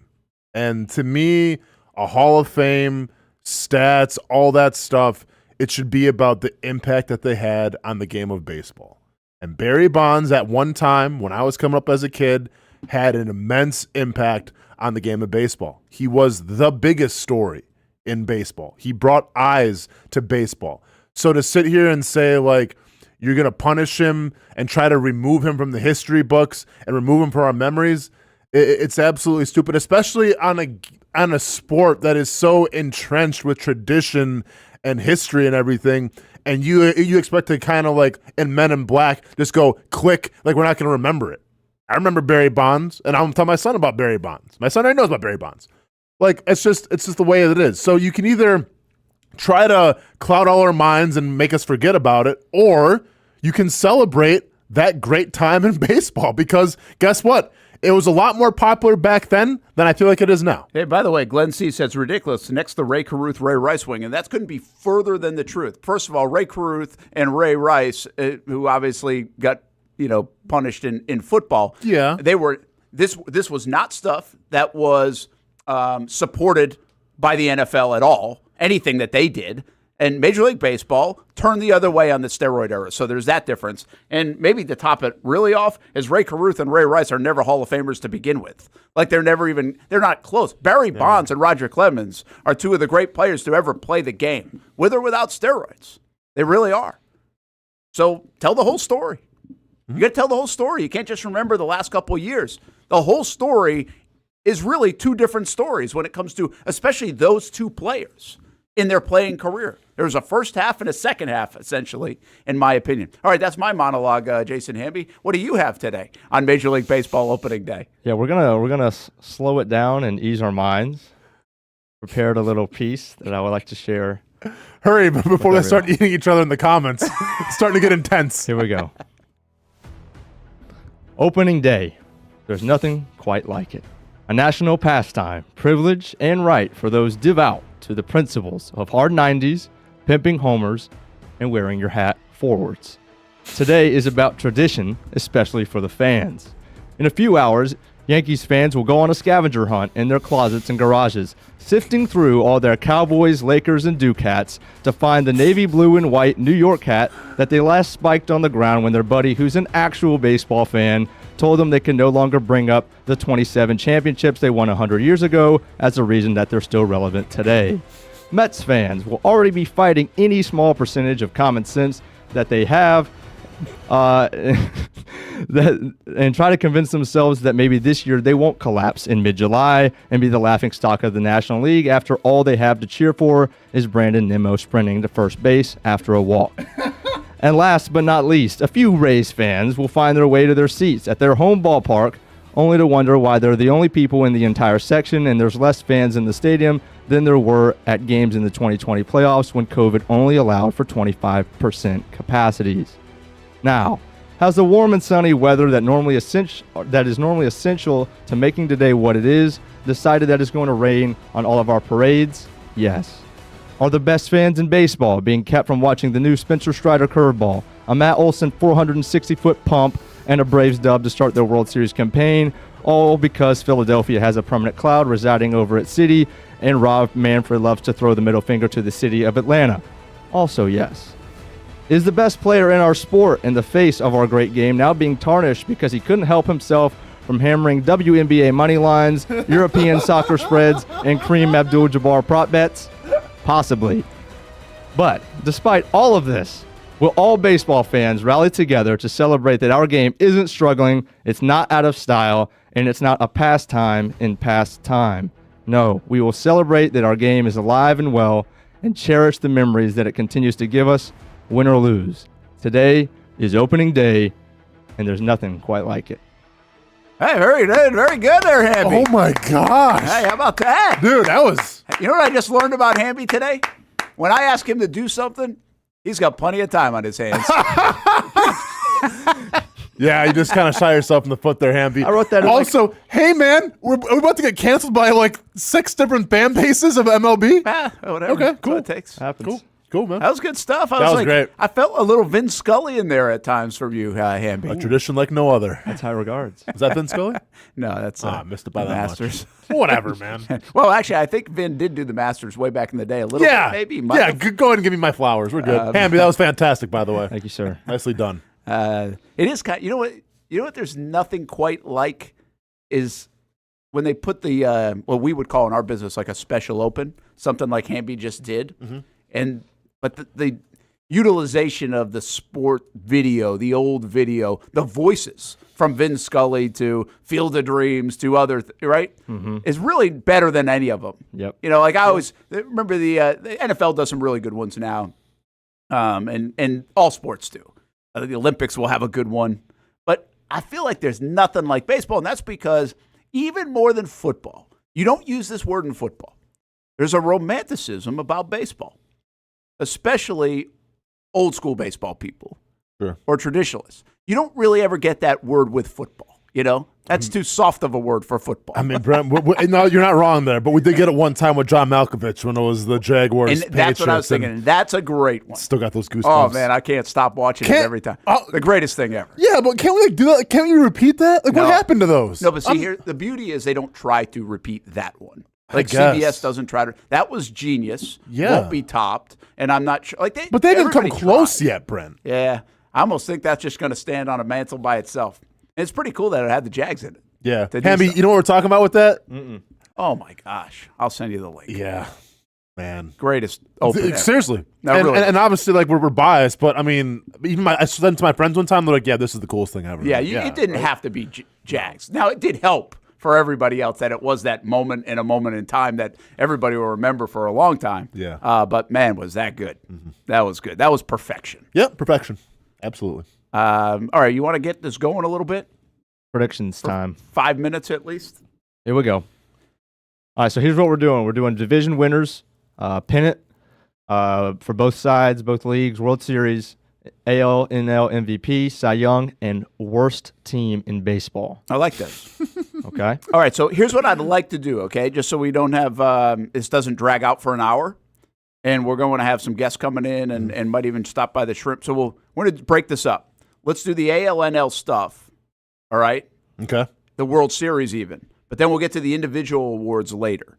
And to me, a Hall of Fame, stats, all that stuff, it should be about the impact that they had on the game of baseball. And Barry Bonds, at one time, when I was coming up as a kid, had an immense impact on the game of baseball. He was the biggest story in baseball. He brought eyes to baseball. So to sit here and say, like, you're going to punish him and try to remove him from the history books and remove him from our memories, it's absolutely stupid, especially on a sport that is so entrenched with tradition and history and everything. And you expect to kind of like in Men in Black just go click, like we're not going to remember it. I remember Barry Bonds, and I'm telling my son about Barry Bonds. My son already knows about Barry Bonds. Like, it's just the way it is. So you can either try to cloud all our minds and make us forget about it, or you can celebrate that great time in baseball, because guess what? it was a lot more popular back then than I feel like it is now. Hey, by the way, Glenn C. says ridiculous. Next to Ray Caruth, Ray Rice wing, and that couldn't be further than the truth. First of all, Ray Caruth and Ray Rice, who obviously got punished in football. Yeah, they were. This was not stuff that was supported by the NFL at all. Anything that they did. And Major League Baseball turned the other way on the steroid era. So there's that difference. And maybe to top it really off is Ray Caruth and Ray Rice are never Hall of Famers to begin with. Like they're not close. Barry Bonds and Roger Clemens are two of the great players to ever play the game, with or without steroids. They really are. So tell the whole story. You got to tell the whole story. You can't just remember the last couple of years. The whole story is really two different stories when it comes to especially those two players in their playing career. There was a first half and a second half, essentially, in my opinion. All right, that's my monologue, Jason Hamby. What do you have today on Major League Baseball opening day? Yeah, we're gonna slow it down and ease our minds. Prepared a little piece that I would like to share. Hurry, before they start eating each other in the comments. It's starting to get intense. Here we go. Opening day. There's nothing quite like it. A national pastime, privilege, and right for those devout to the principles of hard 90s, pimping homers, and wearing your hat forwards. Today is about tradition, especially for the fans. In a few hours, Yankees fans will go on a scavenger hunt in their closets and garages, sifting through all their Cowboys, Lakers, and Duke hats to find the navy blue and white New York hat that they last spiked on the ground when their buddy, who's an actual baseball fan, told them they can no longer bring up the 27 championships they won 100 years ago as a reason that they're still relevant today. Mets fans will already be fighting any small percentage of common sense that they have and try to convince themselves that maybe this year they won't collapse in mid-July and be the laughingstock of the National League after all they have to cheer for is Brandon Nimmo sprinting to first base after a walk. And last but not least, a few Rays fans will find their way to their seats at their home ballpark, only to wonder why they're the only people in the entire section and there's less fans in the stadium than there were at games in the 2020 playoffs when COVID only allowed for 25% capacities. Now, has the warm and sunny weather that is normally essential to making today what it is decided that it's going to rain on all of our parades? Yes. Are the best fans in baseball being kept from watching the new Spencer Strider curveball, a Matt Olson 460-foot pump, and a Braves dub to start their World Series campaign, all because Philadelphia has a permanent cloud residing over its city, and Rob Manfred loves to throw the middle finger to the city of Atlanta? Also yes. Is the best player in our sport in the face of our great game now being tarnished because he couldn't help himself from hammering WNBA money lines, European soccer spreads, and Kareem Abdul-Jabbar prop bets? Possibly. But despite all of this, will all baseball fans rally together to celebrate that our game isn't struggling, it's not out of style, and it's not a pastime in past time? No, we will celebrate that our game is alive and well and cherish the memories that it continues to give us, win or lose. Today is opening day, and there's nothing quite like it. Hey, very good there, Hamby. Oh, my gosh. Hey, how about that? Dude, that was... You know what I just learned about Hamby today? When I ask him to do something, he's got plenty of time on his hands. Yeah, you just kind of shot yourself in the foot there, Hamby. I wrote that. Also, hey, man, we're about to get canceled by like 6 different fan bases of MLB. Whatever. Okay, cool. That's what it takes. Happens. Cool, man. That was good stuff. That was great. I felt a little Vin Scully in there at times from you, Hamby. A tradition like no other. That's high regards. Is that Vin Scully? No, that's missed it by the that Masters. Much. Whatever, man. Well, actually, I think Vin did do the Masters way back in the day. A little bit, maybe. Yeah, go ahead and give me my flowers. We're good. Hamby, that was fantastic, by the way. Thank you, sir. Nicely done. It is kind. You know what? There's nothing quite like is when they put the what we would call in our business like a special open, something like Hamby just did, but the utilization of the sport video, the old video, the voices from Vin Scully to Field of Dreams to other, is really better than any of them. Yep. You know, like I always remember the NFL does some really good ones now, and all sports do. The Olympics will have a good one, but I feel like there's nothing like baseball, and that's because even more than football, you don't use this word in football. There's a romanticism about baseball, especially old school baseball people or traditionalists. You don't really ever get that word with football. You know, that's too soft of a word for football. I mean, Brent, no, you're not wrong there, but we did get it one time with John Malkovich when it was the Jaguars. And that's what I was thinking. And that's a great one. Still got those goosebumps. Oh, man, I can't stop watching it every time. The greatest thing ever. Yeah, but can't we do that? Can't you repeat that? Like, what happened to those? No, but see, here, the beauty is they don't try to repeat that one. Like guess. CBS doesn't try to. That was genius. Yeah. Won't be topped. And I'm not sure. But they didn't come close yet, Brent. Yeah. I almost think that's just going to stand on a mantle by itself. And it's pretty cool that it had the Jags in it. Yeah. Hamby, you know what we're talking about with that? Oh, my gosh. I'll send you the link. Yeah. Man. Greatest open Seriously. No, and, really. and obviously, like, we're biased, but I mean, even I said to my friends one time, they're like, yeah, this is the coolest thing ever. Yeah, it didn't have to be Jags. Now, it did help for everybody else that it was that moment in a moment in time that everybody will remember for a long time. Yeah. But, man, was that good. That was good. That was perfection. Yep, perfection. Absolutely. All right, you want to get this going a little bit? Predictions time. 5 minutes at least? Here we go. All right, so here's what we're doing. We're doing division winners, pennant for both sides, both leagues, World Series, AL, NL MVP, Cy Young, and worst team in baseball. I like this. Okay. All right, so here's what I'd like to do, okay, just so we don't have this doesn't drag out for an hour. And we're going to have some guests coming in and might even stop by the shrimp. So we're going to break this up. Let's do the AL/NL stuff, all right? Okay. The World Series even. But then we'll get to the individual awards later.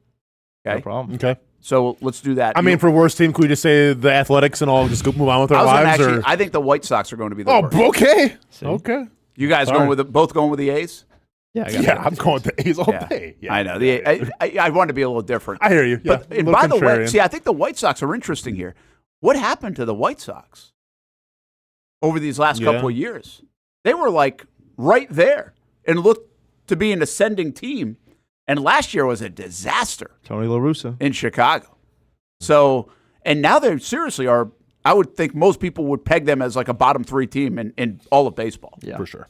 Okay? No problem. Okay. So let's do that. I mean, for worst team, could we just say the Athletics and all just go move on with our lives? I think the White Sox are going to be the worst. Okay. See? Okay. You guys both going with the A's? Yeah, I'm going with the A's all day. Yeah. I know. I want to be a little different. I hear you. Yeah, But, and by the way, see, I think the White Sox are interesting here. What happened to the White Sox over these last couple of years? They were like right there and looked to be an ascending team. And last year was a disaster. Tony La Russa. In Chicago. So, and now they seriously are, I would think most people would peg them as like a bottom 3 team in all of baseball. Yeah. For sure.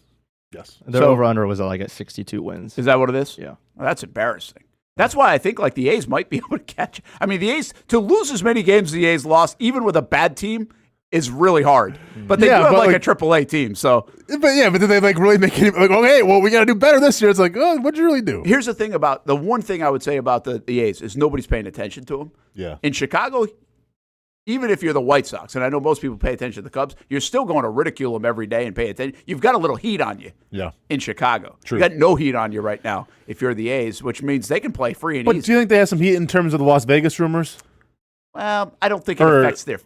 Yes. Their over-under was like at 62 wins. Is that what it is? Yeah. Well, that's embarrassing. That's why I think like the A's might be able to catch. I mean, the A's, to lose as many games as the A's lost, even with a bad team, is really hard. But they do have like a AAA team, so. But did they like really make it like, okay, well, we got to do better this year? It's like, oh, what'd you really do? Here's the thing about, the one thing I would say about the A's is nobody's paying attention to them. Yeah. In Chicago, even if you're the White Sox, and I know most people pay attention to the Cubs, you're still going to ridicule them every day and pay attention. You've got a little heat on you in Chicago. True. You've got no heat on you right now if you're the A's, which means they can play free and But easy. do you think they have some heat in terms of the Las Vegas rumors? Well, I don't think it affects their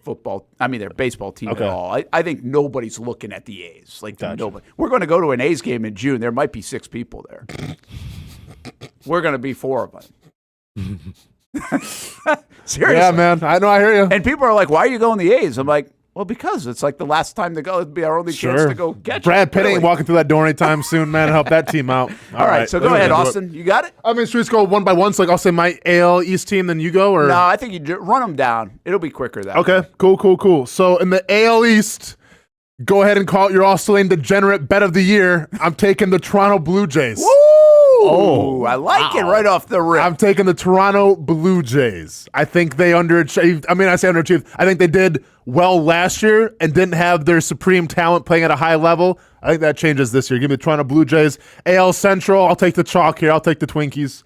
baseball team at Okay. all. I think nobody's looking at the A's. Like, nobody. We're going to go to an A's game in June. There might be 6 people there. We're going to be 4 of them. Seriously. Yeah, man. I know. I hear you. And people are like, why are you going the A's? I'm like, well, because it's like the last time to go. It'd be our only chance to go catch Brad Pitt really. ain't walking through that door anytime soon, man. Help that team out. All right, so go ahead, Austin. You got it? I mean, should we just go one by one? So, like, I'll say my AL East team, then you go? Or No, I think you run them down. It'll be quicker that way. Okay, cool. So, in the AL East, go ahead and call it your Austen Lane Degenerate Bet of the Year. I'm taking the Toronto Blue Jays. Woo! Oh, I like it right off the rip. I'm taking the Toronto Blue Jays. I think they underachieved. I mean, I say underachieved. I think they did well last year and didn't have their supreme talent playing at a high level. I think that changes this year. Give me the Toronto Blue Jays. AL Central, I'll take the chalk here. I'll take the Twinkies.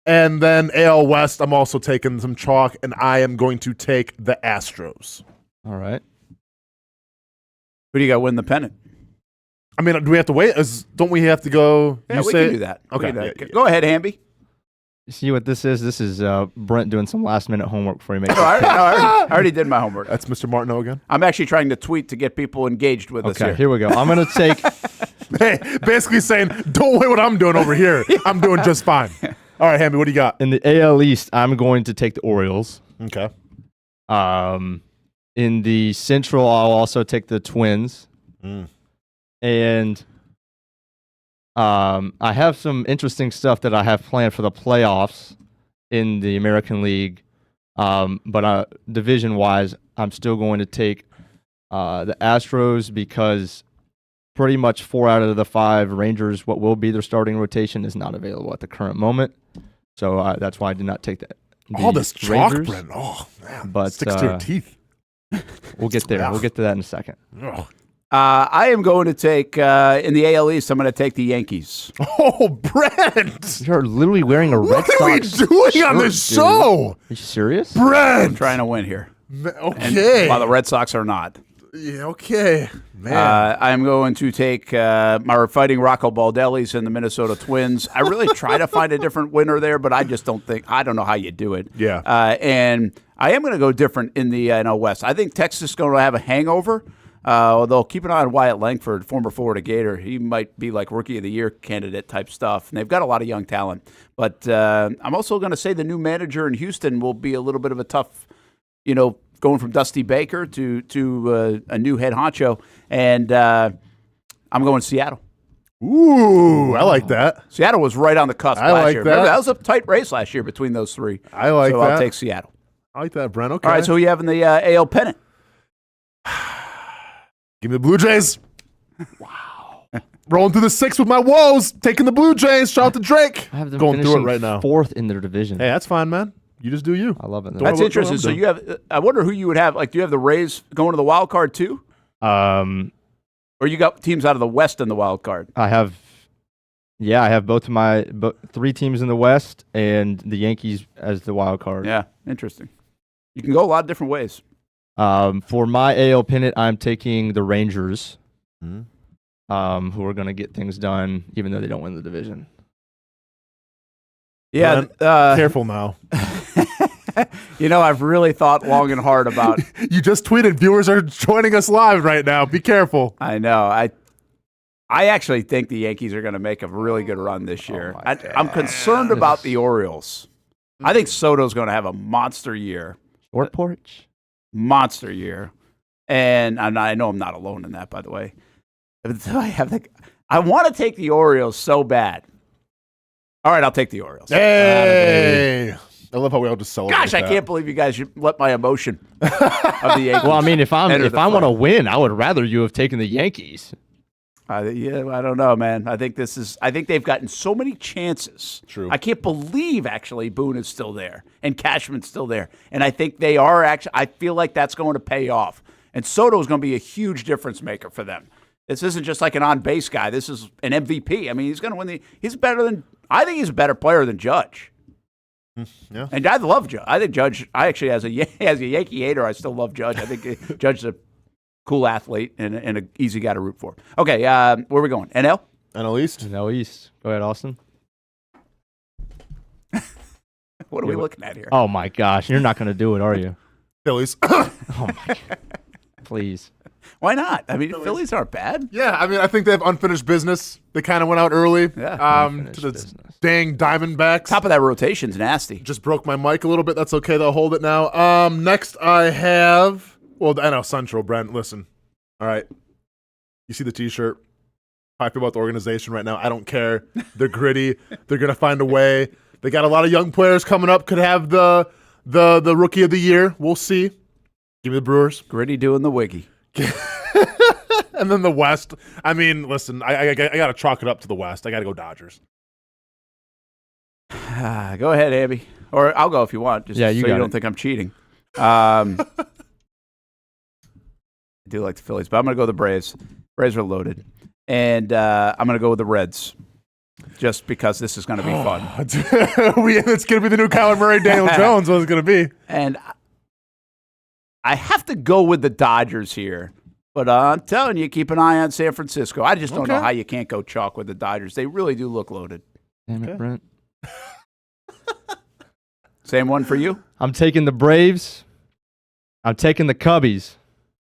And then AL West, I'm also taking some chalk, and I am going to take the Astros. All right. Who do you got win the pennant? I mean, do we have to wait? Don't we have to go? Yeah, we can do that. Okay. Go ahead, Hamby. You see what this is? This is Brent doing some last-minute homework before he makes I already did my homework. That's Mr. Martineau again? I'm actually trying to tweet to get people engaged with us Okay, here we go. I'm going to take... Hey, basically saying, don't wait what I'm doing over here. I'm doing just fine. All right, Hamby, what do you got? In the AL East, I'm going to take the Orioles. Okay. In the Central, I'll also take the Twins. And I have some interesting stuff that I have planned for the playoffs in the American League. But division-wise, I'm still going to take the Astros because pretty much 4 out of the 5 Rangers, what will be their starting rotation, is not available at the current moment. So that's why I did not take that. All this chalk, Rangers, Brent. Oh, man. but Sticks to your teeth. We'll get there. We'll get to that in a second. Oh. I am going to take, in the AL East, I'm going to take the Yankees. Oh, Brent! You're literally wearing a Red Sox What are we doing on this show? Are you serious? Brent! I'm trying to win here. Okay. And while the Red Sox are not. Yeah, okay. Man. I'm going to take my fighting Rocco Baldellis and the Minnesota Twins. I really try to find a different winner there, but I just don't know how you do it. Yeah. And I am going to go different in the NL West. I think Texas is going to have a hangover. Although keep an eye on Wyatt Langford, former Florida Gator. He might be like Rookie of the Year candidate type stuff. And they've got a lot of young talent. But I'm also going to say the new manager in Houston will be a little bit of a tough, going from Dusty Baker to a new head honcho. And I'm going Seattle. Ooh, I like that. Seattle was right on the cusp last like year. that. Remember, that was a tight race last year between those three. I like so that. I'll take Seattle. I like that, Brent. Okay. All right, so who you have in the AL pennant? Give me the Blue Jays. Wow. Rolling through the six with my woes. Taking the Blue Jays. Shout out to Drake. I have them going through it finishing right now. 4th in their division. Hey, that's fine, man. You just do you. I love it. That's interesting. So you have. I wonder who you would have. Like, do you have the Rays going to the wild card too? Or you got teams out of the West in the wild card? I have both of my 3 teams in the West and the Yankees as the wild card. Yeah, interesting. You can go a lot of different ways. For my AL pennant, I'm taking the Rangers, who are going to get things done even though they don't win the division. Yeah, careful now. I've really thought long and hard about. You just tweeted viewers are joining us live right now. Be careful. I know. I actually think the Yankees are going to make a really good run this year. I'm concerned about the Orioles. I think Soto's going to have a monster year. Short porch. Monster year. And I know I'm not alone in that, by the way. I want to take the Orioles so bad. All right, I'll take the Orioles. Hey! I love how we all just celebrate. Gosh, I can't believe you guys should let my emotion of the Yankees. Well, I mean, if I want to win, I would rather you have taken the Yankees. I don't know, man. I think they've gotten so many chances. True. I can't believe actually Boone is still there and Cashman's still there, and I think they are actually. I feel like that's going to pay off, and Soto is going to be a huge difference maker for them. This isn't just like an on base guy. This is an MVP. I mean, he's going to win He's better than. I think he's a better player than Judge. Yeah. And I love Judge. I think Judge. I actually, as a Yankee hater, I still love Judge. I think Judge is a cool athlete and an easy guy to root for. Okay, where are we going? NL? NL East. NL East. Go ahead, Austin. What are we looking at here? Oh my gosh, you're not going to do it, are you? Phillies. Oh my God. Please. Why not? I mean, Phillies aren't bad. Yeah, I mean, I think they have unfinished business. They kind of went out early. Yeah. To the dang Diamondbacks. Top of that rotation's nasty. Just broke my mic a little bit. That's okay. They'll hold it now. Next I have, the NL Central, Brent. Listen. All right. You see the T-shirt. How I feel about the organization right now. I don't care. They're gritty. They're going to find a way. They got a lot of young players coming up. Could have the Rookie of the Year. We'll see. Give me the Brewers. Gritty doing the wiggy. And then the West. I mean, listen, I got to chalk it up to the West. I got to go Dodgers. Go ahead, Abby. Or I'll go if you want. Just so you don't think I'm cheating. I do like the Phillies, but I'm going to go the Braves. Braves are loaded. And I'm going to go with the Reds. Just because this is going to be fun. It's going to be the new Kyler Murray, Daniel Jones. What it's going to be. And I have to go with the Dodgers here. But I'm telling you, keep an eye on San Francisco. I just don't know how you can't go chalk with the Dodgers. They really do look loaded. Damn it, Brent. Same one for you? I'm taking the Braves. I'm taking the Cubbies.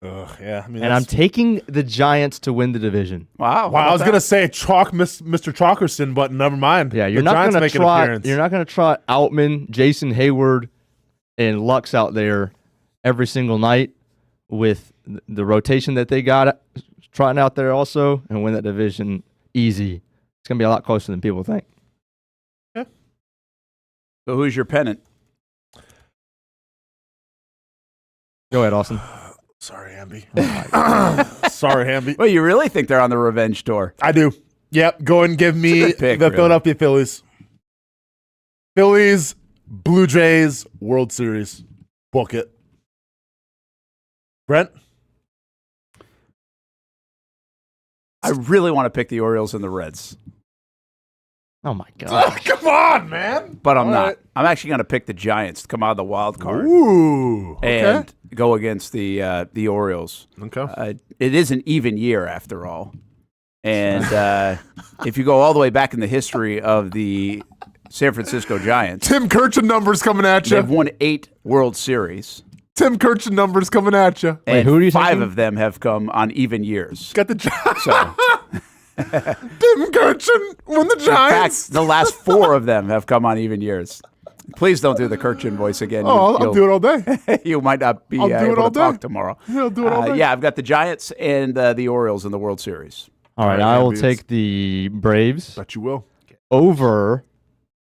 Yeah. I mean, and I'm taking the Giants to win the division. Wow. I was going to say chalk Mr. Chalkerson, but never mind. Yeah, you're not going to trot Outman, Jason Hayward, and Lux out there every single night with the rotation that they got trotting out there also and win that division easy. It's going to be a lot closer than people think. Yeah. So who's your pennant? Go ahead, Austin. Sorry, Hamby. Sorry, Hamby. Well, you really think they're on the revenge tour? I do. Yep. Go and give me pick, the really. Philadelphia Phillies. Phillies, Blue Jays, World Series. Book it. Brent? I really want to pick the Orioles and the Reds. Oh, my God. Come on, man. But I'm All not. right. I'm actually going to pick the Giants to come out of the wild card. Ooh. Okay. And go against the Orioles. Okay. It is an even year after all. And if you go all the way back in the history of the San Francisco Giants, Tim Kirchin numbers coming at you. they've won 8 World Series. Tim Kirchin numbers coming at you. And who are you 5 taking? of them have come on even years. Got the Giants. So, Tim Kirchin won the in Giants. fact, the last 4 of them have come on even years. Please don't do the Kirchin voice again. I'll do it all day. You might not be I'll do it able all to talk day. tomorrow. Yeah, I'll do it all day. Yeah, I've got the Giants and the Orioles in the World Series. All right, All right, I will Hamby, take the Braves Bet you will. over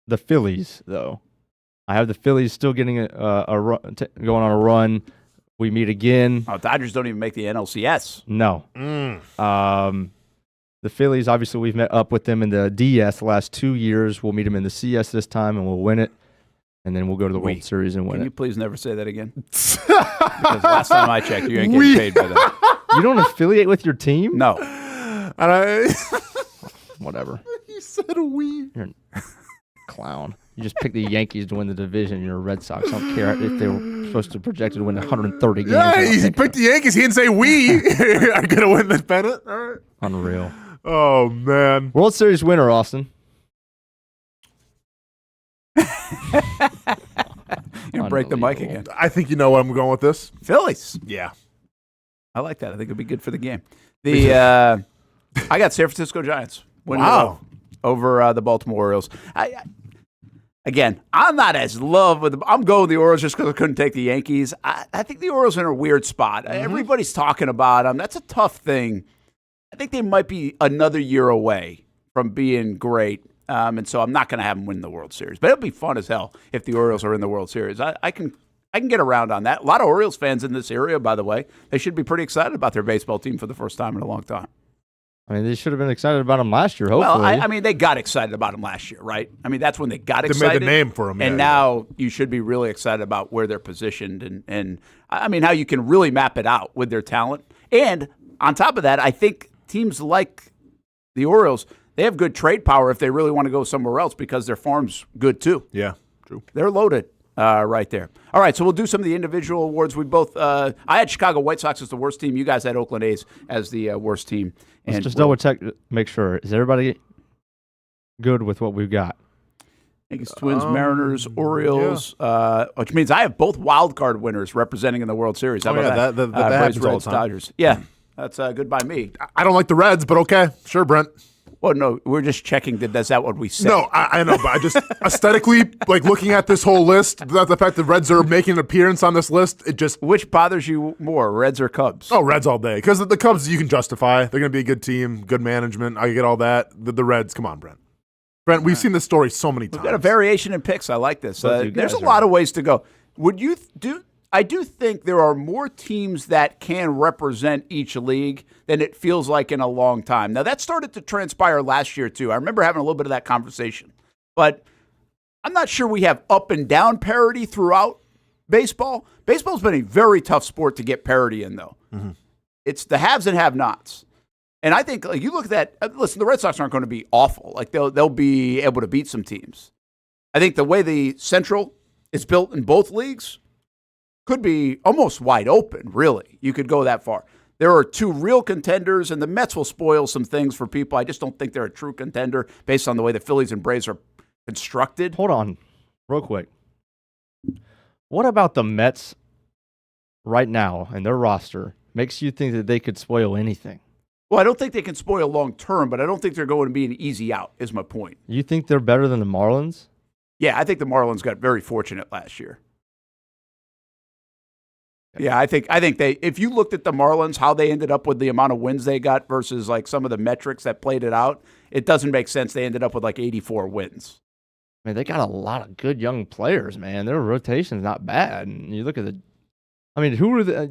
the Phillies, though. I have the Phillies still getting a run, going on a run. We meet again. Oh, Dodgers don't even make the NLCS. No. The Phillies, obviously, we've met up with them in the DS the last 2 years. We'll meet them in the CS this time, and we'll win it. And then we'll go to the World Series and win Can it. you please never say that again? Because last time I checked, you ain't getting paid by that. You don't affiliate with your team? No. Whatever. You said we. You're a clown. You just picked the Yankees to win the division. You're a Red Sox. I don't care if they were supposed to project to win 130 games. Yeah, he picked the Yankees. He didn't say we are going to win this pennant. All right. Unreal. Oh, man. World Series winner, Austin. You break the mic again. I think you know where I'm going with this. Phillies. Yeah. I like that. I think it'd be good for the game. I got San Francisco Giants. Wow. Over the Baltimore Orioles. Again, I'm not as in love with I'm going with the Orioles just because I couldn't take the Yankees. I think the Orioles are in a weird spot. Everybody's talking about them. That's a tough thing. I think they might be another year away from being great. And so I'm not going to have them win the World Series. But it'll be fun as hell if the Orioles are in the World Series. I can get around on that. A lot of Orioles fans in this area, by the way. They should be pretty excited about their baseball team for the first time in a long time. I mean, they should have been excited about them last year, hopefully. Well, I mean, they got excited about him last year, right? I mean, that's when they got excited. They made the name for him. And now you should be really excited about where they're positioned and I mean, how you can really map it out with their talent. And on top of that, I think teams like the Orioles, they have good trade power if they really want to go somewhere else because their farm's good too. Yeah, true. They're loaded right there. All right, so we'll do some of the individual awards. We both, I had Chicago White Sox as the worst team. You guys had Oakland A's as the worst team. Let's just double check, make sure. Is everybody good with what we've got? I think it's Twins, Mariners, Orioles, which means I have both wild card winners representing in the World Series. How about that? That Braves, happens all Reds, the time. Dodgers. Yeah, that's good by me. I don't like the Reds, but okay. Sure, Brent. Well, no, we're just checking. Is that what we said? No, I know, but I just aesthetically, like looking at this whole list, the fact that Reds are making an appearance on this list, it just... Which bothers you more, Reds or Cubs? Oh, Reds all day. Because the Cubs, you can justify. They're going to be a good team, good management. I get all that. The Reds, come on, Brent. Brent, we've seen this story so many times. We've got a variation in picks. I like this. Both you There's a guys lot of ways to go. Would you do? I do think there are more teams that can represent each league than it feels like in a long time. Now, that started to transpire last year, too. I remember having a little bit of that conversation. But I'm not sure we have up and down parity throughout baseball. Baseball's been a very tough sport to get parity in, though. Mm-hmm. It's the haves and have-nots. And I think, like, you look at that, listen, the Red Sox aren't going to be awful. Like, they'll be able to beat some teams. I think the way the Central is built in both leagues could be almost wide open, really. You could go that far. There are 2 real contenders, and the Mets will spoil some things for people. I just don't think they're a true contender based on the way the Phillies and Braves are constructed. Hold on, real quick. What about the Mets right now and their roster makes you think that they could spoil anything? Well, I don't think they can spoil long term, but I don't think they're going to be an easy out, is my point. You think they're better than the Marlins? Yeah, I think the Marlins got very fortunate last year. Yeah, I think they. If you looked at the Marlins, how they ended up with the amount of wins they got versus like some of the metrics that played it out, it doesn't make sense. They ended up with like 84 wins. I mean, they got a lot of good young players, man. Their rotation's not bad. And you look at I mean, who were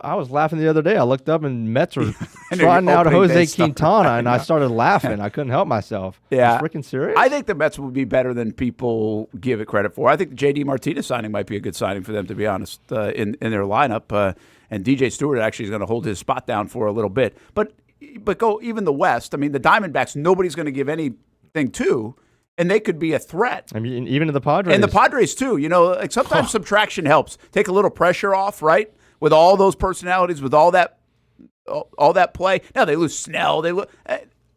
I was laughing the other day. I looked up and Mets were trying out Jose Quintana, and I started laughing. I couldn't help myself. Yeah. Freaking serious? I think the Mets would be better than people give it credit for. I think the J.D. Martinez signing might be a good signing for them, to be honest, in their lineup. And DJ Stewart actually is going to hold his spot down for a little bit. But but go even the West. I mean, the Diamondbacks, nobody's going to give anything to, and they could be a threat. I mean, even to the Padres. And the Padres, too. You know, like sometimes subtraction helps. Take a little pressure off, right? With all those personalities, with all that play. Now, they lose Snell.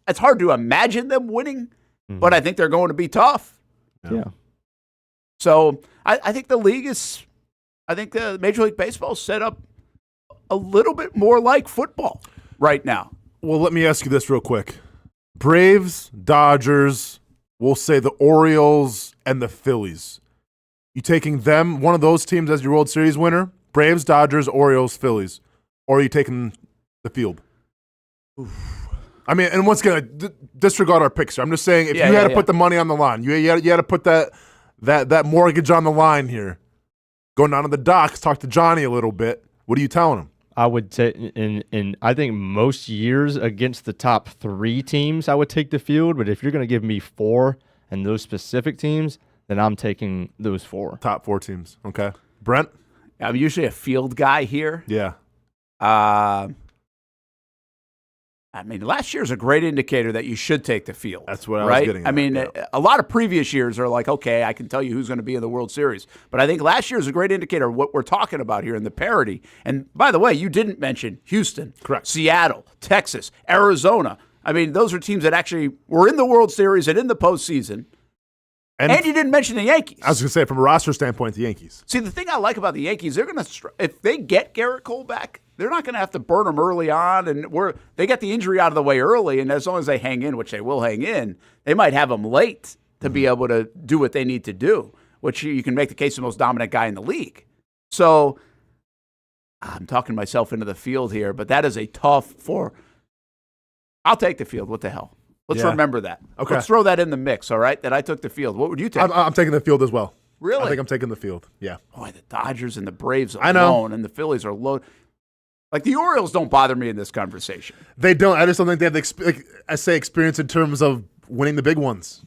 It's hard to imagine them winning, but I think they're going to be tough. Yeah. So I think the league I think the Major League Baseball is set up a little bit more like football right now. Well, let me ask you this real quick. Braves, Dodgers, we'll say the Orioles, and the Phillies. You taking them, one of those teams, as your World Series winner? Braves, Dodgers, Orioles, Phillies. Or are you taking the field? Oof. I mean, and once again, disregard our picks here. I'm just saying, if you had to put the money on the line, you had to put that mortgage on the line here. Going down to the docks, talk to Johnny a little bit. What are you telling him? I would take, in I think most years against the top 3 teams, I would take the field. But if you're going to give me 4 and those specific teams, then I'm taking those 4. Top 4 teams. Okay. Brent? I'm usually a field guy here. Yeah. I mean, last year's a great indicator that you should take the field. That's what I was getting at. I mean, a lot of previous years are like, okay, I can tell you who's going to be in the World Series. But I think last year's a great indicator of what we're talking about here in the parity. And by the way, you didn't mention Houston, correct? Seattle, Texas, Arizona. I mean, those are teams that actually were in the World Series and in the postseason. And you didn't mention the Yankees. I was going to say, from a roster standpoint, the Yankees. See, the thing I like about the Yankees, they're going to, if they get Garrett Cole back, they're not going to have to burn him early on. And they get the injury out of the way early, and as long as they hang in, which they will hang in, they might have him late to be able to do what they need to do, which you can make the case the most dominant guy in the league. So I'm talking myself into the field here, but that is a tough 4. I'll take the field. What the hell? Let's remember that. Okay. Let's throw that in the mix, all right, that I took the field. What would you take? I'm taking the field as well. Really? I think I'm taking the field, yeah. Boy, the Dodgers and the Braves I know. alone and the Phillies are low. Like, the Orioles don't bother me in this conversation. They don't. I just don't think they have the experience in terms of winning the big ones.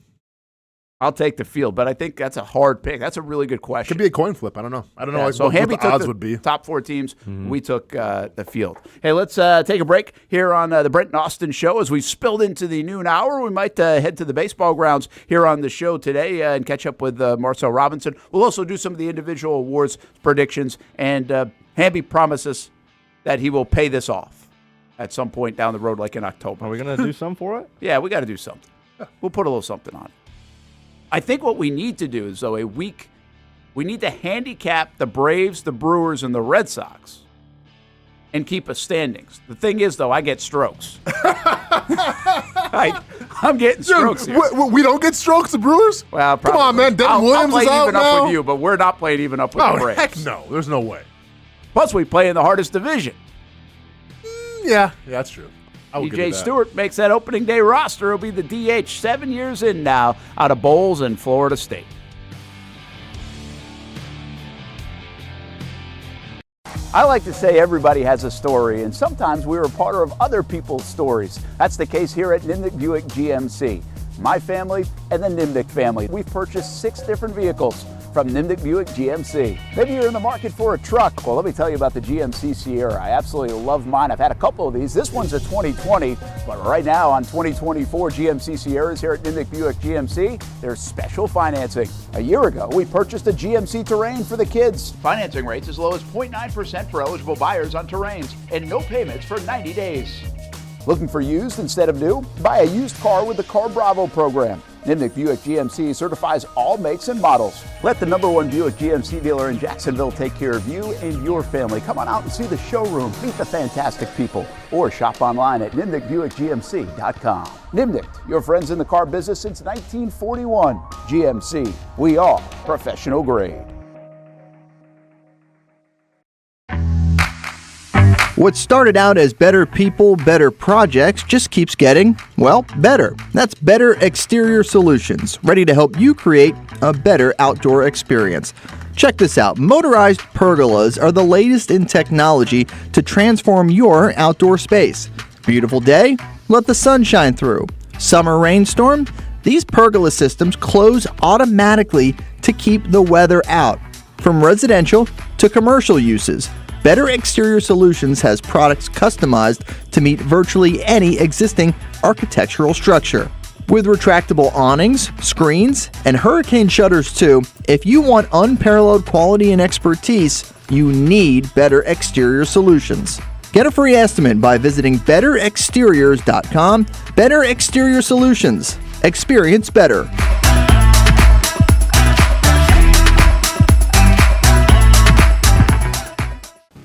I'll take the field, but I think that's a hard pick. That's a really good question. Could be a coin flip. I don't know. I don't know so what Hamby the odds would be. Top 4 teams. We took the field. Hey, let's take a break here on the Brent and Austin Show. As we spilled into the noon hour, we might head to the baseball grounds here on the show today and catch up with Marcel Robinson. We'll also do some of the individual awards predictions, and Hamby promises that he will pay this off at some point down the road, like in October. Are we going to do something for it? Yeah, we got to do something. We'll put a little something on it. I think what we need to do is, though, we need to handicap the Braves, the Brewers, and the Red Sox and keep us standings. The thing is, though, I get strokes. I'm getting strokes here. We don't get strokes, the Brewers? Well, probably. Come on, man. Devin Williams is out I'll play even now. up with you, but we're not playing even up with the Braves. Heck no. There's no way. Plus, we play in the hardest division. Yeah, that's true. DJ Stewart makes that opening day roster. He'll be the DH 7 years in now out of Bowles and Florida State. I like to say everybody has a story, and sometimes we are a part of other people's stories. That's the case here at Nimnicht Buick GMC. My family and the Nimnicht family. We've purchased 6 different vehicles from Nimnicht Buick GMC. Maybe you're in the market for a truck. Well, let me tell you about the GMC Sierra. I absolutely love mine. I've had a couple of these. This one's a 2020, but right now on 2024 GMC Sierras here at Nimnicht Buick GMC, there's special financing. A year ago, we purchased a GMC Terrain for the kids. Financing rates as low as 0.9% for eligible buyers on Terrains and no payments for 90 days. Looking for used instead of new? Buy a used car with the Car Bravo program. Nimnicht Buick GMC certifies all makes and models. Let the #1 Buick GMC dealer in Jacksonville take care of you and your family. Come on out and see the showroom, meet the fantastic people, or shop online at nimnichtbuickgmc.com. Nimnicht, your friends in the car business since 1941. GMC, we are professional grade. What started out as better people, better projects just keeps getting, well, better. That's Better Exterior Solutions, ready to help you create a better outdoor experience. Check this out. Motorized pergolas are the latest in technology to transform your outdoor space. Beautiful day? Let the sun shine through. Summer rainstorm? These pergola systems close automatically to keep the weather out. From residential to commercial uses, Better Exterior Solutions has products customized to meet virtually any existing architectural structure. With retractable awnings, screens, and hurricane shutters too, if you want unparalleled quality and expertise, you need Better Exterior Solutions. Get a free estimate by visiting betterexteriors.com. Better Exterior Solutions. Experience better.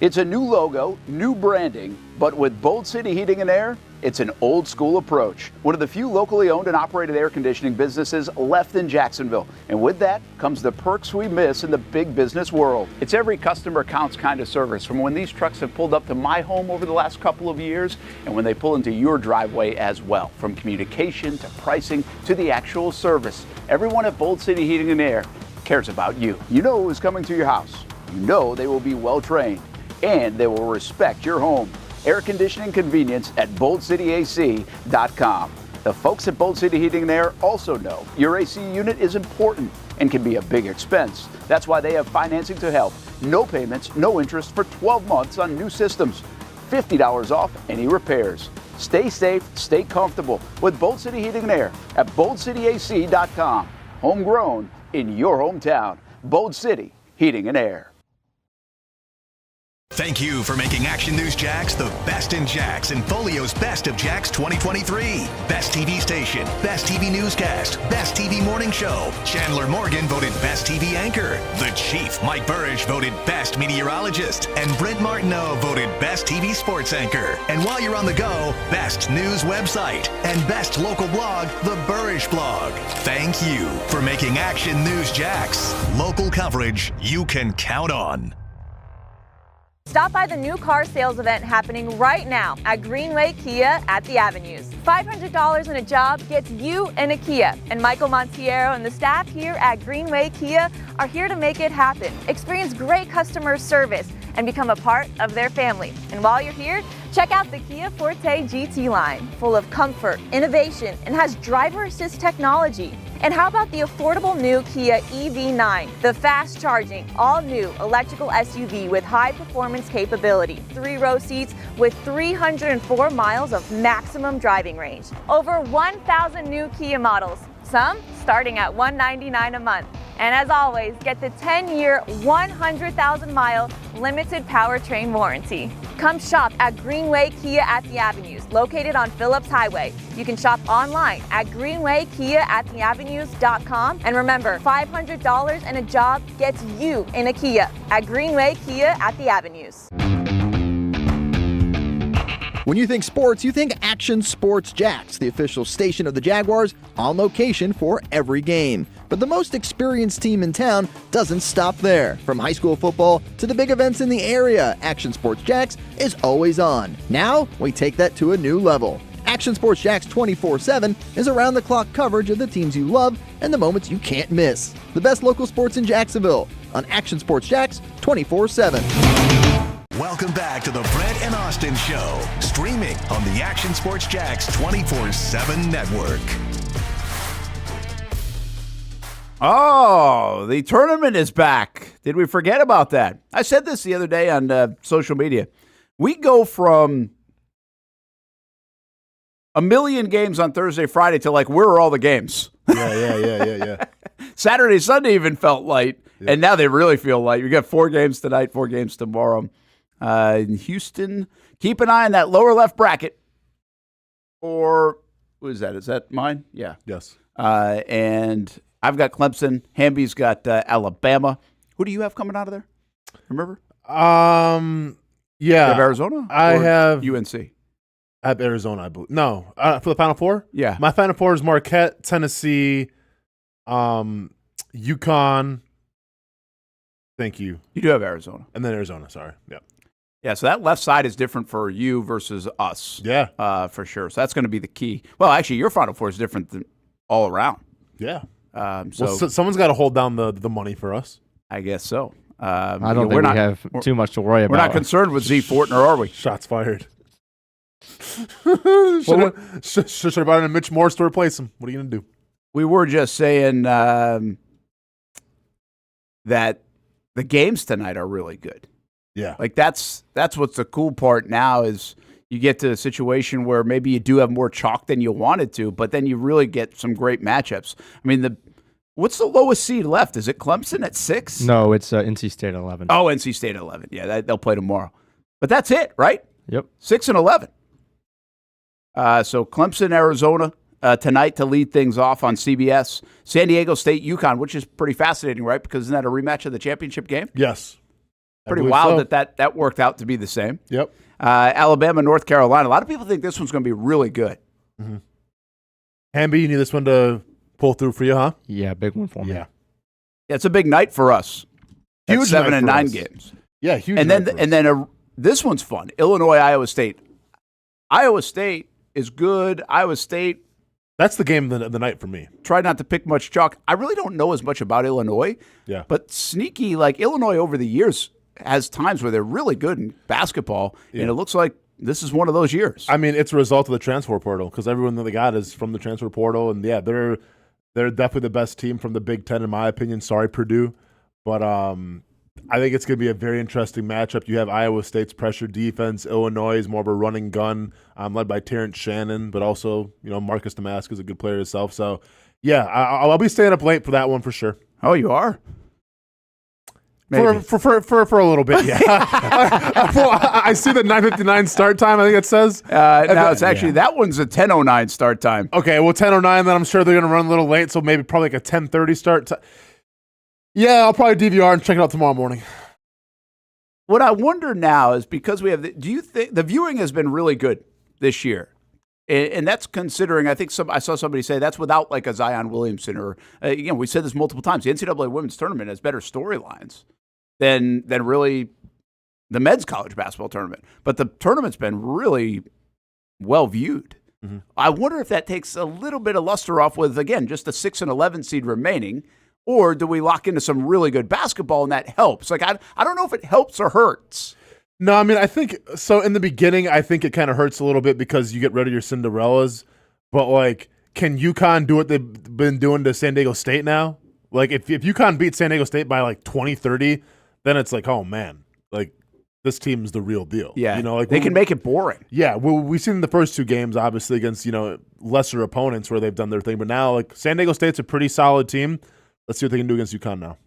It's a new logo, new branding, but with Bold City Heating and Air, it's an old school approach. One of the few locally owned and operated air conditioning businesses left in Jacksonville. And with that comes the perks we miss in the big business world. It's every customer counts kind of service, from when these trucks have pulled up to my home over the last couple of years and when they pull into your driveway as well. From communication to pricing to the actual service, everyone at Bold City Heating and Air cares about you. You know who's coming to your house. You know they will be well trained. And they will respect your home. Air conditioning convenience at boldcityac.com. The folks at Bold City Heating and Air also know your AC unit is important and can be a big expense. That's why they have financing to help. No payments, no interest for 12 months on new systems. $50 off any repairs. Stay safe, stay comfortable with Bold City Heating and Air at boldcityac.com. Homegrown in your hometown. Bold City Heating and Air. Thank you for making Action News Jax the best in Jax and Folio's Best of Jax 2023. Best TV station, best TV newscast, best TV morning show. Chandler Morgan voted best TV anchor. The Chief, Mike Burrish, voted best meteorologist. And Brent Martineau voted best TV sports anchor. And while you're on the go, best news website and best local blog, the Burrish blog. Thank you for making Action News Jax local coverage you can count on. Stop by the new car sales event happening right now at Greenway Kia at the Avenues. $500 in a job gets you in a Kia. And Michael Montiero and the staff here at Greenway Kia are here to make it happen. Experience great customer service and become a part of their family. And while you're here, check out the Kia Forte GT line, full of comfort, innovation, and has driver assist technology. And how about the affordable new Kia EV9, the fast-charging, all-new electrical SUV with high-performance capability, 3-row seats with 304 miles of maximum driving range. Over 1,000 new Kia models, some starting at $199 a month. And as always, get the 10-year, 100,000-mile limited powertrain warranty. Come shop at Greenway Kia at the Avenues, located on Phillips Highway. You can shop online at greenwaykiaattheavenues.com. And remember, $500 and a job gets you in a Kia at Greenway Kia at the Avenues. When you think sports, you think Action Sports Jax, the official station of the Jaguars, on location for every game. But the most experienced team in town doesn't stop there. From high school football to the big events in the area, Action Sports Jax is always on. Now, we take that to a new level. Action Sports Jax 24/7 is around-the-clock coverage of the teams you love and the moments you can't miss. The best local sports in Jacksonville on Action Sports Jax 24/7. Welcome back to the Brent and Austin Show, streaming on the Action Sports Jax 24/7 network. Oh, the tournament is back. Did we forget about that? I said this the other day on social media. We go from a million games on Thursday, Friday to like, where are all the games? Yeah. Saturday, Sunday even felt light, and now they really feel light. We got 4 games tonight, 4 games tomorrow. In Houston, keep an eye on that lower left bracket. Or, who is that? Is that mine? Yeah. Yes. And I've got Clemson. Hamby's got Alabama. Who do you have coming out of there? Remember? Yeah. You have Arizona? I have UNC. I have Arizona, I believe. No, for the Final Four? Yeah. My Final Four is Marquette, Tennessee, UConn. Thank you. You do have Arizona. And then Arizona, sorry. Yeah. Yeah, so that left side is different for you versus us. Yeah. For sure. So that's going to be the key. Well, actually, your Final Four is different than all around. Yeah. So someone's got to hold down the money for us. I guess so. I don't think we have too much to worry about. We're not concerned with Z Fortner, are we? Shots fired. Should have brought in Mitch Morse to replace him. What are you going to do? We were just saying that the games tonight are really good. Yeah. Like that's what's the cool part now is you get to a situation where maybe you do have more chalk than you wanted to, but then you really get some great matchups. I mean, what's the lowest seed left? Is it Clemson at 6? No, it's NC State at 11. Oh, NC State at 11. Yeah, they'll play tomorrow. But that's it, right? Yep. 6 and 11. So Clemson, Arizona tonight to lead things off on CBS. San Diego State, UConn, which is pretty fascinating, right? Because isn't that a rematch of the championship game? Yes. Pretty wild that worked out to be the same. Yep. Alabama, North Carolina. A lot of people think this one's going to be really good. Mm-hmm. Hamby, you need this one to pull through for you, huh? Yeah, big one for me. Yeah. Yeah, it's a big night for us. Huge 7 and 9 us. games. Yeah, huge. And then this one's fun. Illinois, Iowa State. Iowa State is good. Iowa State. That's the game of the night for me. Try not to pick much chalk. I really don't know as much about Illinois. Yeah. But sneaky, like Illinois over the years has times where they're really good in basketball, and it looks like this is one of those years. I mean, it's a result of the transfer portal because everyone that they got is from the transfer portal, and yeah, they're definitely the best team from the Big Ten in my opinion. Sorry, Purdue, but I think it's going to be a very interesting matchup. You have Iowa State's pressure defense. Illinois is more of a running gun, led by Terrence Shannon, but also Marcus Damask is a good player himself. So yeah, I'll be staying up late for that one for sure. Oh, you are. For a little bit, yeah. I see the 9:59 start time. I think it says. No, it's actually that one's a 10:09 start time. Okay, well 10:09. Then I'm sure they're going to run a little late, so maybe probably like a 10:30 start. Yeah, I'll probably DVR and check it out tomorrow morning. What I wonder now is because we have. Do you think the viewing has been really good this year? And that's considering, I think I saw somebody say that's without like a Zion Williamson or, we said this multiple times. The NCAA Women's Tournament has better storylines than really the men's college basketball tournament. But the tournament's been really well viewed. Mm-hmm. I wonder if that takes a little bit of luster off with, again, just a 6 and 11 seed remaining, or do we lock into some really good basketball and that helps? Like I don't know if it helps or hurts. No, I mean, I think so. In the beginning, I think it kind of hurts a little bit because you get rid of your Cinderellas. But like, can UConn do what they've been doing to San Diego State now? Like, if UConn beats San Diego State by like 20-30, then it's like, oh man, like this team's the real deal. Yeah, like they can make it boring. Yeah, well, we've seen the first 2 games, obviously against lesser opponents where they've done their thing. But now, like San Diego State's a pretty solid team. Let's see what they can do against UConn now.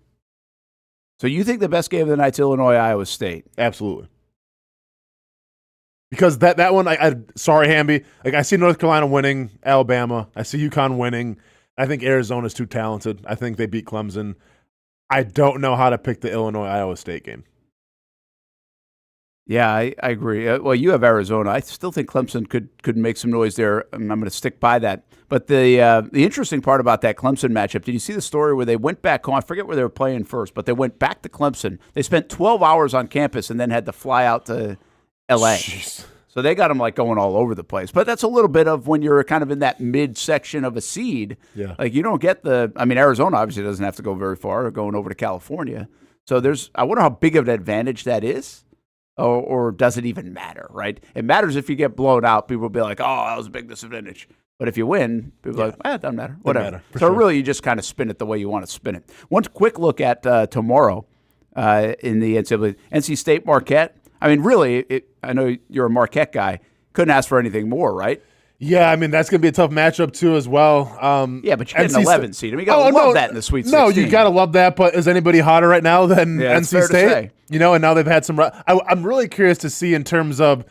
So you think the best game of the night's Illinois, Iowa State? Absolutely. Because that one, sorry, Hamby. Like I see North Carolina winning, Alabama. I see UConn winning. I think Arizona's too talented. I think they beat Clemson. I don't know how to pick the Illinois-Iowa State game. Yeah, I agree. Well, you have Arizona. I still think Clemson could make some noise there, and I'm going to stick by that. But the interesting part about that Clemson matchup, did you see the story where they went back home? I forget where they were playing first, but they went back to Clemson. They spent 12 hours on campus and then had to fly out to L.A. Jeez. So they got them like going all over the place. But that's a little bit of when you're kind of in that mid-section of a seed. Yeah. Like you don't get Arizona obviously doesn't have to go very far or going over to California. So I wonder how big of an advantage that is. Or does it even matter, right? It matters if you get blown out. People will be like, oh, that was a big disadvantage. But if you win, people are like, it doesn't matter. Whatever. So really, you just kind of spin it the way you want to spin it. One quick look at tomorrow in the NCAA. NC State Marquette. I mean, really, I know you're a Marquette guy. Couldn't ask for anything more, right? Yeah, I mean, that's going to be a tough matchup, too, as well. Yeah, but you get an 11 seed. I mean, you got to love that in the Sweet 16. No, you got to love that, but is anybody hotter right now than NC State? And now they've had some I'm really curious to see in terms of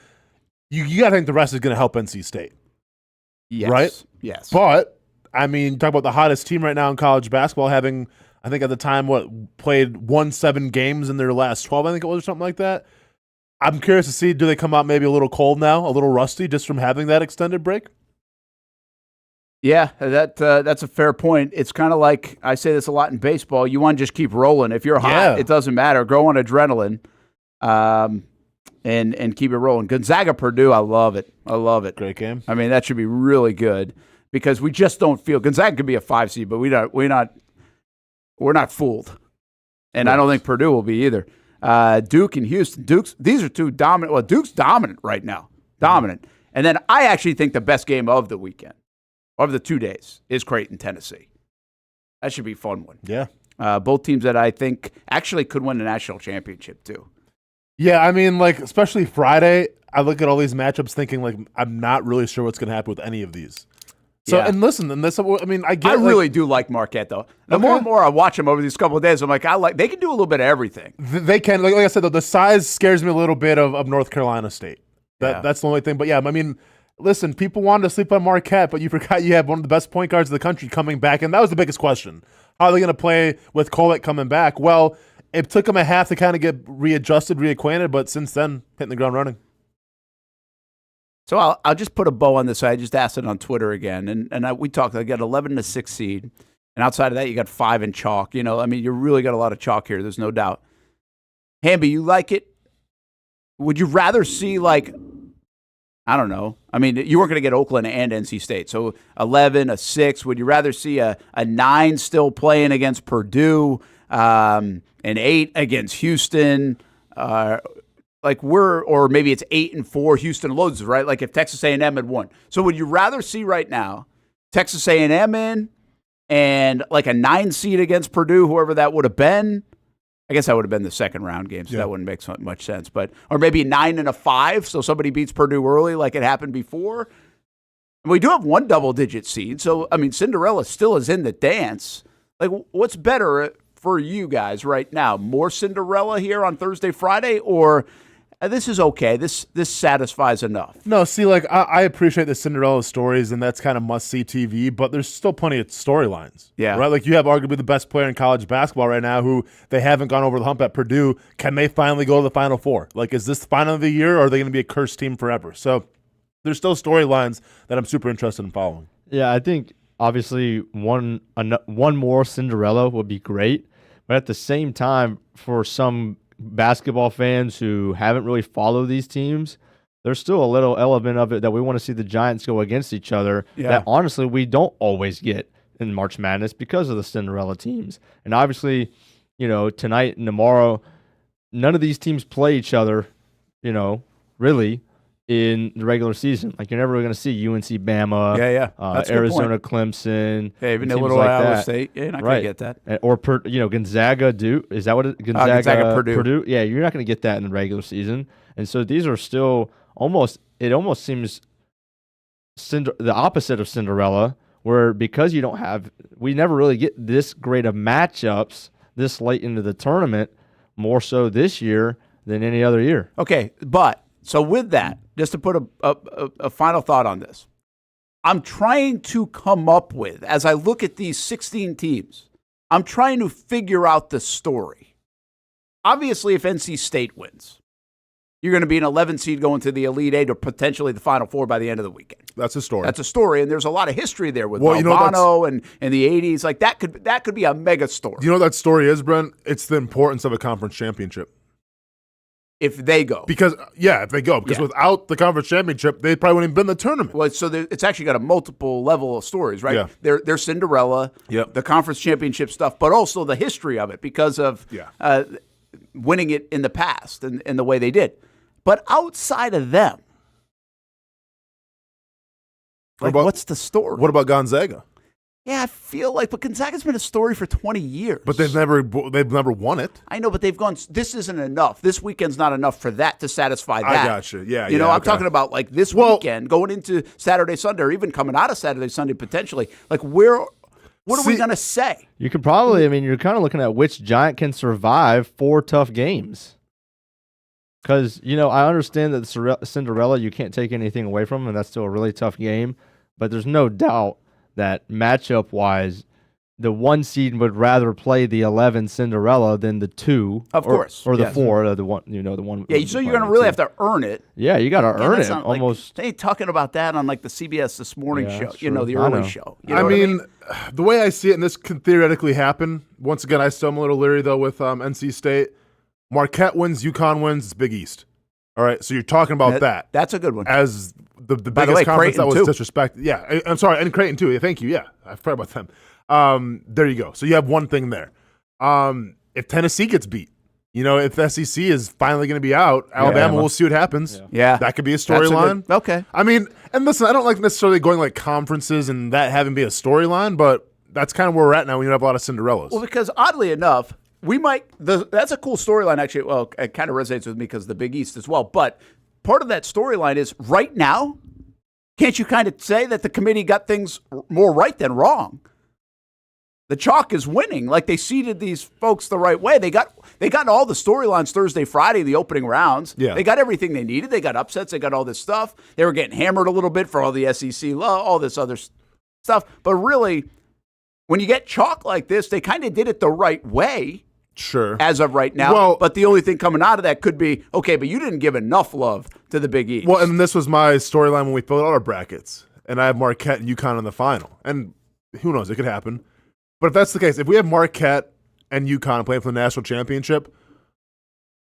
you got to think the rest is going to help NC State. Yes. Right? Yes. But, I mean, talk about the hottest team right now in college basketball having, I think at the time, won 7 games in their last 12, I think it was, or something like that. I'm curious to see, do they come out maybe a little cold now, a little rusty, just from having that extended break? Yeah, that's a fair point. It's kind of like, I say this a lot in baseball, you want to just keep rolling. If you're hot, it doesn't matter. Go on adrenaline and keep it rolling. Gonzaga-Purdue, I love it. Great game. I mean, that should be really good because we just don't feel – Gonzaga could be a 5 seed, but we're not fooled. And I don't think Purdue will be either. Duke and Houston. These are 2 dominant. Well, Duke's dominant right now. Dominant. And then I actually think the best game of the weekend, of the 2 days, is Creighton, Tennessee. That should be a fun one. Yeah. Both teams that I think actually could win the national championship, too. Yeah, I mean, like, especially Friday, I look at all these matchups thinking, like, I'm not really sure what's going to happen with any of these. So, and listen, and this, I mean, I really do like Marquette, though. The more and more I watch them over these couple of days, I'm like, they can do a little bit of everything. They can. Like I said, though, the size scares me a little bit of North Carolina State. That's the only thing. But, yeah, I mean, listen, people wanted to sleep on Marquette, but you forgot you have one of the best point guards in the country coming back, and that was the biggest question. How are they going to play with Kolek coming back? Well, it took them a half to kind of get readjusted, reacquainted, but since then, hitting the ground running. So I'll just put a bow on this. I just asked it on Twitter again, and we talked. I got 11 and a 6 seed, and outside of that, you got 5 in chalk. You know, I mean, you really got a lot of chalk here. There's no doubt. Hamby, you like it? Would you rather see, like, I don't know. I mean, you weren't going to get Oakland and NC State, so 11, a 6. Would you rather see a 9 still playing against Purdue, an 8 against Houston? Or maybe it's 8 and 4. Houston loads, right? Like if Texas A&M had won. So would you rather see right now Texas A&M in and like a 9 seed against Purdue, whoever that would have been? I guess that would have been the second round game, so that wouldn't make so much sense. Or maybe 9 and a 5, so somebody beats Purdue early, like it happened before. And we do have one double-digit seed, so I mean Cinderella still is in the dance. Like, what's better for you guys right now? More Cinderella here on Thursday, Friday, or? This is okay. This satisfies enough. No, see, like, I appreciate the Cinderella stories, and that's kind of must-see TV, but there's still plenty of storylines. Yeah. Right? Like, you have arguably the best player in college basketball right now who they haven't gone over the hump at Purdue. Can they finally go to the Final Four? Like, is this the final of the year, or are they going to be a cursed team forever? So there's still storylines that I'm super interested in following. Yeah, I think, obviously, one more Cinderella would be great, but at the same time, for some basketball fans who haven't really followed these teams, there's still a little element of it that we want to see the Giants go against each other that honestly we don't always get in March Madness because of the Cinderella teams. And obviously, you know, tonight and tomorrow, none of these teams play each other, you know, really in the regular season. Like, you're never really going to see UNC Bama, Arizona Clemson, even a little like Iowa that. State. Yeah, you're not going to get that. Or, you know, Gonzaga, Duke. Is that what it is? Gonzaga, Purdue. Yeah, you're not going to get that in the regular season. And so these are still almost seems the opposite of Cinderella, where because you don't have, we never really get this great of matchups this late into the tournament, more so this year than any other year. Okay, but so with that, just to put a final thought on this, I'm trying to come up with, as I look at these 16 teams, I'm trying to figure out the story. Obviously, if NC State wins, you're going to be an 11 seed going to the Elite Eight or potentially the Final Four by the end of the weekend. That's a story. That's a story, and there's a lot of history there with Albano and in the 80s. Like that could be a mega story. You know what that story is, Brent? It's the importance of a conference championship. If they go. Because without the conference championship, they probably wouldn't have been in the tournament. Well, so it's actually got a multiple level of stories, right? Yeah. They're Cinderella, the conference championship stuff, but also the history of it because of winning it in the past and the way they did. But outside of them, what's the story? What about Gonzaga? Yeah, I feel like, but Gonzaga's been a story for 20 years. But they've never won it. I know, but they've gone. This isn't enough. This weekend's not enough for that to satisfy that. I got you. Yeah, you know, I'm talking about like this weekend, going into Saturday, Sunday, or even coming out of Saturday, Sunday potentially. Like what are we gonna say? You could probably. I mean, you're kind of looking at which Giant can survive 4 tough games. Because, you know, I understand that Cinderella, you can't take anything away from them, and that's still a really tough game. But there's no doubt that matchup-wise, the 1 seed would rather play the 11 Cinderella than the 2. Of course. Or the 4, the 1, you know, the 1. Yeah, so you're going to really have to earn it. Yeah, you got to earn it. Almost. They ain't talking about that on like the CBS This Morning show, you know, the early show. You know I mean, the way I see it, and this could theoretically happen, once again, I still am a little leery, though, with NC State. Marquette wins, UConn wins, it's Big East. All right, so you're talking about that. That's a good one. As the biggest conference that was disrespected. Yeah, I'm sorry, and Creighton too. Thank you. Yeah, I forgot about them. There you go. So you have one thing there. If Tennessee gets beat, you know, if the SEC is finally going to be out, Alabama, we'll see what happens. Yeah. That could be a storyline. Okay. I mean, and listen, I don't like necessarily going like conferences and that having be a storyline, but that's kind of where we're at now when you have a lot of Cinderellas. Well, because oddly enough, that's a cool storyline, actually. Well, it kind of resonates with me because of the Big East as well. But part of that storyline is right now, can't you kind of say that the committee got things more right than wrong? The chalk is winning. Like, they seeded these folks the right way. They got all the storylines Thursday, Friday, the opening rounds. Yeah. They got everything they needed. They got upsets. They got all this stuff. They were getting hammered a little bit for all the SEC law, all this other stuff. But really, when you get chalk like this, they kind of did it the right way. Sure. As of right now. Well, but the only thing coming out of that could be, okay, but you didn't give enough love to the Big East. Well, and this was my storyline when we filled out our brackets. And I have Marquette and UConn in the final. And who knows, it could happen. But if that's the case, if we have Marquette and UConn playing for the national championship,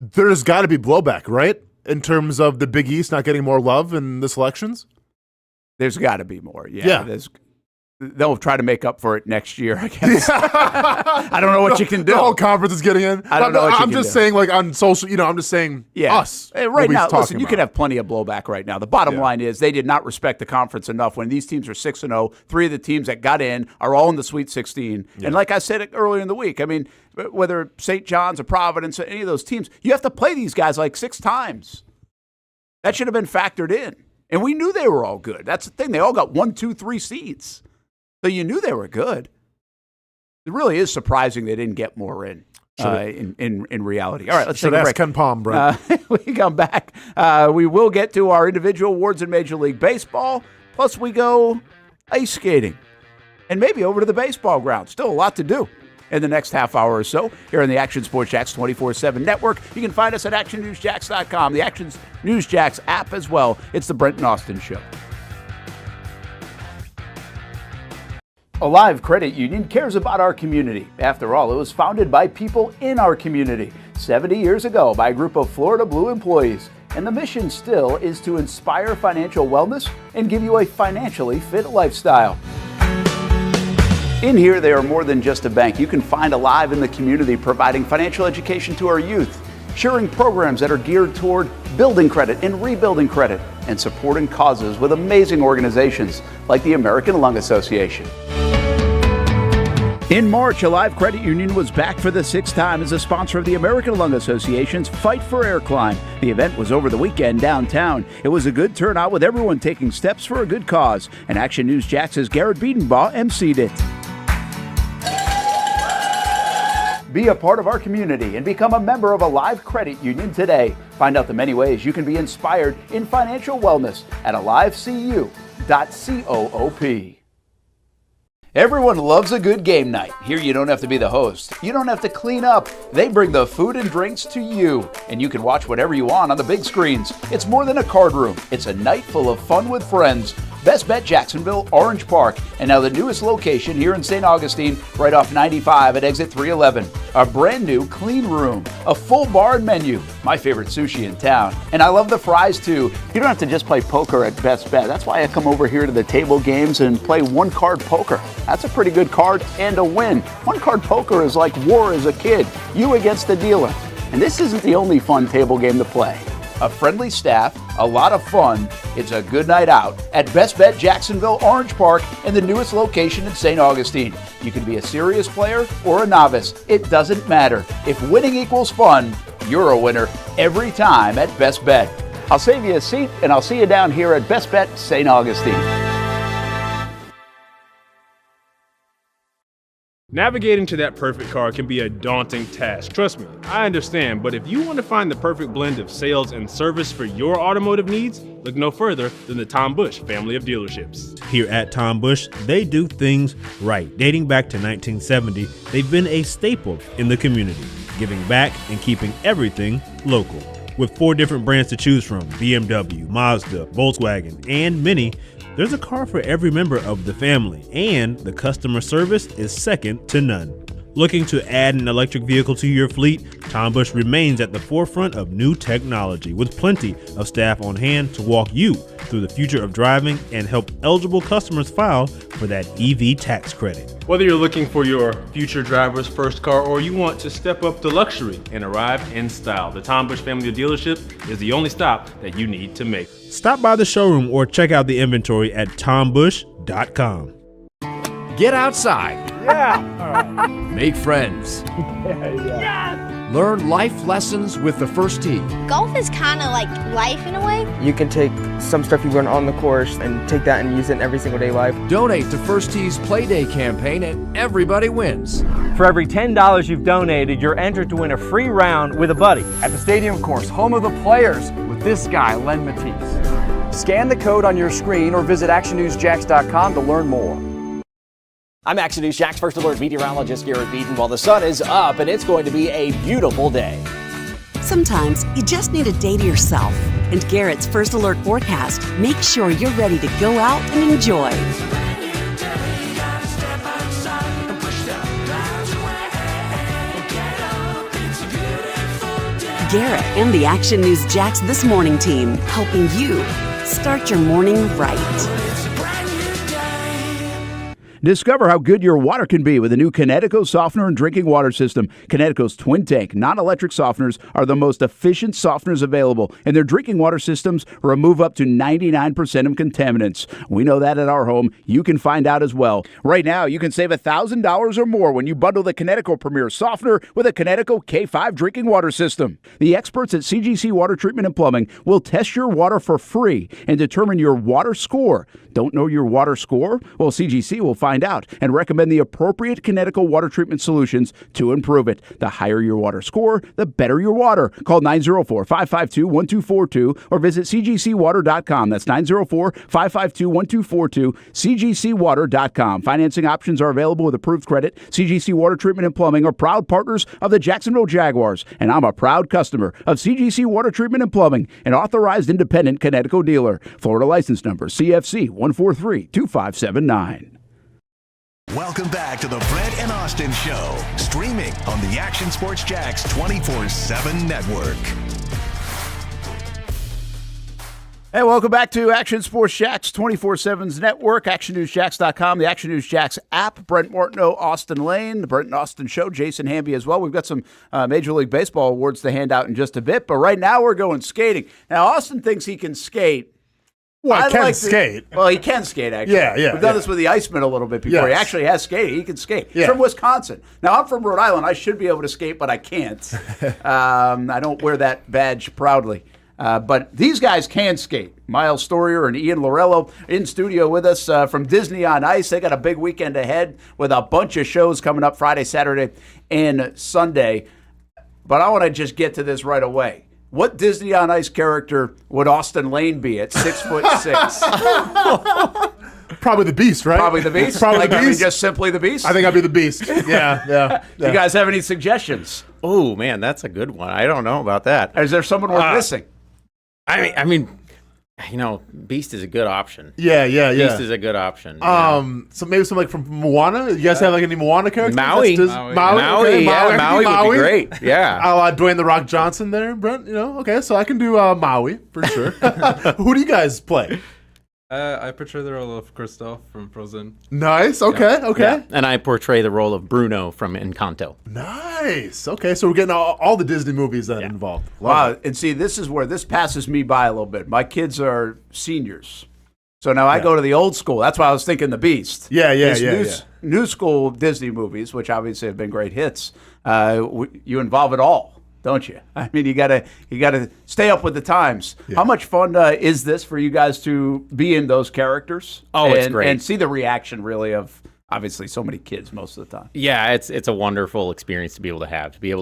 there's got to be blowback, right? In terms of the Big East not getting more love in the selections? There's got to be more, yeah. They'll try to make up for it next year, I guess. I don't know what you can do. The whole conference is getting in. I don't know what you I'm can just do. saying, like, on social, I'm just saying us. Right now, listen, you about. can have plenty of blowback right now. The bottom line is they did not respect the conference enough when these teams are 6-0. 3 of the teams that got in are all in the Sweet 16. Yeah. And like I said earlier in the week, I mean, whether St. John's or Providence or any of those teams, you have to play these guys like 6 times. That should have been factored in. And we knew they were all good. That's the thing. They all got 1, 2, 3 seeds. So you knew they were good. It really is surprising they didn't get more in reality. All right, let's take a break. Ken Palm, bro. We come back. We will get to our individual awards in Major League Baseball. Plus, we go ice skating and maybe over to the baseball ground. Still a lot to do in the next half hour or so here on the Action Sports Jacks 24/7 network. You can find us at actionnewsjacks.com, the Action News Jacks app as well. It's the Brent and Austen Show. Alive Credit Union cares about our community. After all, it was founded by people in our community 70 years ago by a group of Florida Blue employees. And the mission still is to inspire financial wellness and give you a financially fit lifestyle. In here, they are more than just a bank. You can find Alive in the community, providing financial education to our youth, sharing programs that are geared toward building credit and rebuilding credit, and supporting causes with amazing organizations like the American Lung Association. In March, Alive Credit Union was back for the 6th time as a sponsor of the American Lung Association's Fight for Air Climb. The event was over the weekend downtown. It was a good turnout with everyone taking steps for a good cause. And Action News Jax's Garrett Biedenbaugh emceed it. Be a part of our community and become a member of Alive Credit Union today. Find out the many ways you can be inspired in financial wellness at alivecu.coop. Everyone loves a good game night. Here you don't have to be the host. You don't have to clean up. They bring the food and drinks to you, and you can watch whatever you want on the big screens. It's more than a card room. It's a night full of fun with friends. Best Bet Jacksonville, Orange Park, and now the newest location here in St. Augustine, right off 95 at exit 311. A brand new clean room, a full bar and menu, my favorite sushi in town. And I love the fries too. You don't have to just play poker at Best Bet. That's why I come over here to the table games and play one-card poker. That's a pretty good card and a win. One-card poker is like war as a kid, you against the dealer. And this isn't the only fun table game to play. A friendly staff, a lot of fun. It's a good night out at Best Bet Jacksonville, Orange Park, and the newest location in St. Augustine. You can be a serious player or a novice. It doesn't matter. If winning equals fun, you're a winner every time at Best Bet. I'll save you a seat, and I'll see you down here at Best Bet St. Augustine. Navigating to that perfect car can be a daunting task. Trust me, I understand, but if you want to find the perfect blend of sales and service for your automotive needs, look no further than the Tom Bush family of dealerships. Here at Tom Bush, they do things right. Dating back to 1970, they've been a staple in the community, giving back and keeping everything local. With 4 different brands to choose from, BMW, Mazda, Volkswagen, and Mini, there's a car for every member of the family, and the customer service is second to none. Looking to add an electric vehicle to your fleet? Tom Bush remains at the forefront of new technology with plenty of staff on hand to walk you through the future of driving and help eligible customers file for that EV tax credit. Whether you're looking for your future driver's first car or you want to step up to luxury and arrive in style, the Tom Bush family of dealership is the only stop that you need to make. Stop by the showroom or check out the inventory at tombush.com. Get outside, Make friends. Learn life lessons with the first tee. Golf is kind of like life in a way. You can take some stuff you learn on the course and take that and use it in every single day life. Donate to First Tee's Playday campaign and everybody wins. For every $10 you've donated, you're entered to win a free round with a buddy. At the stadium course, home of the players, with this guy, Len Matisse. Scan the code on your screen or visit actionnewsjax.com to learn more. I'm Action News Jack's first alert meteorologist Garrett Beaton. While the sun is up and it's going to be a beautiful day. Sometimes you just need a day to yourself. And Garrett's First Alert forecast makes sure you're ready to go out and enjoy. Garrett and the Action News Jax This Morning team, helping you start your morning right. Discover how good your water can be with a new Connecticut softener and drinking water system. Connecticut's twin tank non-electric softeners are the most efficient softeners available, and their drinking water systems remove up to 99% of contaminants. We know that at our home. You can find out as well. Right now, you can save $1,000 or more when you bundle the Connecticut Premier Softener with a Connecticut K5 drinking water system. The experts at CGC Water Treatment and Plumbing will test your water for free and determine your water score. Don't know your water score? Well, CGC will find out and recommend the appropriate Connecticut water treatment solutions to improve it. The higher your water score, the better your water. Call 904-552-1242 or visit cgcwater.com. That's 904-552-1242, cgcwater.com. Financing options are available with approved credit. CGC Water Treatment and Plumbing are proud partners of the Jacksonville Jaguars, and I'm a proud customer of CGC Water Treatment and Plumbing, an authorized independent Connecticut dealer. Florida license number CFC 1432579. Welcome back to the Brent and Austin Show, streaming on the Action Sports Jax 24/7 network. Hey, welcome back to Action Sports Jax 24/7's network, actionnewsjax.com, the Action News Jax app. Brent Martineau, Austen Lane, the Brent and Austin Show, Jason Hamby as well. We've got some Major League Baseball awards to hand out in just a bit, but right now we're going skating. Now, Austin thinks he can skate. Well, he can skate. Well, he can skate, actually. Yeah. We've done this with the Iceman a little bit before. He Yes. actually has skated. He can skate. Yeah. From Wisconsin. Now, I'm from Rhode Island. I should be able to skate, but I can't. I don't wear that badge proudly. But these guys can skate. Miles Storier and Ian Lorello in studio with us from Disney on Ice. They got a big weekend ahead with a bunch of shows coming up Friday, Saturday, and Sunday. But I want to just get to this right away. What Disney on Ice character would Austen Lane be at 6'6"? Probably the Beast, right? Probably the Beast? Probably like, the Beast. I mean, just simply the Beast? I think I'd be the Beast. Yeah. Do you guys have any suggestions? Oh, man, that's a good one. I don't know about that. Is there someone we're missing? I mean, you know, Beast is a good option. Yeah. Beast is a good option. So maybe something like from Moana. You guys have like any Moana characters? Maui. Okay. Maui would be great. Yeah. I'll Dwayne The Rock Johnson there, Brent. You know, okay, so I can do Maui for sure. Who do you guys play? I portray the role of Kristoff from Frozen. Nice. Okay. Yeah. And I portray the role of Bruno from Encanto. Nice. Okay, so we're getting all the Disney movies that involved. Wow. And see, this is where this passes me by a little bit. My kids are seniors. So now I go to the old school. That's why I was thinking The Beast. Yeah. New school Disney movies, which obviously have been great hits. You involve it all, don't you? I mean, you gotta stay up with the times. Yeah. How much fun is this for you guys to be in those characters? Oh, it's great. And see the reaction really of obviously so many kids most of the time. Yeah, it's a wonderful experience to be able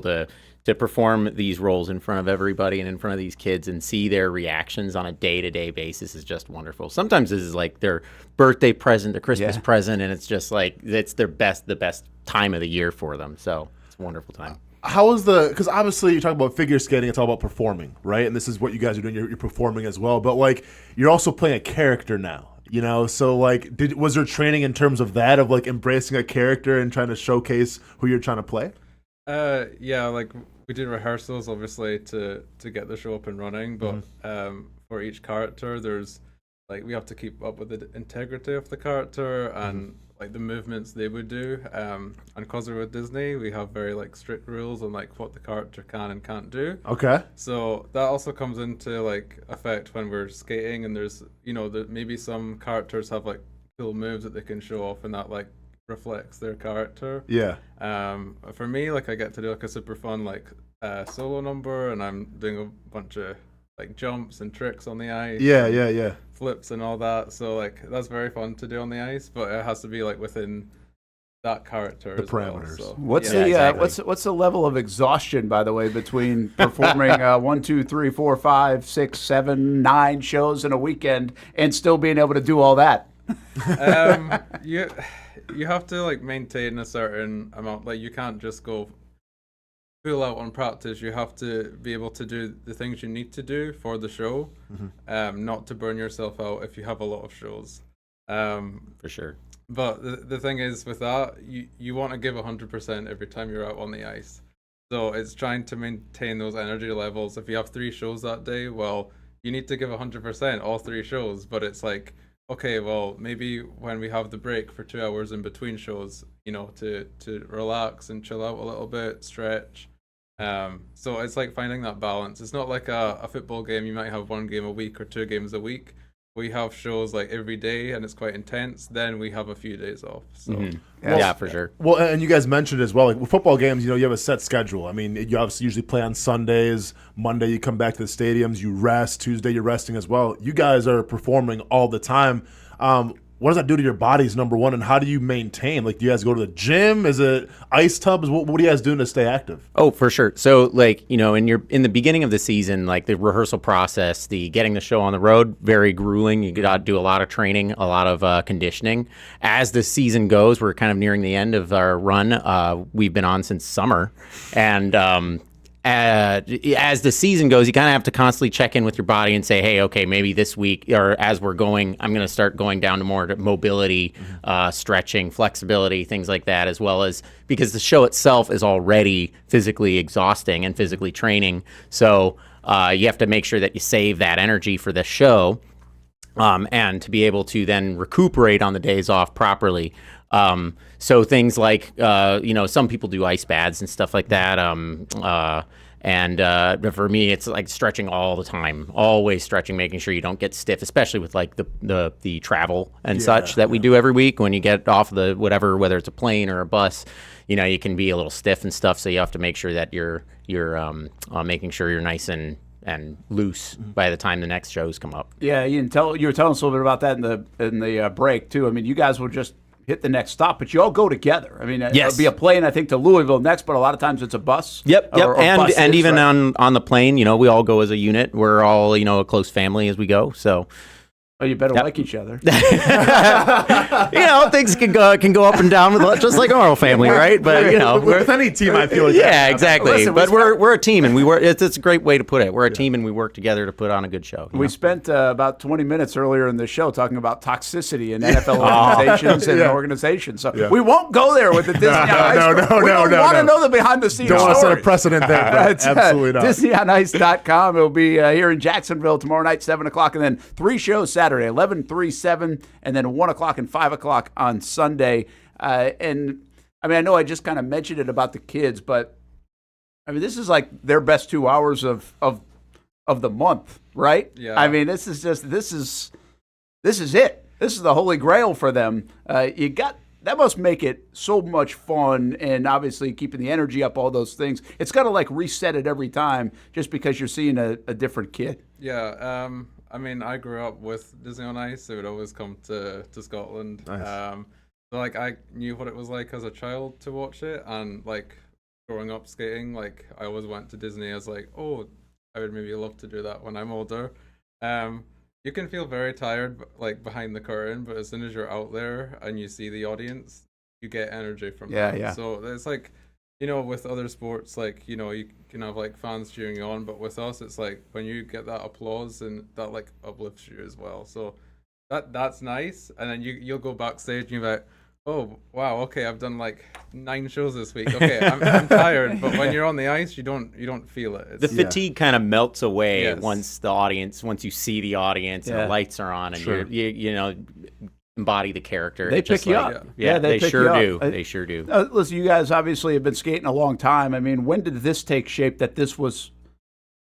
to perform these roles in front of everybody and in front of these kids and see their reactions on a day-to-day basis is just wonderful. Sometimes this is like their birthday present, their Christmas present, and it's just like it's the best time of the year for them. So it's a wonderful time. How was because obviously you talk about figure skating, it's all about performing, right? And this is what you guys are doing, you're performing as well. But like you're also playing a character now, you know? So like was there training in terms of that, of like embracing a character and trying to showcase who you're trying to play? Yeah, like we did rehearsals obviously to get the show up and running, but for each character there's like we have to keep up with the integrity of the character and like the movements they would do. And because we're with Disney, we have very like strict rules on like what the character can and can't do. Okay. So that also comes into like effect when we're skating, and there's maybe some characters have like cool moves that they can show off, and that like reflects their character. Yeah. For me, like I get to do like a super fun like solo number, and I'm doing a bunch of like jumps and tricks on the ice. Yeah. Flips and all that. So like that's very fun to do on the ice, but it has to be like within that character, the as parameters. Well, so, What's exactly. what's the level of exhaustion, by the way, between performing 1, 2, 3, 4, 5, 6, 7, 9 shows in a weekend and still being able to do all that? You have to like maintain a certain amount. Like you can't just go full out on practice. You have to be able to do the things you need to do for the show, not to burn yourself out if you have a lot of shows. For sure. But the thing is with that, you want to give 100% every time you're out on the ice. So it's trying to maintain those energy levels. If you have 3 shows that day, well, you need to give 100% all 3 shows. But it's like, okay, well, maybe when we have the break for 2 hours in between shows, to relax and chill out a little bit, stretch. So it's like finding that balance. It's not like a football game. You might have 1 game a week or 2 games a week. We have shows like every day, and it's quite intense. Then we have a few days off. So yeah, for sure. Well, and you guys mentioned as well, like with football games, you have a set schedule. I mean, you obviously usually play on Sundays. Monday, you come back to the stadiums, you rest. Tuesday, you're resting as well. You guys are performing all the time. What does that do to your bodies, number one, and how do you maintain? Like, do you guys go to the gym? Is it ice tubs? What are you guys doing to stay active? Oh, for sure. So, like, in the beginning of the season, like the rehearsal process, the getting the show on the road, very grueling. You got to do a lot of training, a lot of conditioning. As the season goes, we're kind of nearing the end of our run. We've been on since summer, and as the season goes, you kind of have to constantly check in with your body and say, hey, okay, maybe this week or as we're going, I'm going to start going down to more mobility, stretching, flexibility, things like that, as well as because the show itself is already physically exhausting and physically training. So you have to make sure that you save that energy for the show and to be able to then recuperate on the days off properly. So things like, some people do ice baths and stuff like that. And for me, it's like stretching all the time, always stretching, making sure you don't get stiff, especially with like the travel and such that we do every week. When you get off the whatever, whether it's a plane or a bus, you can be a little stiff and stuff. So you have to make sure that you're making sure you're nice and loose by the time the next shows come up. Yeah, you were telling us a little bit about that in the break too. I mean, you guys will just hit the next stop, but you all go together. I mean, it'll be a plane, I think, to Louisville next, but a lot of times it's a bus. Yep. Or And even right? on the plane, we all go as a unit. We're all, a close family as we go. So. Oh, you better like each other. Things can go up and down with just like our family, right? But with any team, I feel like exactly. Listen, but we're a team, and we work. It's a great way to put it. We're a team, and we work together to put on a good show. We spent about 20 minutes earlier in the show talking about toxicity in NFL organizations and organizations. So we won't go there with the Disney on Ice. We don't want to know the behind-the-scenes stories. Don't want to set a stories. precedent there. Absolutely not. DisneyOnIce.com. It'll be here in Jacksonville tomorrow night, 7 o'clock, and then 3 shows Saturday, 11, 3, 7, and then 1 o'clock and 5 o'clock on Sunday. And I mean, I know I just kind of mentioned it about the kids, but I mean, this is like their best 2 hours of the month, right? Yeah. I mean, this is it. This is the holy grail for them. That must make it so much fun, and obviously keeping the energy up, all those things. It's got to like reset it every time just because you're seeing a different kid. Yeah. I mean, I grew up with Disney on Ice. They would always come to Scotland. Nice. So like I knew what it was like as a child to watch it, and like growing up skating, like I always went to Disney as like, oh, I would maybe love to do that when I'm older. You can feel very tired like behind the curtain, but as soon as you're out there and you see the audience, you get energy from them. Yeah. So it's like, with other sports, like, you can have like fans cheering you on, but with us, it's like when you get that applause and that like uplifts you as well. So that's nice. And then you'll go backstage and you're like, oh wow, okay, I've done like 9 shows this week. Okay, I'm tired, but when you're on the ice, you don't feel it. The fatigue kind of melts away once you see the audience and the lights are on, and you embody the character. They pick you up. Yeah, they pick sure you do. up. They sure do. Listen, you guys obviously have been skating a long time. I mean, when did this take shape that this was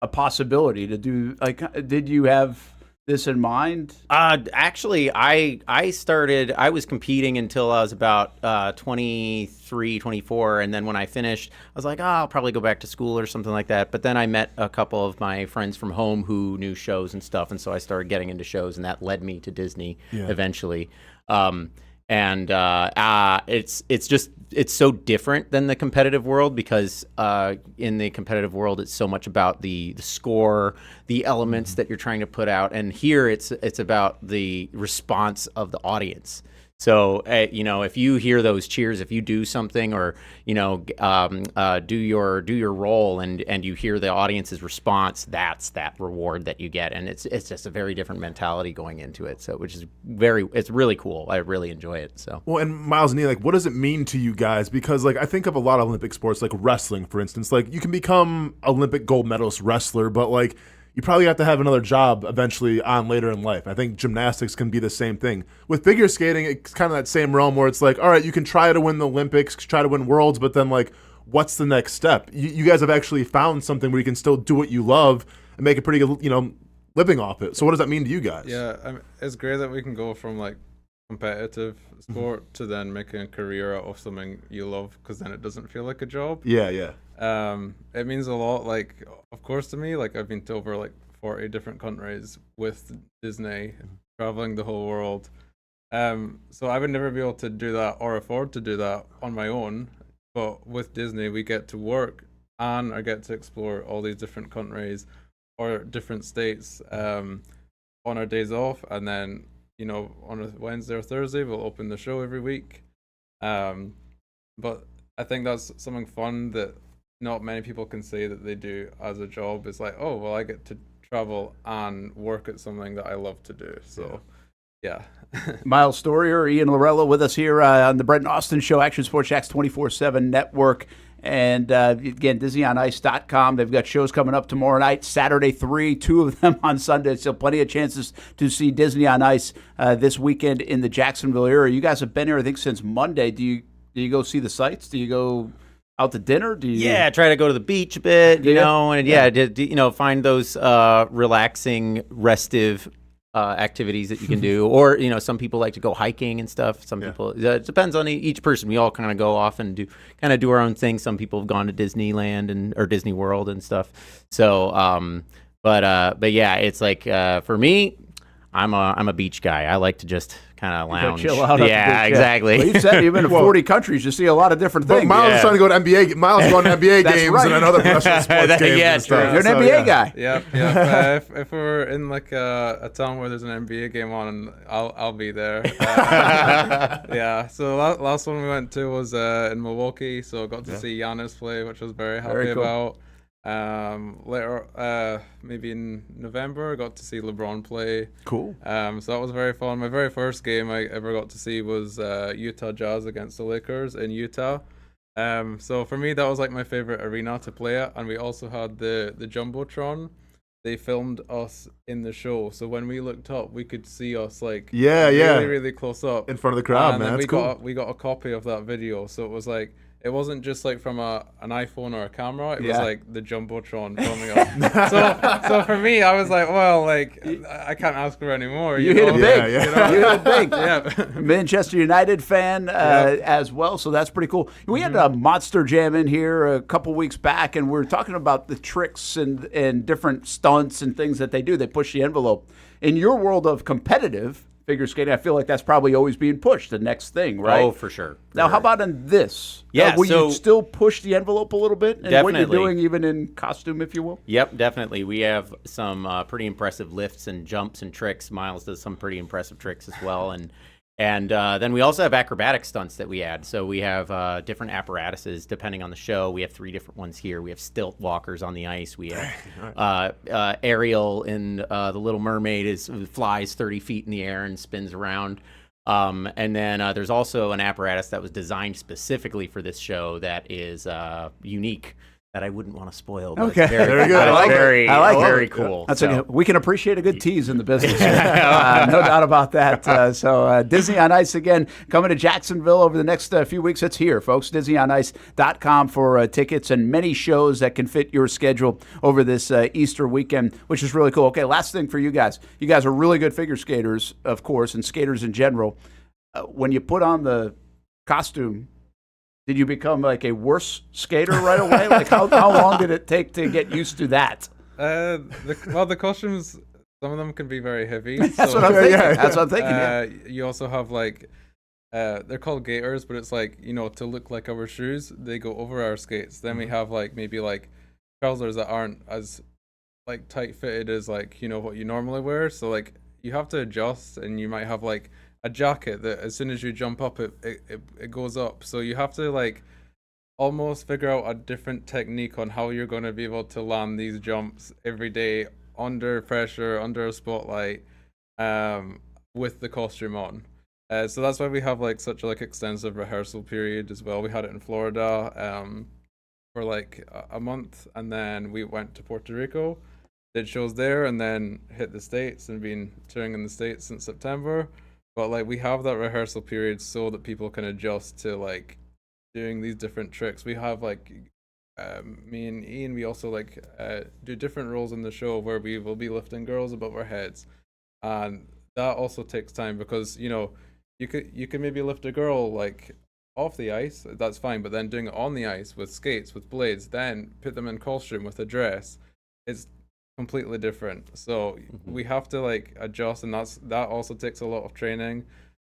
a possibility to do? Like, did you have this in mind? Actually, I was competing until I was about 23, 24. And then when I finished, I was like, I'll probably go back to school or something like that. But then I met a couple of my friends from home who knew shows and stuff. And so I started getting into shows, and that led me to Disney eventually. It's so different than the competitive world because in the competitive world, it's so much about the score, the elements that you're trying to put out. And here it's about the response of the audience. So, if you hear those cheers, if you do something or, do your role and you hear the audience's response, that's that reward that you get. And it's just a very different mentality going into it. So, it's really cool. I really enjoy it. So, well, and Miles and Ian, what does it mean to you guys? Because I think of a lot of Olympic sports, like wrestling, for instance. You can become Olympic gold medalist wrestler, but you probably have to have another job eventually on later in life. I think gymnastics can be the same thing. With figure skating, it's kind of that same realm where it's all right, you can try to win the Olympics, try to win worlds, but then what's the next step? You guys have actually found something where you can still do what you love and make a pretty good, living off it. So what does that mean to you guys? Yeah, it's great that we can go from competitive sport to then making a career out of something you love, because then it doesn't feel like a job. Yeah. It means a lot, of course, to me. I've been to over 40 different countries with Disney, traveling the whole world. So I would never be able to do that or afford to do that on my own. But with Disney, we get to work and I get to explore all these different countries or different states on our days off. And then, on a Wednesday or Thursday, we'll open the show every week. But I think that's something fun that not many people can say that they do as a job. It's I get to travel and work at something that I love to do. So, yeah. Miles Storier, Ian Lorella with us here on the Brent and Austin Show, Action Sports Jax 24/7 Network. And again, DisneyOnIce.com. They've got shows coming up tomorrow night, Saturday 3, 2 of them on Sunday. So plenty of chances to see Disney on Ice this weekend in the Jacksonville area. You guys have been here, I think, since Monday. Do you go see the sights? Do you go out to dinner? Try to go to the beach a bit, find those relaxing, restive activities that you can do. Or, some people like to go hiking and stuff. Some people, it depends on each person. We all kind of go off and do our own thing. Some people have gone to Disneyland or Disney World and stuff. So, but yeah, it's for me, I'm a beach guy. I like to just kind of lounge. Chill out. Yeah, exactly. Well, you've said you've been to 40 countries. You see a lot of different things. Miles is trying to go to NBA. Miles is going to NBA games and another professional sports games. Yeah, and stuff. You're an NBA guy. Yeah. If we're in a town where there's an NBA game on, I'll be there. Yeah. So last one we went to was in Milwaukee. So I got to see Giannis play, which I was very happy about. Later, maybe in November, I got to see LeBron play. Cool. So that was very fun. My very first game I ever got to see was Utah Jazz against the Lakers in Utah. So for me, that was my favorite arena to play at. And we also had the Jumbotron. They filmed us in the show, so when we looked up, we could see us really, really close up in front of the crowd. Man, that's cool. We got a copy of that video, so it was it wasn't just from an iPhone or a camera. It was the Jumbotron filming us. So for me, I was I can't ask for any more. You hit it big. You hit it big. Yeah. Manchester United fan as well, so that's pretty cool. We had a Monster Jam in here a couple weeks back, and we were talking about the tricks and different stunts and things that they do. They push the envelope. In your world of competitive figure skating, I feel like that's probably always being pushed, the next thing, right? Oh, for sure. Now, how about in this? Yeah, will you still push the envelope a little bit in what you're doing, even in costume, if you will? Yep, definitely. We have some pretty impressive lifts and jumps and tricks. Miles does some pretty impressive tricks as well. And then we also have acrobatic stunts that we add. So we have different apparatuses depending on the show. We have 3 different ones here. We have stilt walkers on the ice. We have Ariel in The Little Mermaid flies 30 feet in the air and spins around. And then there's also an apparatus that was designed specifically for this show that is unique. that I wouldn't want to spoil. But Okay, it's very, very good. I like very, I like very it. cool. That's so. we can appreciate a good tease in the business. No doubt about that. So Disney on Ice again coming to Jacksonville over the next few weeks. It's here, folks. DisneyOnIce.com for tickets and many shows that can fit your schedule over this Easter weekend, which is really cool. Okay, last thing for you guys. You guys are really good figure skaters, of course, and skaters in general. When you put on the costume, did you become like a worse skater right away? Like how long did it take to get used to that? The costumes, some of them can be very heavy. That's what I'm thinking. That's what I'm thinking. You also have like, they're called gaiters, but it's like, to look like our shoes, they go over our skates. Then we have like maybe like trousers that aren't as like tight fitted as like, what you normally wear. So like you have to adjust, and you might have like a jacket that as soon as you jump up, it goes up. So you have to like almost figure out a different technique on how you're going to be able to land these jumps every day under pressure, under a spotlight, with the costume on. So that's why we have like such a like extensive rehearsal period as well. We had it in Florida for like a month, and then we went to Puerto Rico, did shows there, and then hit the States and been touring in the States since September. But like we have that rehearsal period so that people can adjust to like doing these different tricks. We have like me and Ian, we also like do different roles in the show where we will be lifting girls above our heads, and that also takes time because you can maybe lift a girl like off the ice, that's fine, but then doing it on the ice with skates, with blades, then put them in costume with a dress, it's completely different. So we have to like adjust, and that also takes a lot of training.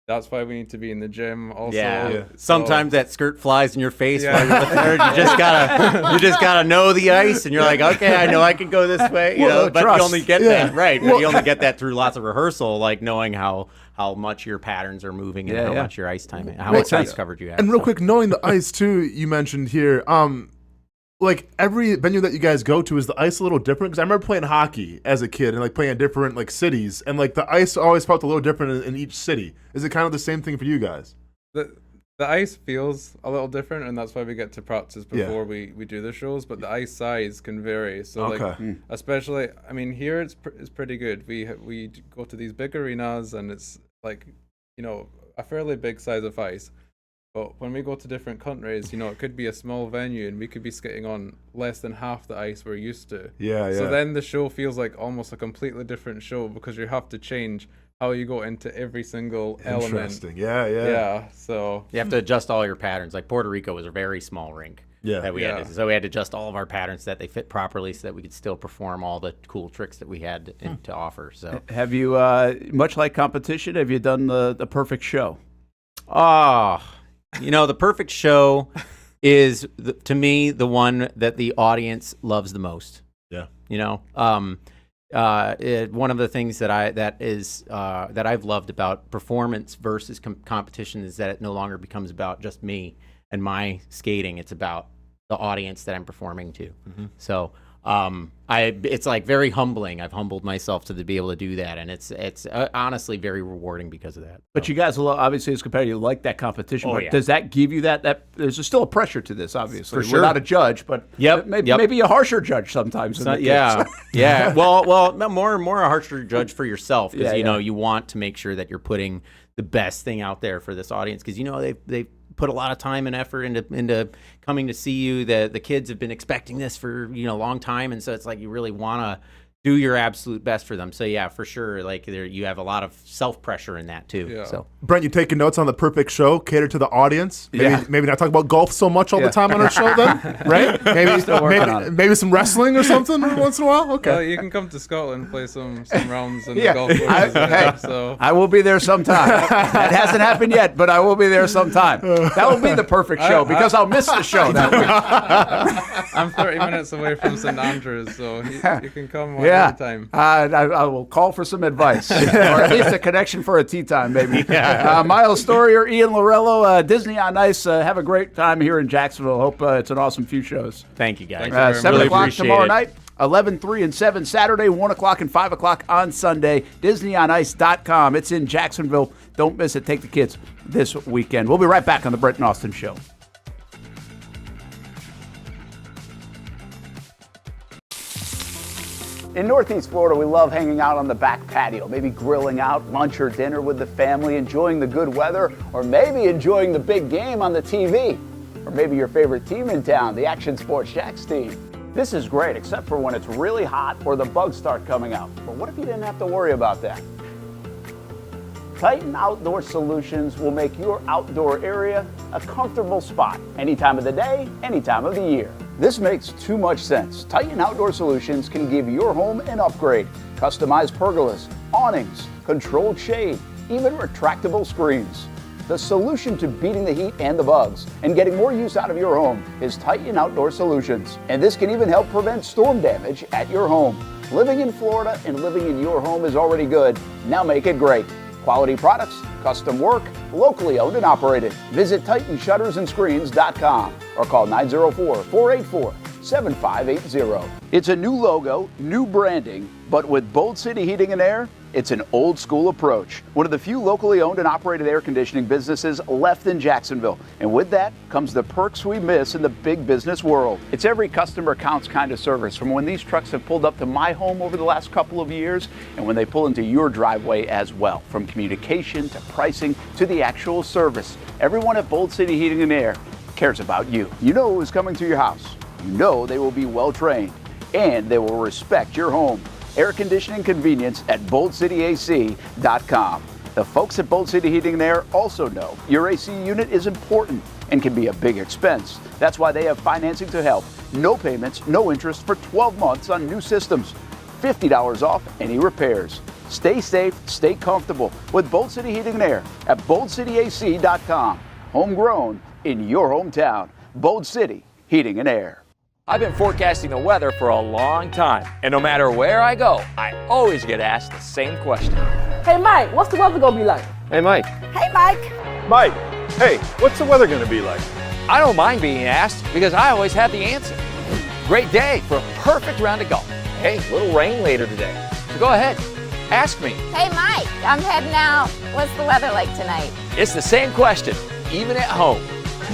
That's why we need to be in the gym also. Yeah. Sometimes that skirt flies in your face while you're there. You just gotta know the ice, and you're like, okay, I know I can go this way, but you only get that right. But you only get that through lots of rehearsal, like knowing how much your patterns are moving and how much your ice time, how much ice coverage you have. And real quick, knowing the ice too, you mentioned here. Like every venue that you guys go to, is the ice a little different? Because I remember playing hockey as a kid and like playing in different like cities, and like the ice always felt a little different in each city. Is it kind of the same thing for you guys? The ice feels a little different, and that's why we get to practice before we do the shows. But the ice size can vary. So like especially, I mean, here it's pretty good. We go to these big arenas, and it's like a fairly big size of ice. But when we go to different countries, it could be a small venue, and we could be skating on less than half the ice we're used to. So then the show feels like almost a completely different show because you have to change how you go into every single element. Interesting. Yeah. So you have to adjust all your patterns. Like Puerto Rico was a very small rink. That we had so we had to adjust all of our patterns so that they fit properly so that we could still perform all the cool tricks that we had to offer. So have you, much like competition, have you done the perfect show? The perfect show is, to me, the one that the audience loves the most. Yeah. One of the things that I've loved about performance versus competition is that it no longer becomes about just me and my skating. It's about the audience that I'm performing to. So it's like very humbling. I've humbled myself to be able to do that, and it's honestly very rewarding because of that. But you guys, obviously, as competitors, you like that competition. But does that give you that? There's still a pressure to this, obviously. For sure. We're not a judge, but maybe a harsher judge sometimes. Yeah. Well, more a harsher judge for yourself because you want to make sure that you're putting the best thing out there for this audience because they've put a lot of time and effort into coming to see you. The kids have been expecting this for a long time, and so it's like you really want to do your absolute best for them. So yeah, for sure, like you have a lot of self pressure in that too. So Brent, you taking notes on the perfect show, cater to the audience. Maybe not talk about golf so much all the time on our show then, right? Maybe some wrestling or something once in a while. Okay, well, you can come to Scotland and play some rounds in the golf course. I will be there sometime. That hasn't happened yet, but I will be there sometime. That will be the perfect show because I'll miss the show that week. I'm 30 minutes away from St. Andrews, so you can come anytime. I will call for some advice, or at least a connection for a tea time, maybe. Miles Storier, Ian Lorello, Disney on Ice. Have a great time here in Jacksonville. Hope it's an awesome few shows. Thank you, guys. 7 o'clock tomorrow night, 11, 3, and 7 Saturday, 1 o'clock and 5 o'clock on Sunday. DisneyOnIce.com. It's in Jacksonville. Don't miss it. Take the kids this weekend. We'll be right back on the Brent and Austin Show. In Northeast Florida, we love hanging out on the back patio, maybe grilling out lunch or dinner with the family, enjoying the good weather, or maybe enjoying the big game on the TV. Or maybe your favorite team in town, the Action Sports Jacks team. This is great, except for when it's really hot or the bugs start coming out. But what if you didn't have to worry about that? Titan Outdoor Solutions will make your outdoor area a comfortable spot, any time of the day, any time of the year. This makes too much sense. Titan Outdoor Solutions can give your home an upgrade. Customized pergolas, awnings, controlled shade, even retractable screens. The solution to beating the heat and the bugs and getting more use out of your home is Titan Outdoor Solutions. And this can even help prevent storm damage at your home. Living in Florida and living in your home is already good. Now make it great. Quality products, custom work, locally owned and operated. Visit TitanShuttersAndScreens.com or call 904-484-7580. It's a new logo, new branding, but with Bold City Heating and Air, it's an old school approach. One of the few locally owned and operated air conditioning businesses left in Jacksonville. And with that comes the perks we miss in the big business world. It's every customer counts kind of service, from when these trucks have pulled up to my home over the last couple of years and when they pull into your driveway as well. From communication to pricing to the actual service, everyone at Bold City Heating and Air cares about you. You know who's coming to your house. You know they will be well trained and they will respect your home. Air conditioning convenience at BoldCityAC.com. The folks at Bold City Heating and Air also know your AC unit is important and can be a big expense. That's why they have financing to help. No payments, no interest for 12 months on new systems. $50 off any repairs. Stay safe, stay comfortable with Bold City Heating and Air at BoldCityAC.com. Homegrown in your hometown. Bold City Heating and Air. I've been forecasting the weather for a long time, and no matter where I go, I always get asked the same question. Hey Mike, what's the weather gonna be like? Hey Mike. Hey Mike. Mike, hey, what's the weather going to be like? I don't mind being asked because I always have the answer. Great day for a perfect round of golf. Hey, a little rain later today. So go ahead, ask me. Hey Mike, I'm heading out. What's the weather like tonight? It's the same question, even at home.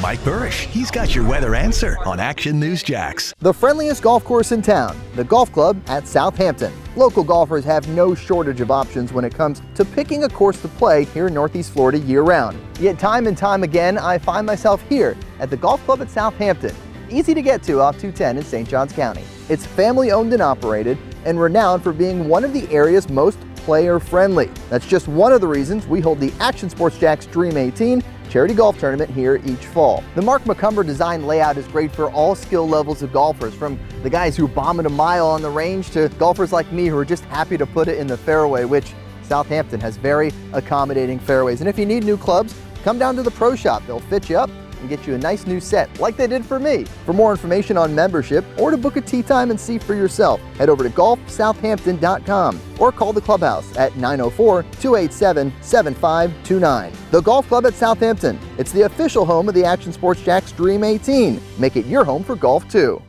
Mike Burrish, he's got your weather answer on Action News Jacks. The friendliest golf course in town, the Golf Club at Southampton. Local golfers have no shortage of options when it comes to picking a course to play here in Northeast Florida year-round. Yet time and time again, I find myself here at the Golf Club at Southampton. Easy to get to off 210 in St. Johns County. It's family-owned and operated and renowned for being one of the area's most player-friendly. That's just one of the reasons we hold the Action Sports Jacks Dream 18 charity golf tournament here each fall. The Mark McCumber design layout is great for all skill levels of golfers, from the guys who bomb it a mile on the range to golfers like me who are just happy to put it in the fairway, which Southampton has very accommodating fairways. And if you need new clubs, come down to the pro shop. They'll fit you up and get you a nice new set, like they did for me. For more information on membership or to book a tee time and see for yourself, head over to golfsouthampton.com or call the clubhouse at 904-287-7529. The Golf Club at Southampton. It's the official home of the Action Sports Jacks Dream 18. Make it your home for golf too.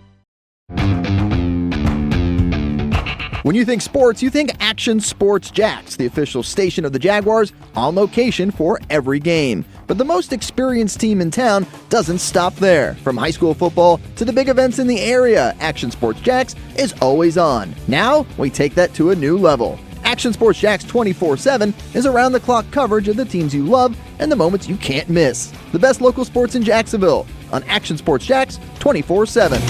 When you think sports, you think Action Sports Jacks, the official station of the Jaguars, on location for every game. But the most experienced team in town doesn't stop there. From high school football to the big events in the area, Action Sports Jacks is always on. Now, we take that to a new level. Action Sports Jacks 24/7 is around-the-clock coverage of the teams you love and the moments you can't miss. The best local sports in Jacksonville on Action Sports Jacks 24/7.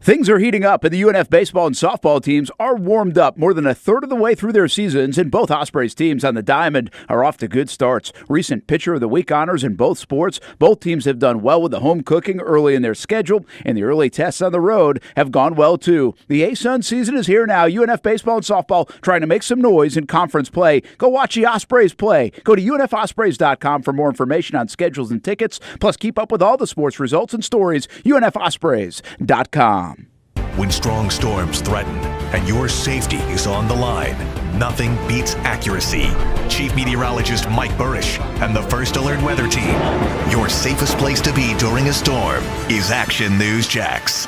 Things are heating up, and the UNF baseball and softball teams are warmed up more than a third of the way through their seasons, and both Ospreys teams on the diamond are off to good starts. Recent Pitcher of the Week honors in both sports. Both teams have done well with the home cooking early in their schedule, and the early tests on the road have gone well too. The A-Sun season is here now. UNF baseball and softball trying to make some noise in conference play. Go watch the Ospreys play. Go to UNFOspreys.com for more information on schedules and tickets. Plus, keep up with all the sports results and stories. UNFOspreys.com. When strong storms threaten and your safety is on the line, nothing beats accuracy. Chief Meteorologist Mike Burrish and the First Alert Weather Team. Your safest place to be during a storm is Action News Jacks.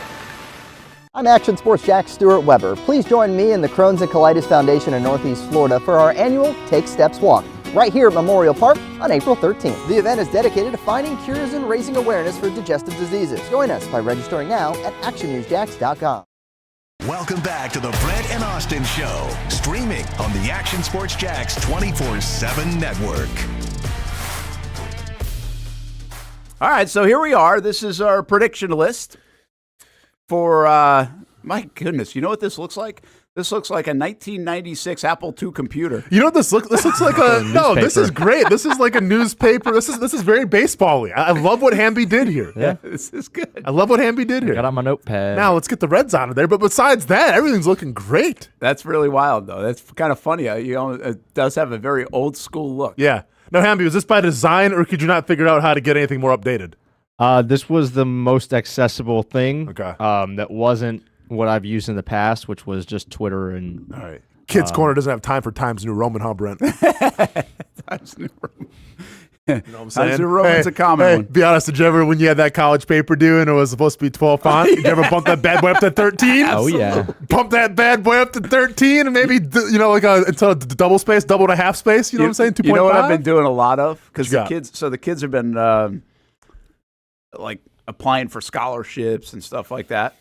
I'm Action Sports Jack Stuart Weber. Please join me and the Crohn's and Colitis Foundation in Northeast Florida for our annual Take Steps Walk, right here at Memorial Park on April 13th. The event is dedicated to finding cures and raising awareness for digestive diseases. Join us by registering now at actionnewsjacks.com. Welcome back to the Brent and Austin Show, streaming on the Action Sports Jax 24/7 network. All right, so here we are. This is our prediction list for, my goodness, you know what this looks like? This looks like a 1996 Apple II computer. You know what this looks? This looks like a no. This is great. This is like a newspaper. This is very baseball-y. I love what Hamby did here. Yeah, this is good. I love what Hamby did here. Got on my notepad. Now let's get the Reds out of there. But besides that, everything's looking great. That's really wild, though. That's kind of funny. It does have a very old school look. Yeah. Now, Hamby, was this by design, or could you not figure out how to get anything more updated? This was the most accessible thing. Okay. That wasn't what I've used in the past, which was just Twitter and. All right. Kids Corner doesn't have time for Times New Roman, huh, Brent? Times New Roman. You know what I'm saying? Times New Roman's a common one. Be honest, did you ever, when you had that college paper due and it was supposed to be 12 font, did you ever bump that bad boy up to 13? Oh, yeah. Bump that bad boy up to 13 and maybe, like instead of double space, double and a half space, you know what I'm saying? 2.5? You know what I've been doing a lot of? Because the kids have been like applying for scholarships and stuff like that.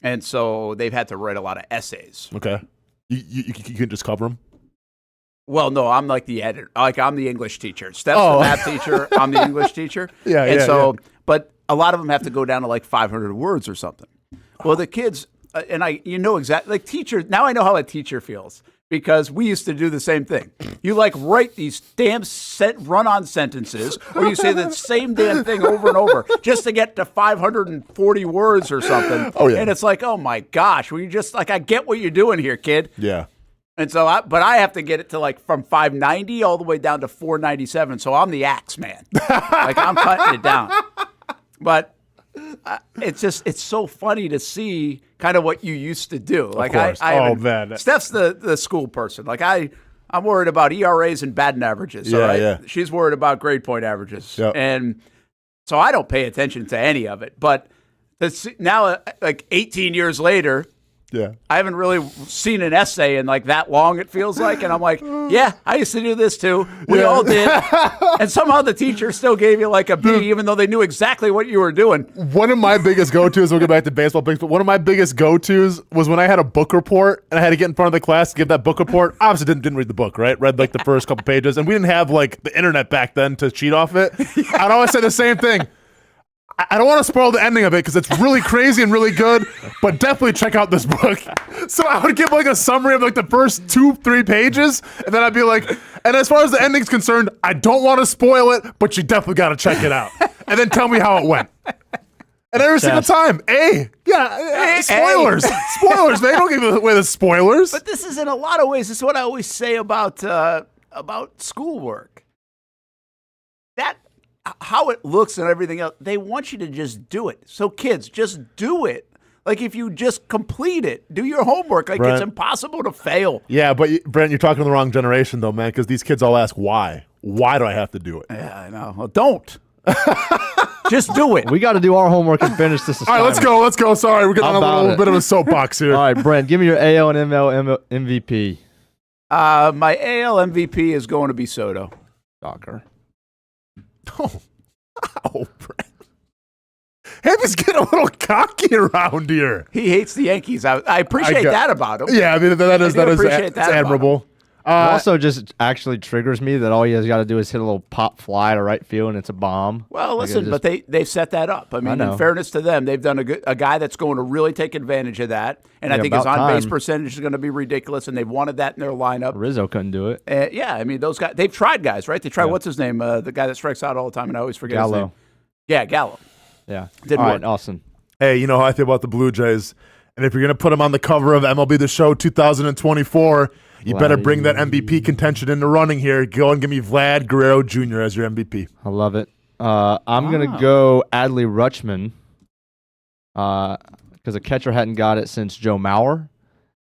And so they've had to write a lot of essays. Okay. You can just cover them? Well, no, I'm like the editor. Like, I'm the English teacher. Steph's the math teacher. I'm the English teacher. But a lot of them have to go down to like 500 words or something. Well, the kids, exactly, like teachers, now I know how a teacher feels because we used to do the same thing. You like write these damn run-on sentences or you say the same damn thing over and over just to get to 540 words or something. Oh, yeah. And it's like, oh my gosh, well, you just like, I get what you're doing here, kid. Yeah. And so, I have to get it to like from 590 all the way down to 497. So I'm the axe man. Like I'm cutting it down. But it's so funny to see kind of what you used to do. Like man, Steph's the school person. Like I'm worried about ERAs and batting averages. Yeah, right? yeah. She's worried about grade point averages. Yep. And so I don't pay attention to any of it. But now, like 18 years later. Yeah, I haven't really seen an essay in like that long, it feels like. And I'm like, yeah, I used to do this too. We all did. And somehow the teacher still gave you like a B, even though they knew exactly what you were doing. One of my biggest go-tos, we'll get back to baseball picks, but one of my biggest go-tos was when I had a book report and I had to get in front of the class to give that book report. Obviously didn't read the book, right? Read like the first couple pages. And we didn't have like the internet back then to cheat off it. I'd always say the same thing. I don't want to spoil the ending of it because it's really crazy and really good, but definitely check out this book. So I would give like a summary of like the first 2-3 pages, and then I'd be like, and as far as the ending's concerned, I don't want to spoil it, but you definitely got to check it out. And then tell me how it went. And every single time, spoilers. Spoilers, man. Don't give away the spoilers. But this is in a lot of ways, this is what I always say about schoolwork. How it looks and everything else, they want you to just do it. So kids, just do it. Like if you just complete it, do your homework. Like Brent, it's impossible to fail. Yeah, but Brent, you're talking to the wrong generation though, man, because these kids all ask why. Why do I have to do it? Yeah, I know. Well, don't. Just do it. We got to do our homework and finish this assignment. All right, let's go. Sorry, we're getting on a little bit of a soapbox here. All right, Brent, give me your AL and ML MVP. My AL MVP is going to be Soto. Shocker. Oh, Brent. Hamby's getting a little cocky around here. He hates the Yankees. I appreciate that about him. Yeah, I mean that is admirable. It also just actually triggers me that all he has got to do is hit a little pop fly to right field and it's a bomb. Well, listen, but they've set that up. I mean, in fairness to them, they've done a guy that's going to really take advantage of that. And I think his on-base percentage is going to be ridiculous, and they've wanted that in their lineup. Rizzo couldn't do it. Yeah, I mean, those guys, they've tried guys, right? They tried, what's his name? The guy that strikes out all the time, and I always forget his name. Yeah, Gallo. Yeah. Didn't all work. right, Austin. Hey, you know how I feel about the Blue Jays. And if you're going to put them on the cover of MLB The Show 2024, you better bring that MVP contention into running here. Go and give me Vlad Guerrero Jr. as your MVP. I love it. I'm going to go Adley Rutschman because a catcher hadn't got it since Joe Mauer.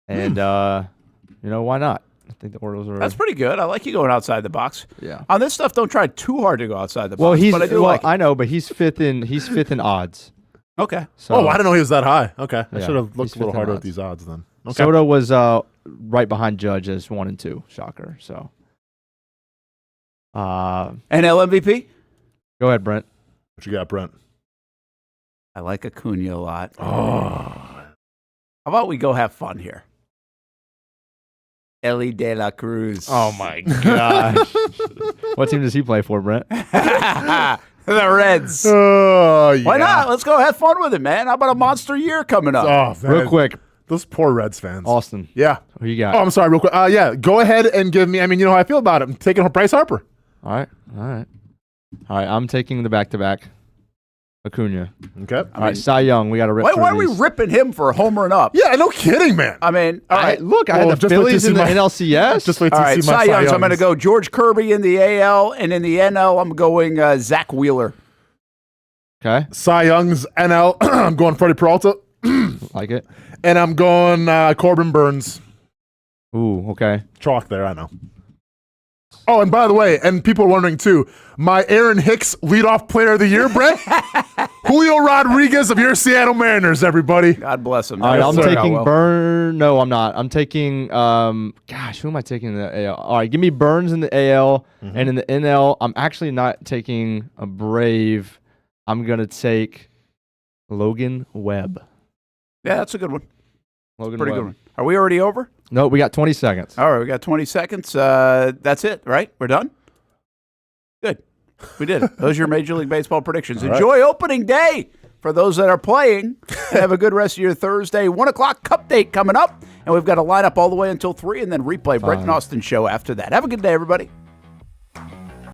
And, why not? I think the Orioles are. That's pretty good. I like you going outside the box. Yeah. On this stuff, don't try too hard to go outside the box. I know, but he's fifth in odds. Okay. So, I didn't know he was that high. Okay. I Yeah, should have looked he's a little fifth in harder at odds. these odds then. Okay. Soto was right behind Judge as 1 and 2. Shocker. So. NL MVP? Go ahead, Brent. What you got, Brent? I like Acuna a lot. Oh. How about we go have fun here? Ellie De La Cruz. Oh, my gosh. What team does he play for, Brent? The Reds. Oh, yeah. Why not? Let's go have fun with it, man. How about a monster year coming up? Oh, man. Real quick. Those poor Reds fans. Austin. Yeah. Who you got? Oh, I'm sorry, real quick. Yeah, go ahead and give me, I mean, you know how I feel about it. I'm taking Bryce Harper. All right. I'm taking the back-to-back. Acuna. Okay. All right, Cy Young. We got to rip through Why are we these. ripping him for homering up? Yeah, no kidding, man. I mean, all right. Look, I had the Phillies in the NLCS. Just wait All to right, see my Cy Youngs. I'm going to Youngs. go George Kirby in the AL, and in the NL, I'm going Zach Wheeler. Okay. Cy Young's NL. I'm going Freddie Peralta. Like it. And I'm going Corbin Burns. Ooh, okay. Chalk there, I know. Oh, and by the way, and people are wondering too, my Aaron Hicks leadoff player of the year, Brett? Julio Rodriguez of your Seattle Mariners, everybody. God bless him. All right, I'm taking Burn. No, I'm not. I'm taking, gosh, who am I taking in the AL? All right, give me Burns in the AL. And in the NL, I'm actually not taking a Brave. I'm going to take Logan Webb. Yeah, that's a good one. Logan Pretty Webb. good one. Are we already over? No, we got 20 seconds. All right, we got 20 seconds. That's it, right? We're done? Good. We did it. Those are your Major League Baseball predictions. All Enjoy opening day for those that are playing. And have a good rest of your Thursday. 1 o'clock cup date coming up. And we've got a lineup all the way until 3 and then replay Brent and Austin show after that. Have a good day, everybody.